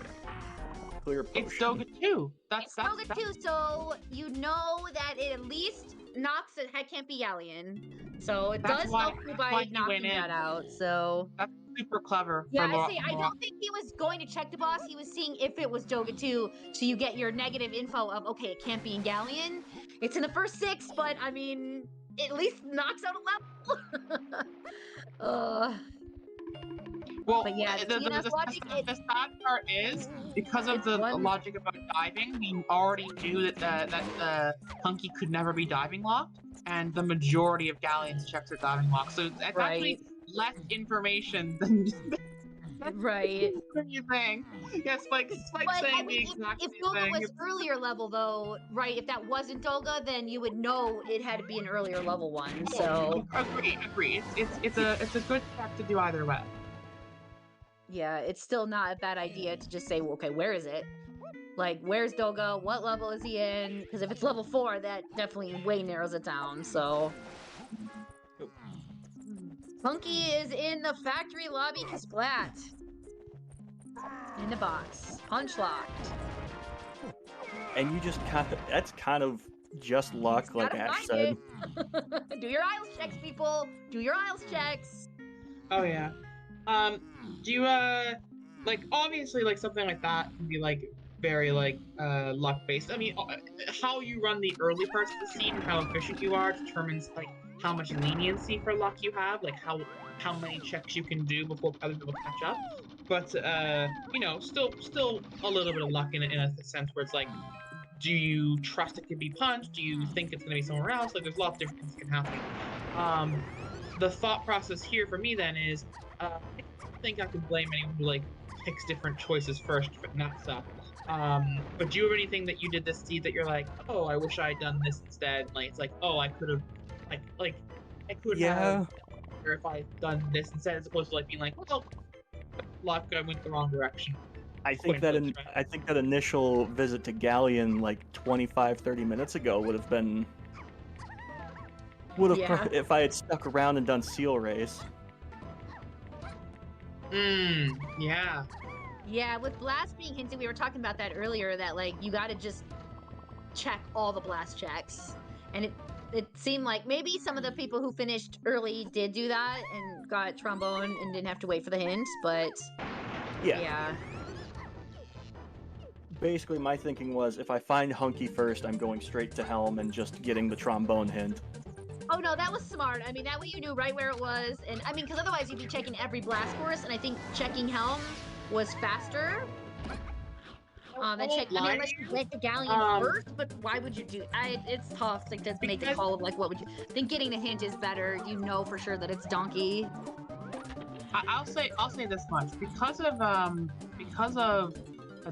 Clear potion.
It's Doga 2.
It's Doga 2, so you know that it at least knocks it. It can't be Galleon. So it
That's
does
why-
help you
that's
by
why he
knocking
went in.
that out. So
That's super clever.
yeah,
for
I don't think he was going to check the boss. He was seeing if it was Doga 2, so you get your negative info of, okay, it can't be in Galleon. It's in the first 6, but I mean, it at least knocks out a level.
Well,
But yeah, the TNS logic,
the sad part is, because of
it's
the
one-
logic about diving, we already knew that the Hunky could never be diving locked, and the majority of Galleon's checks are diving locked. So it's actually less information than
right.
you think. Yeah, Spike's
But
saying
I mean,
the exact
if
same
Doga
thing.
was earlier level, though, right? If that wasn't Doga, then you would know it had to be an earlier level one. So
Agree. It's a good check to do either way.
yeah, it's still not a bad idea to just say, well, okay, where is it? Like, where's Doga? What level is he in? Because if it's level 4, that definitely way narrows it down. So Funky is in the factory lobby. Splat in the box, punch locked.
And you just that's kind of just luck, like
Gotta
Ash
find
said.
it. Do your aisles checks, people. Do your aisles checks.
Oh yeah. Do you like obviously like something like that can be like very like luck based. I mean, how you run the early parts of the scene and how efficient you are determines like how much leniency for luck you have, like how many checks you can do before other people catch up. But you know, still a little bit of luck in a sense where it's like, do you trust it could be punched? Do you think it's going to be somewhere else? Like, there's a lot of different things that can happen. The thought process here for me then is, I don't think I can blame anyone who like picks different choices first and that stuff. But do you have anything that you did this seed that you're like, oh, I wish I had done this instead? Like, it's like, oh, I could have, like, I could have, or if I had done this instead, as opposed to like being like, well, luck, I went the wrong direction.
I think that initial visit to Galleon like 25-30 minutes ago would have if I had stuck around and done Seal Race.
Yeah.
Yeah, with Blast being hinted, we were talking about that earlier, that like you gotta just check all the Blast checks. And it seemed like maybe some of the people who finished early did do that and got Trombone and didn't have to wait for the hints, but yeah.
Basically, my thinking was, if I find Hunky first, I'm going straight to Helm and just getting the Trombone hint.
Oh no, that was smart. I mean, that way you knew right where it was, and I mean, because otherwise you'd be checking every Blast course, and I think checking Helm was faster than checking. I mean, unless you went to Galleon first, but why would you do? It's tough, like, to make the call of like, what would you? I think getting the hint is better. You know for sure that it's Donkey.
I'll say this much, because of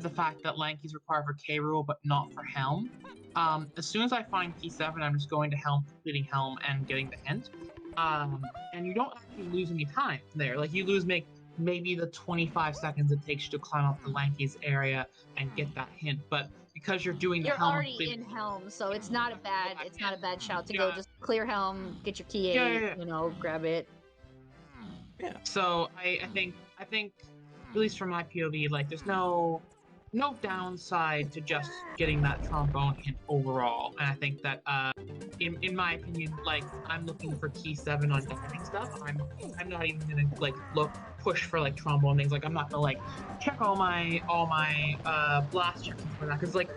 the fact that Lanky's required for K Rule but not for Helm. As soon as I find Key 7, I'm just going to Helm, completing Helm, and getting the hint. And you don't actually lose any time there. Like, you lose maybe the 25 seconds it takes you to climb up to Lanky's area and get that hint. But because you're doing the Helm,
you're already in Helm, so it's not a bad shout to go just clear Helm, get your key 8, you know, grab it.
Yeah. So I think at least from my POV, like, there's no downside to just getting that Trombone hint overall. And I think that in my opinion, like, I'm looking for Key 7 on diving stuff. I'm not even gonna like push for like Trombone things. Like, I'm not gonna like check all my blast checks and stuff like that, because like,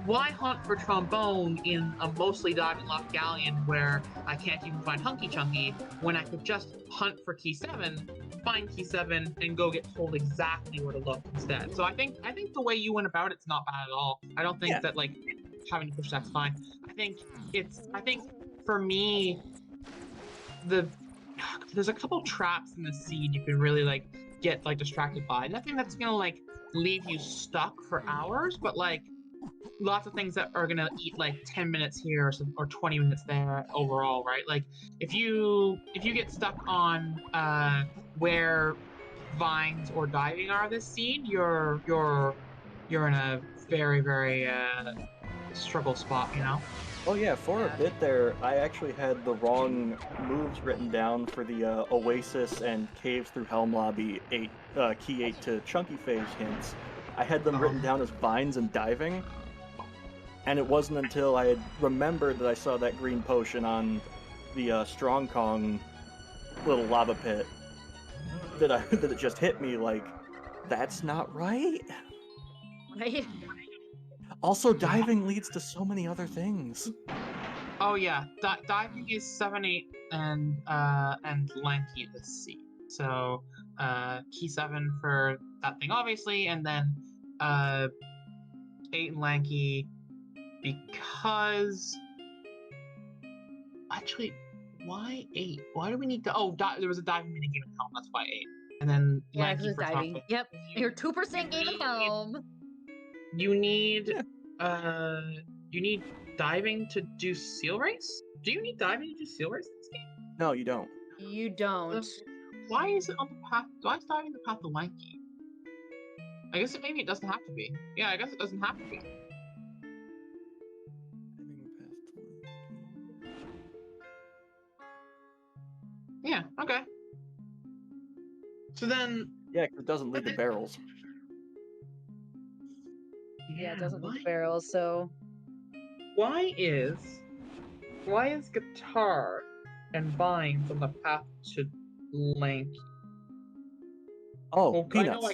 why hunt for Trombone in a mostly diving locked Galleon where I can't even find Hunky Chunky, when I could just hunt for Key 7, find Key 7, and go get told exactly where to look instead. So I think the way you went about it's not bad at all. I don't think that like having to push that's fine. I think for me, there's a couple traps in the seed you can really like get like distracted by. Nothing that's gonna like leave you stuck for hours, but like lots of things that are gonna eat like 10 minutes here or 20 minutes there overall, right? Like, if you get stuck on where vines or diving are this seed, you're in a very, very struggle spot, you know?
Oh yeah, for a bit there, I actually had the wrong moves written down for the Oasis and Caves through Helm Lobby Key 8 to Chunky Phase hints. I had them written down as vines and diving. And it wasn't until I had remembered that I saw that green potion on the Strong Kong little lava pit that it just hit me like, that's not right.
Right.
Also, diving leads to so many other things.
Oh yeah, diving is 7, 8, and Lanky is C. So Key 7 for that thing, obviously, and then 8 and Lanky. Because actually, why 8? Why do we need to? Oh, there was a diving minigame in Helm. That's why 8. And then Lanky for
diving.
Top.
Yep, your 2% game in Helm.
You need diving to do Seal Race. Do you need diving to do Seal Race in this game?
No, you don't.
You don't.
Why is it on the path? Why is diving the path to Lanky? I guess maybe it doesn't have to be. Yeah, I guess it doesn't have to be. Yeah, okay. So then...
Yeah, because it doesn't lead to barrels.
Yeah, it doesn't lead to barrels, so...
Why is guitar and vines on the path to Lanky?
Oh, Peanuts.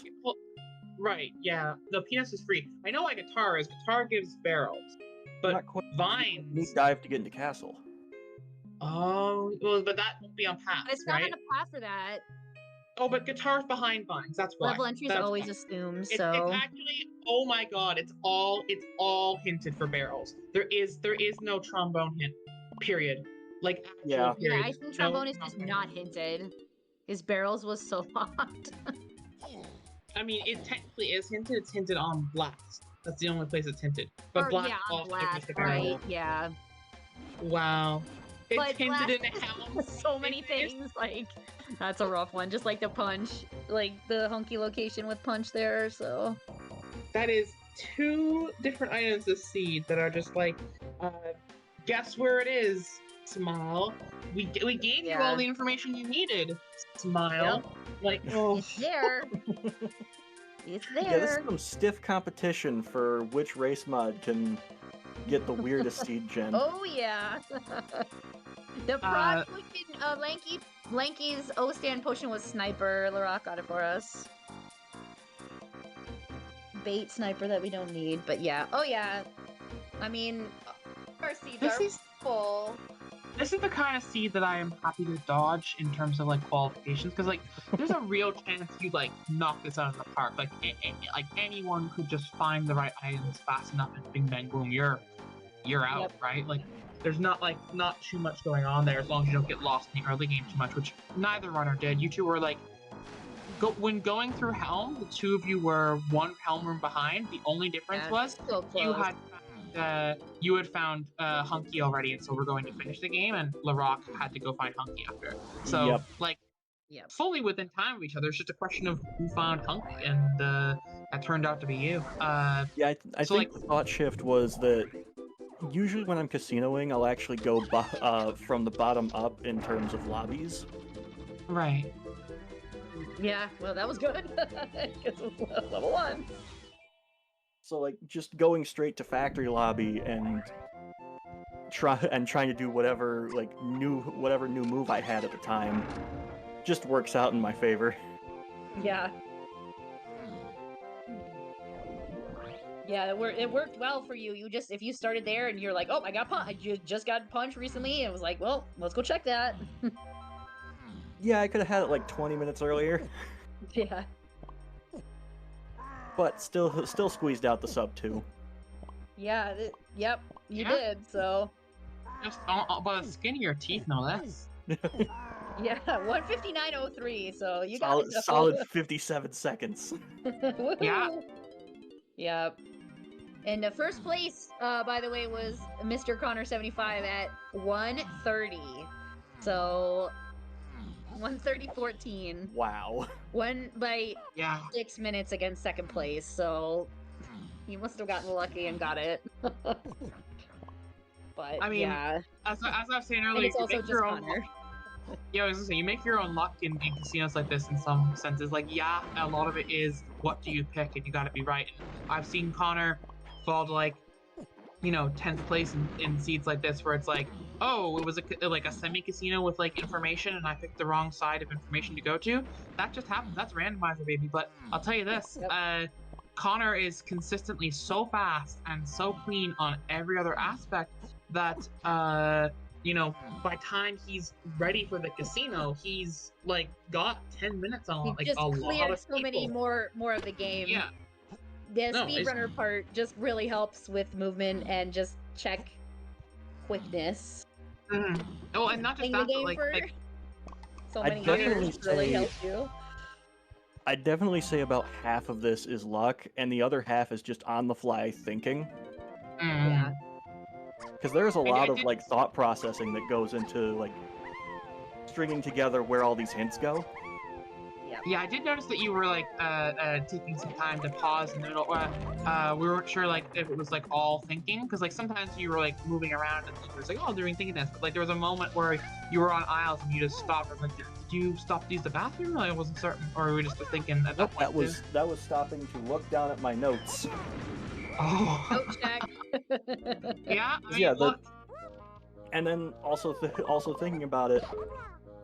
Right, yeah. The penis is free. I know why guitar is. Guitar gives barrels. But
Not quite.
vines.
Neat dive to get into castle.
Oh, well, but that won't be on paths,
It's not
right?
on a path for that.
Oh, but guitar's behind vines. That's why.
Level entry is
That's
always
why.
assumed,
It's
so.
actually, oh my god, it's all hinted for barrels. There is no trombone hint. Period. Like actual
Yeah.
Yeah,
period.
I think
No
trombone is just not hinted. His barrels was so locked.
I mean, it technically is hinted. It's hinted on blast. That's the only place it's hinted. But
Or,
blast
yeah, on
also
blast,
gives the barrel.
right? Yeah.
Wow. It's
But
hinted
blast
in helm.
so many things, like, that's a rough one. Just like the punch, like the hunky location with punch there, so.
That is 2 different items of seed that are just like, guess where it is, smile. We gave you all the information you needed, smile.
Yep.
Like, oh.
It's there. It's there.
Yeah, this is some stiff competition for which race mod can get the weirdest seed gen.
Oh yeah. The prod potion, Lanky's O-stand potion was sniper. Lrauq got it for us. Bait sniper that we don't need, but yeah. Oh yeah. I mean, our seeds
This
are
is-
full.
This is the kind of seed that I am happy to dodge in terms of like qualifications, because like there's a real chance you like knock this out of the park. Like like anyone could just find the right items fast enough and bing bang boom, you're out,
Yep.
right? Like there's not too much going on there as long as you don't get lost in the early game too much, which neither runner did. You two were like when going through Helm, the two of you were one Helm room behind. The only difference was
so close.
you had found Hunky already, and so we're going to finish the game, and Lrauq had to go find Hunky after. So,
Yep.
like,
Yep.
fully within time of each other. It's just a question of who found Hunky, and that turned out to be you.
Yeah, I
so,
think
like-
the thought shift was that usually when I'm casinoing, I'll actually go from the bottom up in terms of lobbies.
Right.
Yeah, well, that was good. Because it was level 1.
So like just going straight to factory lobby and trying to do whatever new move I had at the time just works out in my favor.
Yeah. Yeah, it worked well for you. If you started there and you're like, oh, I just got punched recently, and it was like, well, let's go check that.
Yeah, I could have had it like 20 minutes earlier,
Yeah.
but still squeezed out the sub 2.
Yeah. Yep. You
Yeah.
did. So.
Just by the skin of your teeth, no less.
Yeah. 159.03. So you got
solid,
it.
solid 57 seconds.
Yeah.
Yep. And the first place, by the way, was Mr. Connor 75 at 1:30. So 1:30.14.
Wow.
Won by
Yeah.
6 minutes against second place. So you must have gotten lucky and got it. But
I mean,
yeah,
As I was saying
and
earlier,
it's
you
also
make
just
your own.
Connor.
Yeah, I was gonna say, you make your own luck in casinos like this in some senses. Like, yeah, a lot of it is what do you pick, and you gotta be right. And I've seen Connor fall to like, 10th place in seeds like this, where it's like, oh, it was a semi-casino with like information, and I picked the wrong side of information to go to. That just happens. That's randomizer, baby. But I'll tell you this, Connor is consistently so fast and so clean on every other aspect that by time he's ready for the casino, he's like got 10 minutes on
He
like
just
a lot
cleared
of
so many
people.
more of the game.
Yeah.
The
No, it's-
speedrunner part just really helps with movement and just check quickness.
Mhm. Oh, and not just
Playing the
that, but
game
like,
for
like
so
I'd
many
definitely
years really
say-
helps you.
I'd definitely say about half of this is luck, and the other half is just on the fly thinking.
Yeah.
Because there's a
I
lot of
did-
like thought processing that goes into like stringing together where all these hints go.
Yeah, I did notice that you were like taking some time to pause in the middle. We weren't sure like if it was like all thinking, because like sometimes you were like moving around and you were like, oh, doing thinking this. But like there was a moment where you were on aisles and you just stopped. I was like, did you stop to use the bathroom? I wasn't certain, or were we just thinking at that
Nope,
point?
that was stopping to look down at my notes.
Oh.
Note check.
Yeah. I mean,
Yeah,
look.
And then also thinking about it,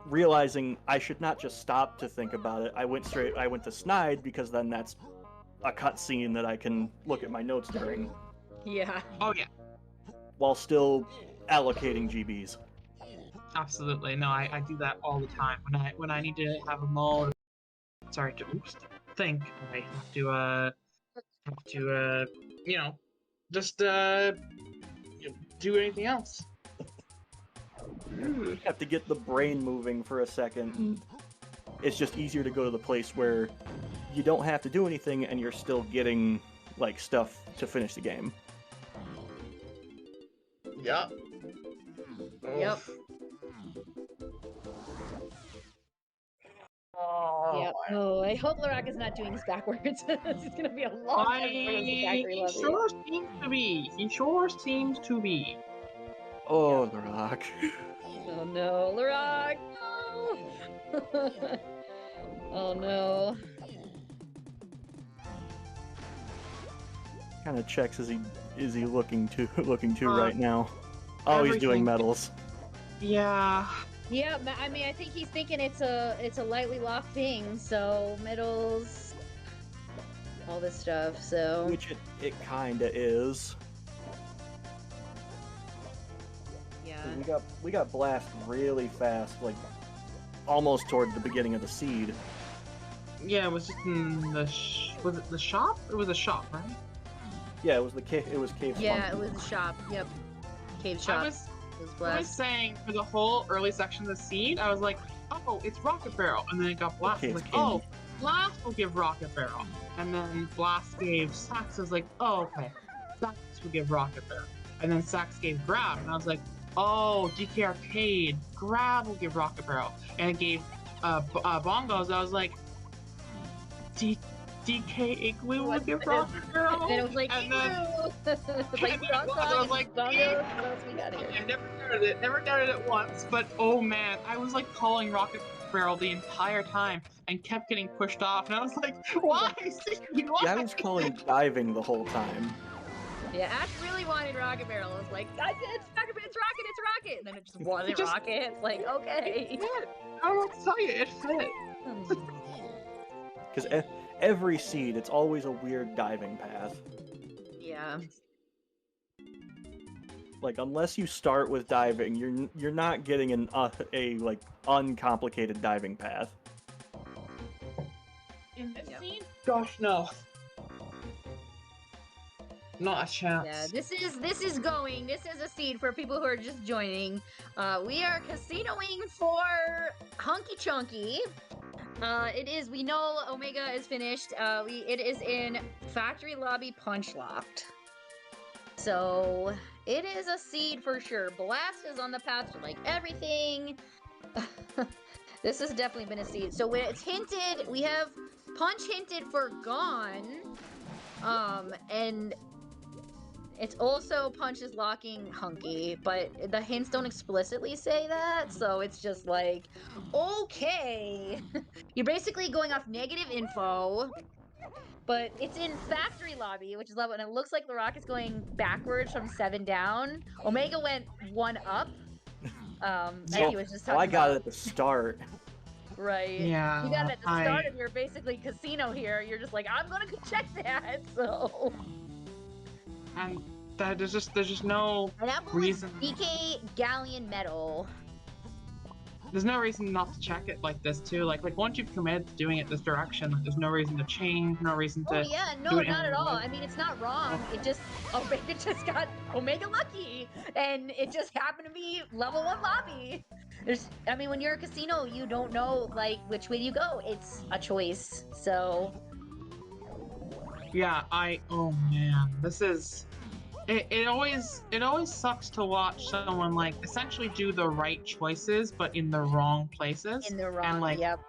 realizing I should not just stop to think about it. I went to snide because then that's a cutscene that I can look at my notes during,
Yeah.
Oh yeah,
while still allocating GBs.
absolutely. No, I do that all the time when I need to have a mode. Sorry to think. I have to you know, just do anything else.
You have to get the brain moving for a second. It's just easier to go to the place where you don't have to do anything and you're still getting like stuff to finish the game.
Yep.
Yep.
Oh,
Yeah. Oh, I hope Lrauq is not doing this backwards. This is gonna be a long time before he gets to factory
He
lobby.
sure seems to be. He sure seems to be.
Oh, Lrauq.
Oh no, Lrauq! No! Oh no.
Kind of checks is he looking to right now? Oh, he's
everything.
doing medals.
Yeah.
Yeah, I mean, I think he's thinking it's a lightly locked thing. So middles, all this stuff. So
Which it kinda is.
yeah.
We got blast really fast, like almost toward the beginning of the seed.
Yeah, it was just in the was it the shop? It was a shop, right?
Yeah, it was cave.
Yeah, it was the shop. Yep, cave shop.
I
It
was
was
I was
blast.
saying for the whole early section of the seed, I was like, oh, it's Rocket Barrel, and then it got Blast. I was like, oh, Blast will give Rocket Barrel, and then Blast gave Sax. I was like, oh, okay, Sax will give Rocket Barrel, and then Sax gave Grab, and I was like, oh, DK Arcade, Grab will give Rocket Barrel, and it gave Bongos. I was like, DK Igloo will give Rocket Barrel,
And it was like,
and then.
like
I was like,
bongos. What else we got here?
I never doubted it once, but oh man, I was like calling Rocket Barrel the entire time and kept getting pushed off, and I was like, why? Why?
Yeah, I was calling diving the whole time.
Yeah, Ash really wanted Rocket Barrel. It was like, it's Rocket, it's Rocket, and then it just wasn't
It just-
Rocket. It's like, okay.
I don't know what to tell you, it fit.
Because every seed, it's always a weird diving path.
Yeah.
Like, unless you start with diving, you're not getting a like uncomplicated diving path.
In this
Yep.
scene? Gosh, no. Not a chance.
Yeah, this is a seed for people who are just joining. We are casinoing for Hunky Chunky. We know Omega is finished. It is in Factory Lobby Punch Locked. So it is a seed for sure. Blast is on the path to like everything. This has definitely been a seed. So when it's hinted, we have Punch hinted for Gone. And it's also Punch is locking Hunky, but the hints don't explicitly say that, so it's just like, okay. You're basically going off negative info, but it's in Factory Lobby, which is level, and it looks like Lrauq is going backwards from 7 down. Omega went 1 up. He was just talking
I got
about.
it at the start.
Right.
Yeah.
You got it at the start of your basically casino here. You're just like, I'm gonna go check that, so.
And there's just no
And that was
reason.
DK Galleon Medal.
There's no reason not to check it like this too. Like once you've committed to doing it this direction, like, there's no reason to change, no reason to.
Oh yeah, no,
do it
not at all.
anyway.
I mean, it's not wrong. It just Omega just got Omega lucky, and it just happened to be level 1 lobby. I mean, when you're a casino, you don't know like which way you go. It's a choice. So.
Yeah, oh man, this is. It always sucks to watch someone like essentially do the right choices but in the wrong places.
In the wrong,
and like,
yep.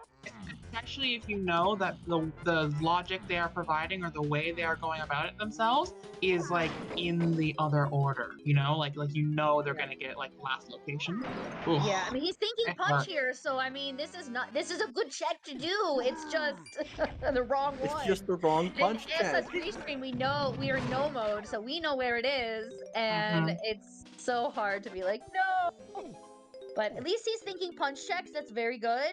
especially if you know that the logic they are providing or the way they are going about it themselves is like in the other order, you know, like you know they're gonna get like last location. Oof.
Yeah, I mean he's thinking
It
punch
hurt.
here, so I mean this is a good check to do. It's just the wrong one.
It's just the wrong punch
It's a
check.
3-screen. We know we are in no mode, so we know where it is, and it's so hard to be like no. But at least he's thinking punch checks. That's very good.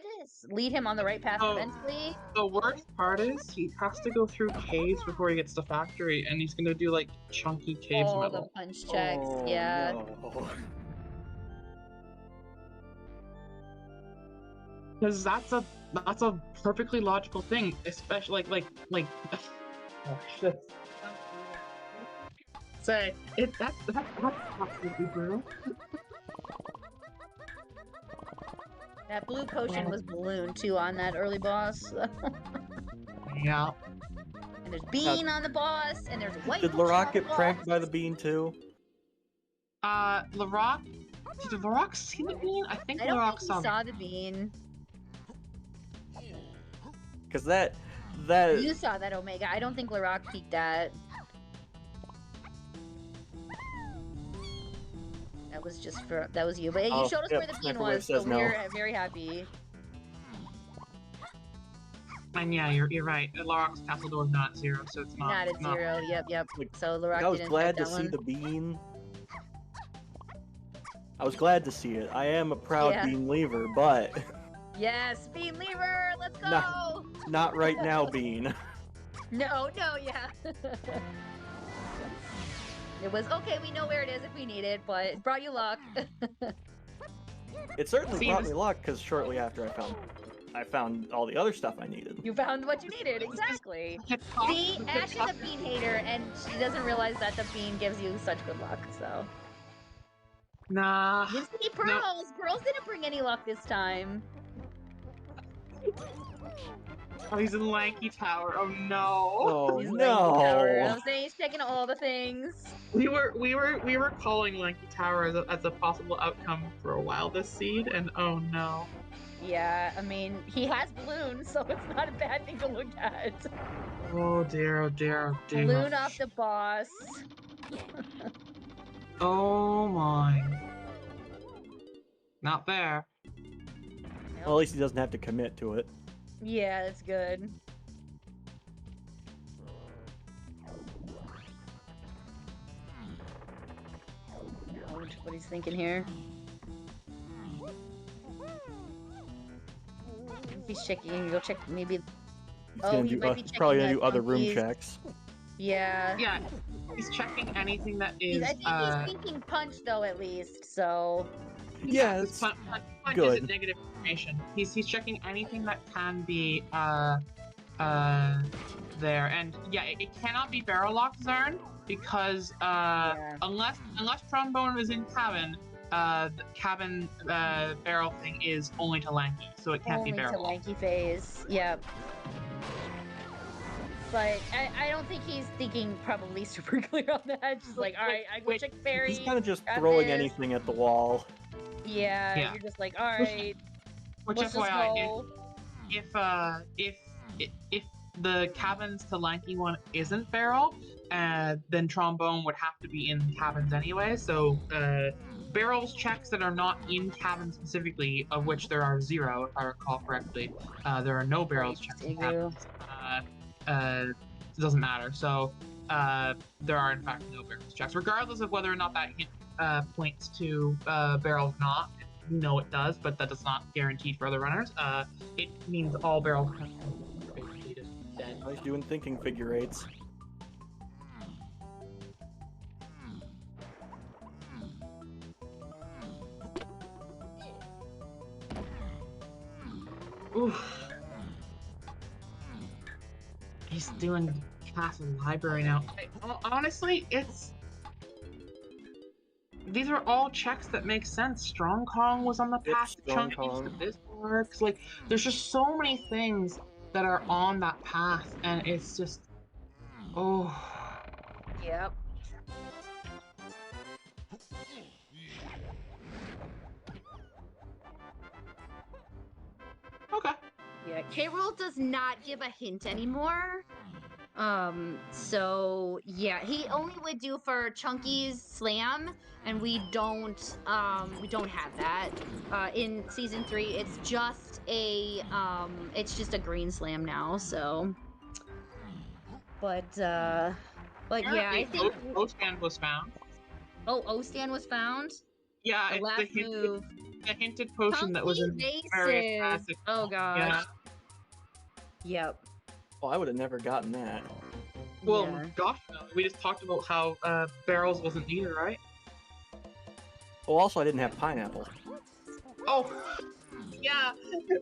Lead him on the right path
Oh.
eventually.
The worst part is he has to go through caves before he gets to factory, and he's gonna do like chunky caves
All the
middle.
punch checks.
Oh,
Yeah.
no.
Because that's a perfectly logical thing, especially like oh shit. Say that's absolutely brutal.
That blue potion was balloon too on that early boss.
Yeah.
And there's bean on the boss, and there's white.
Did
potion
Lrauq
on the
get pranked
boss.
by the bean too?
Lrauq. Did Lrauq see the bean? I think
I don't
Lrauq
think he
saw
saw the bean.
Because that
You saw that, Omega. I don't think Lrauq peeked that. That was just for that was you. But you
Oh,
showed us
yep,
where the bean
Sniper Wave
was, so
says no.
we're very happy.
And yeah, you're right. Lrauq's castle door is not at 0, so it's not.
Not at
it's not-
0. Yep.
Like,
So Lrauq
I was
didn't
glad
check
to
that
see
one.
the bean. I was glad to see it. I am a proud
Yeah.
bean lever, but
Yes, bean lever. Let's go.
No. not right now, bean.
No, yeah. It was okay. We know where it is if we need it, but it brought you luck.
It certainly
See,
brought
this-
me luck because shortly after I found all the other stuff I needed.
You found what you needed, exactly. See, Ash is a bean hater, and she doesn't realize that the bean gives you such good luck, so.
Nah.
You see Pearls! Pearls didn't bring any luck this time.
Oh, he's in Lanky Tower. Oh no.
Oh
He's Lanky Tower.
no!
I'm saying he's checking all the things.
We were calling Lanky Tower as a possible outcome for a while this seed, and oh no.
Yeah, I mean, he has balloons, so it's not a bad thing to look at.
Oh dear, oh dear, oh dear.
Balloon off the boss.
Oh my. Not there.
Well, at least he doesn't have to commit to it.
Yeah, that's good. What he's thinking here. He's checking. Go check. Maybe.
He's
Oh,
gonna
he
do,
might be
probably
checking
gonna do other room
monkeys.
checks.
Yeah.
Yeah, he's checking anything that is.
I think he's thinking punch though, at least. So.
Yeah,
This
it's
punch
good.
isn't negative information. He's checking anything that can be there, and yeah, it cannot be barrel lock zone because
Yeah.
unless trombone is in cabin, the cabin barrel thing is only to Lanky, so it can't
Only
be
to
barrel lock.
lanky phase. Yep. But I don't think he's thinking probably super clear on that. Just like, all right, I go
wait,
check fairy.
He's kind of just
got
throwing
this.
anything at the wall.
Yeah,
Yeah.
you're just like, all right,
Which
let's just
FYI,
go.
if the cabins to Lanky one isn't barrel, then trombone would have to be in cabins anyway. So barrels checks that are not in cabins specifically, of which there are 0, if I recall correctly. There are no barrels checks in cabins. It doesn't matter. So there are in fact no barrels checks, regardless of whether or not that hint points to barrels not. No, it does, but that does not guarantee for other runners. It means all barrels basically just dead.
Oh, he's doing thinking figure eights.
Oof. He's doing Castle Library now. Honestly, these are all checks that make sense. Strong Kong was on the
Yep,
path to
Strong
Chunky, so
Kong.
this works. Like, there's just so many things that are on that path, and it's just, oh.
Yep.
Okay.
Yeah, K. Rool does not give a hint anymore. So yeah, he only would do for Chunky's slam, and we don't have that. In season 3, it's just a green slam now, so. But yeah, I think.
O-Stand was found.
Oh, O-Stand was found?
Yeah,
The
it's
last
the hint.
move.
the hinted potion that was in very
Vases.
classic.
Oh gosh.
Yeah.
Yep.
Oh, I would have never gotten that.
Well,
Yeah.
gosh, no. We just talked about how barrels wasn't needed, right?
Oh, also, I didn't have pineapple.
Oh, yeah.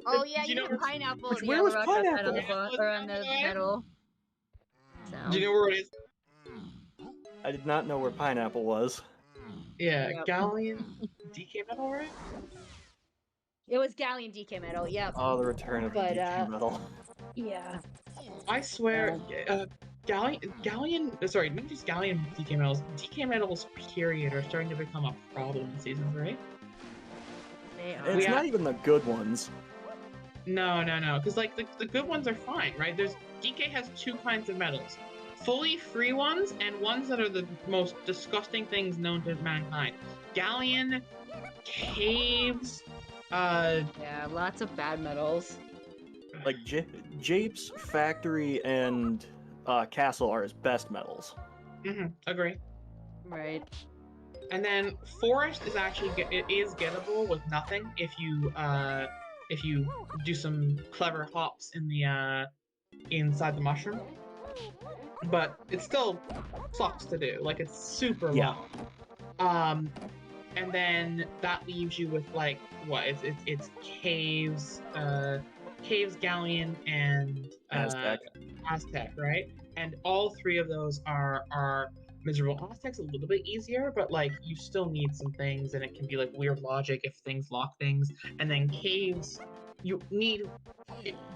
Oh yeah,
Do
you
know
had pineapple.
Which-
yeah,
where was
Lrauq got that on the
pineapple?
or on the medal. So.
Do you know where it is?
I did not know where pineapple was.
Yeah,
Yep.
Galleon DK medal, right?
It was Galleon DK medal. Yep.
Oh, the return of
But,
the DK medal.
Yeah.
I swear, Galleon, sorry, not just Galleon DK medals, DK medals, period, are starting to become a problem in seasons, right?
They are.
It's
Yeah.
not even the good ones.
No, because like the good ones are fine, right? There's DK has two kinds of medals. Fully free ones and ones that are the most disgusting things known to mankind. Galleon, caves,
Yeah, lots of bad medals.
Like Jape's Factory and Castle are his best medals.
agree.
Right.
And then forest is actually it is gettable with nothing if you do some clever hops in the inside the mushroom. But it still sucks to do. Like it's super
Yeah.
long. And then that leaves you with like what? It's caves, Galleon, and Aztec, right? And all three of those are miserable. Aztec's a little bit easier, but like you still need some things, and it can be like weird logic if things lock things. And then caves, you need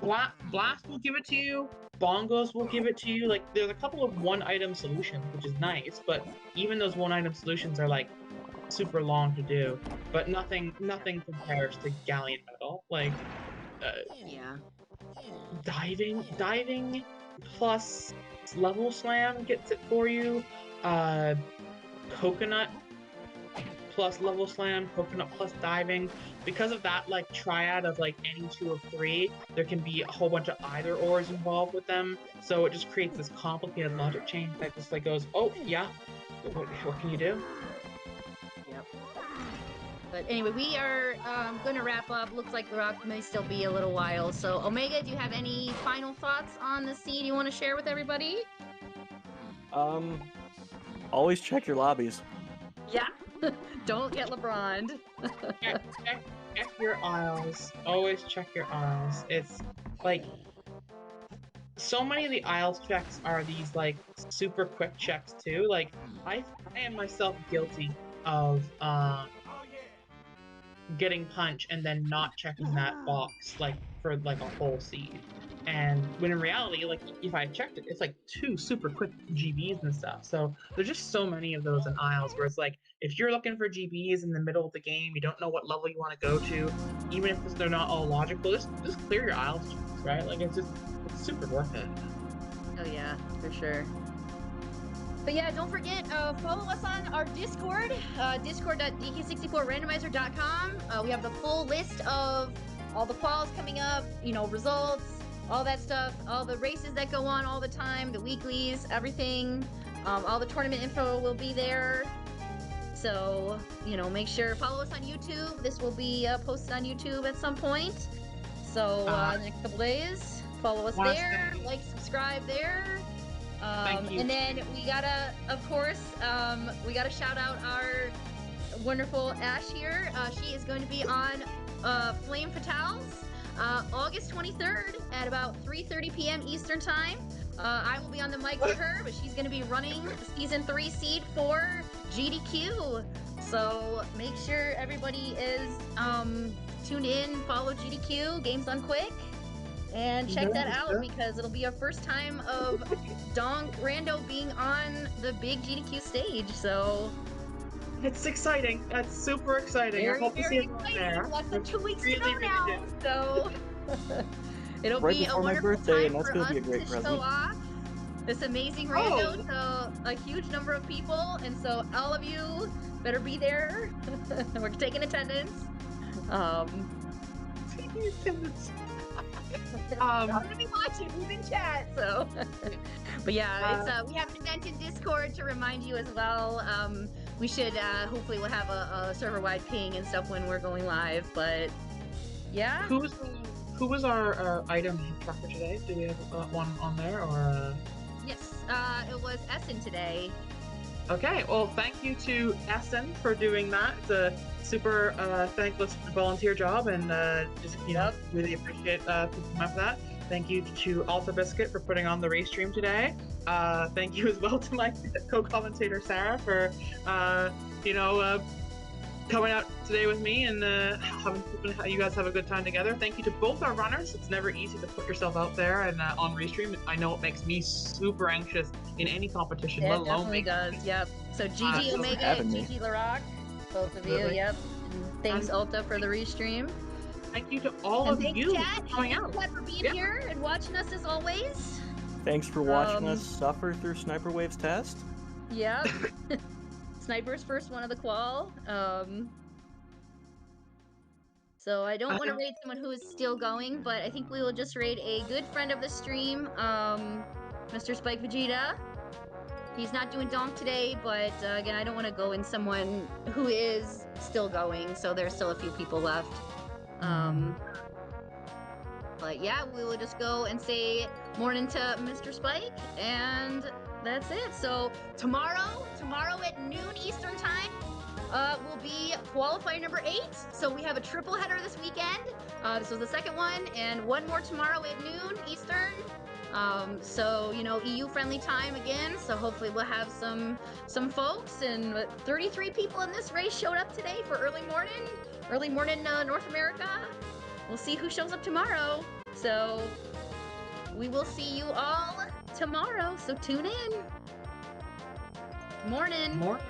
blast will give it to you. Bongos will give it to you. Like there's a couple of one-item solutions, which is nice, but even those one-item solutions are like super long to do. But nothing compares to Galleon medal. Like
Yeah.
diving plus level slam gets it for you. Coconut plus level slam, coconut plus diving. Because of that like triad of like any two of three, there can be a whole bunch of either ors involved with them. So it just creates this complicated logic chain that just like goes, oh yeah, what can you do?
Yep. But anyway, we are going to wrap up. Looks like Lrauq may still be a little while. So Omega, do you have any final thoughts on the seed you want to share with everybody?
Always check your lobbies.
Yeah. Don't get LeBron.
check your aisles. Always check your aisles. It's like so many of the aisles checks are these like super quick checks too. Like I am myself guilty of getting punch and then not checking that box like for like a whole seed. And when in reality, like if I checked it, it's like 2 super quick GBs and stuff. So there's just so many of those in aisles where it's like if you're looking for GBs in the middle of the game, you don't know what level you want to go to, even if they're not all logical, just clear your aisles checks, right? Like it's super worth it.
Oh yeah, for sure. But yeah, don't forget, follow us on our Discord, discord.dk64randomizer.com. We have the full list of all the quals coming up, you know, results, all that stuff, all the races that go on all the time, the weeklies, everything. All the tournament info will be there. So, you know, make sure, follow us on YouTube. This will be posted on YouTube at some point. So, the next couple days, follow us there, like, subscribe there.
Thank you.
And then we gotta, of course, we gotta shout out our wonderful Ash here. She is going to be on Flame Fatales August 23rd at about 3:30 p.m. Eastern Time. I will be on the mic with her, but she's going to be running Season 3 seed for GDQ. So make sure everybody is tuned in, follow GDQ, Games Done Quick, and check that out because it'll be our first time of Donk Rando being on the big GDQ stage. So
it's exciting. That's super exciting.
very,
I hope to see
very
everyone
exciting.
there.
Less than 2 weeks
Really,
to go
really
now.
do.
So it'll
Right
be a
before my
wonderful
birthday,
time
and that's
for
gonna
us
be a great
to
present.
show off this amazing rando to a huge number of people, and so all of you better be there. We're taking attendance.
Taking attendance.
I'm gonna be watching. Who's in chat? So, but yeah, it's we have an event in Discord to remind you as well. we should hopefully we'll have a server-wide ping and stuff when we're going live. But yeah.
Who was our item tracker today? Do we have one on there or?
Yes, it was Essen today.
Okay, well, thank you to Essen for doing that. It's a super thankless volunteer job, and just really appreciate picking up that. Thank you to Alta Biscuit for putting on the race stream today. Thank you as well to my co-commentator Sarah for coming out today with me and having you guys have a good time together. Thank you to both our runners. It's never easy to put yourself out there and on restream. I know it makes me super anxious in any competition.
It
let alone
definitely does. Yep. So GG Omega and GG Lrauq, both of you. Yep. And thanks Ulta for the restream.
Thank you to all of you
Chat.
for coming out.
For being here and watching us as always.
Thanks for watching us suffer through Sniper Wave's test.
Yep. Sniper's first one of the qual. So I don't want to raid someone who is still going, but I think we will just raid a good friend of the stream, Mr. Spike Vegeta. He's not doing donk today, but again, I don't want to go in someone who is still going, so there's still a few people left. But yeah, we will just go and say morning to Mr. Spike, and that's it. So tomorrow at noon Eastern time, will be qualifier number 8. So we have a triple header this weekend. This was the second one, and one more tomorrow at noon Eastern. So EU friendly time again. So hopefully we'll have some folks, and 33 people in this race showed up today for early morning North America. We'll see who shows up tomorrow. So we will see you all tomorrow. So tune in. Morning.
Morning.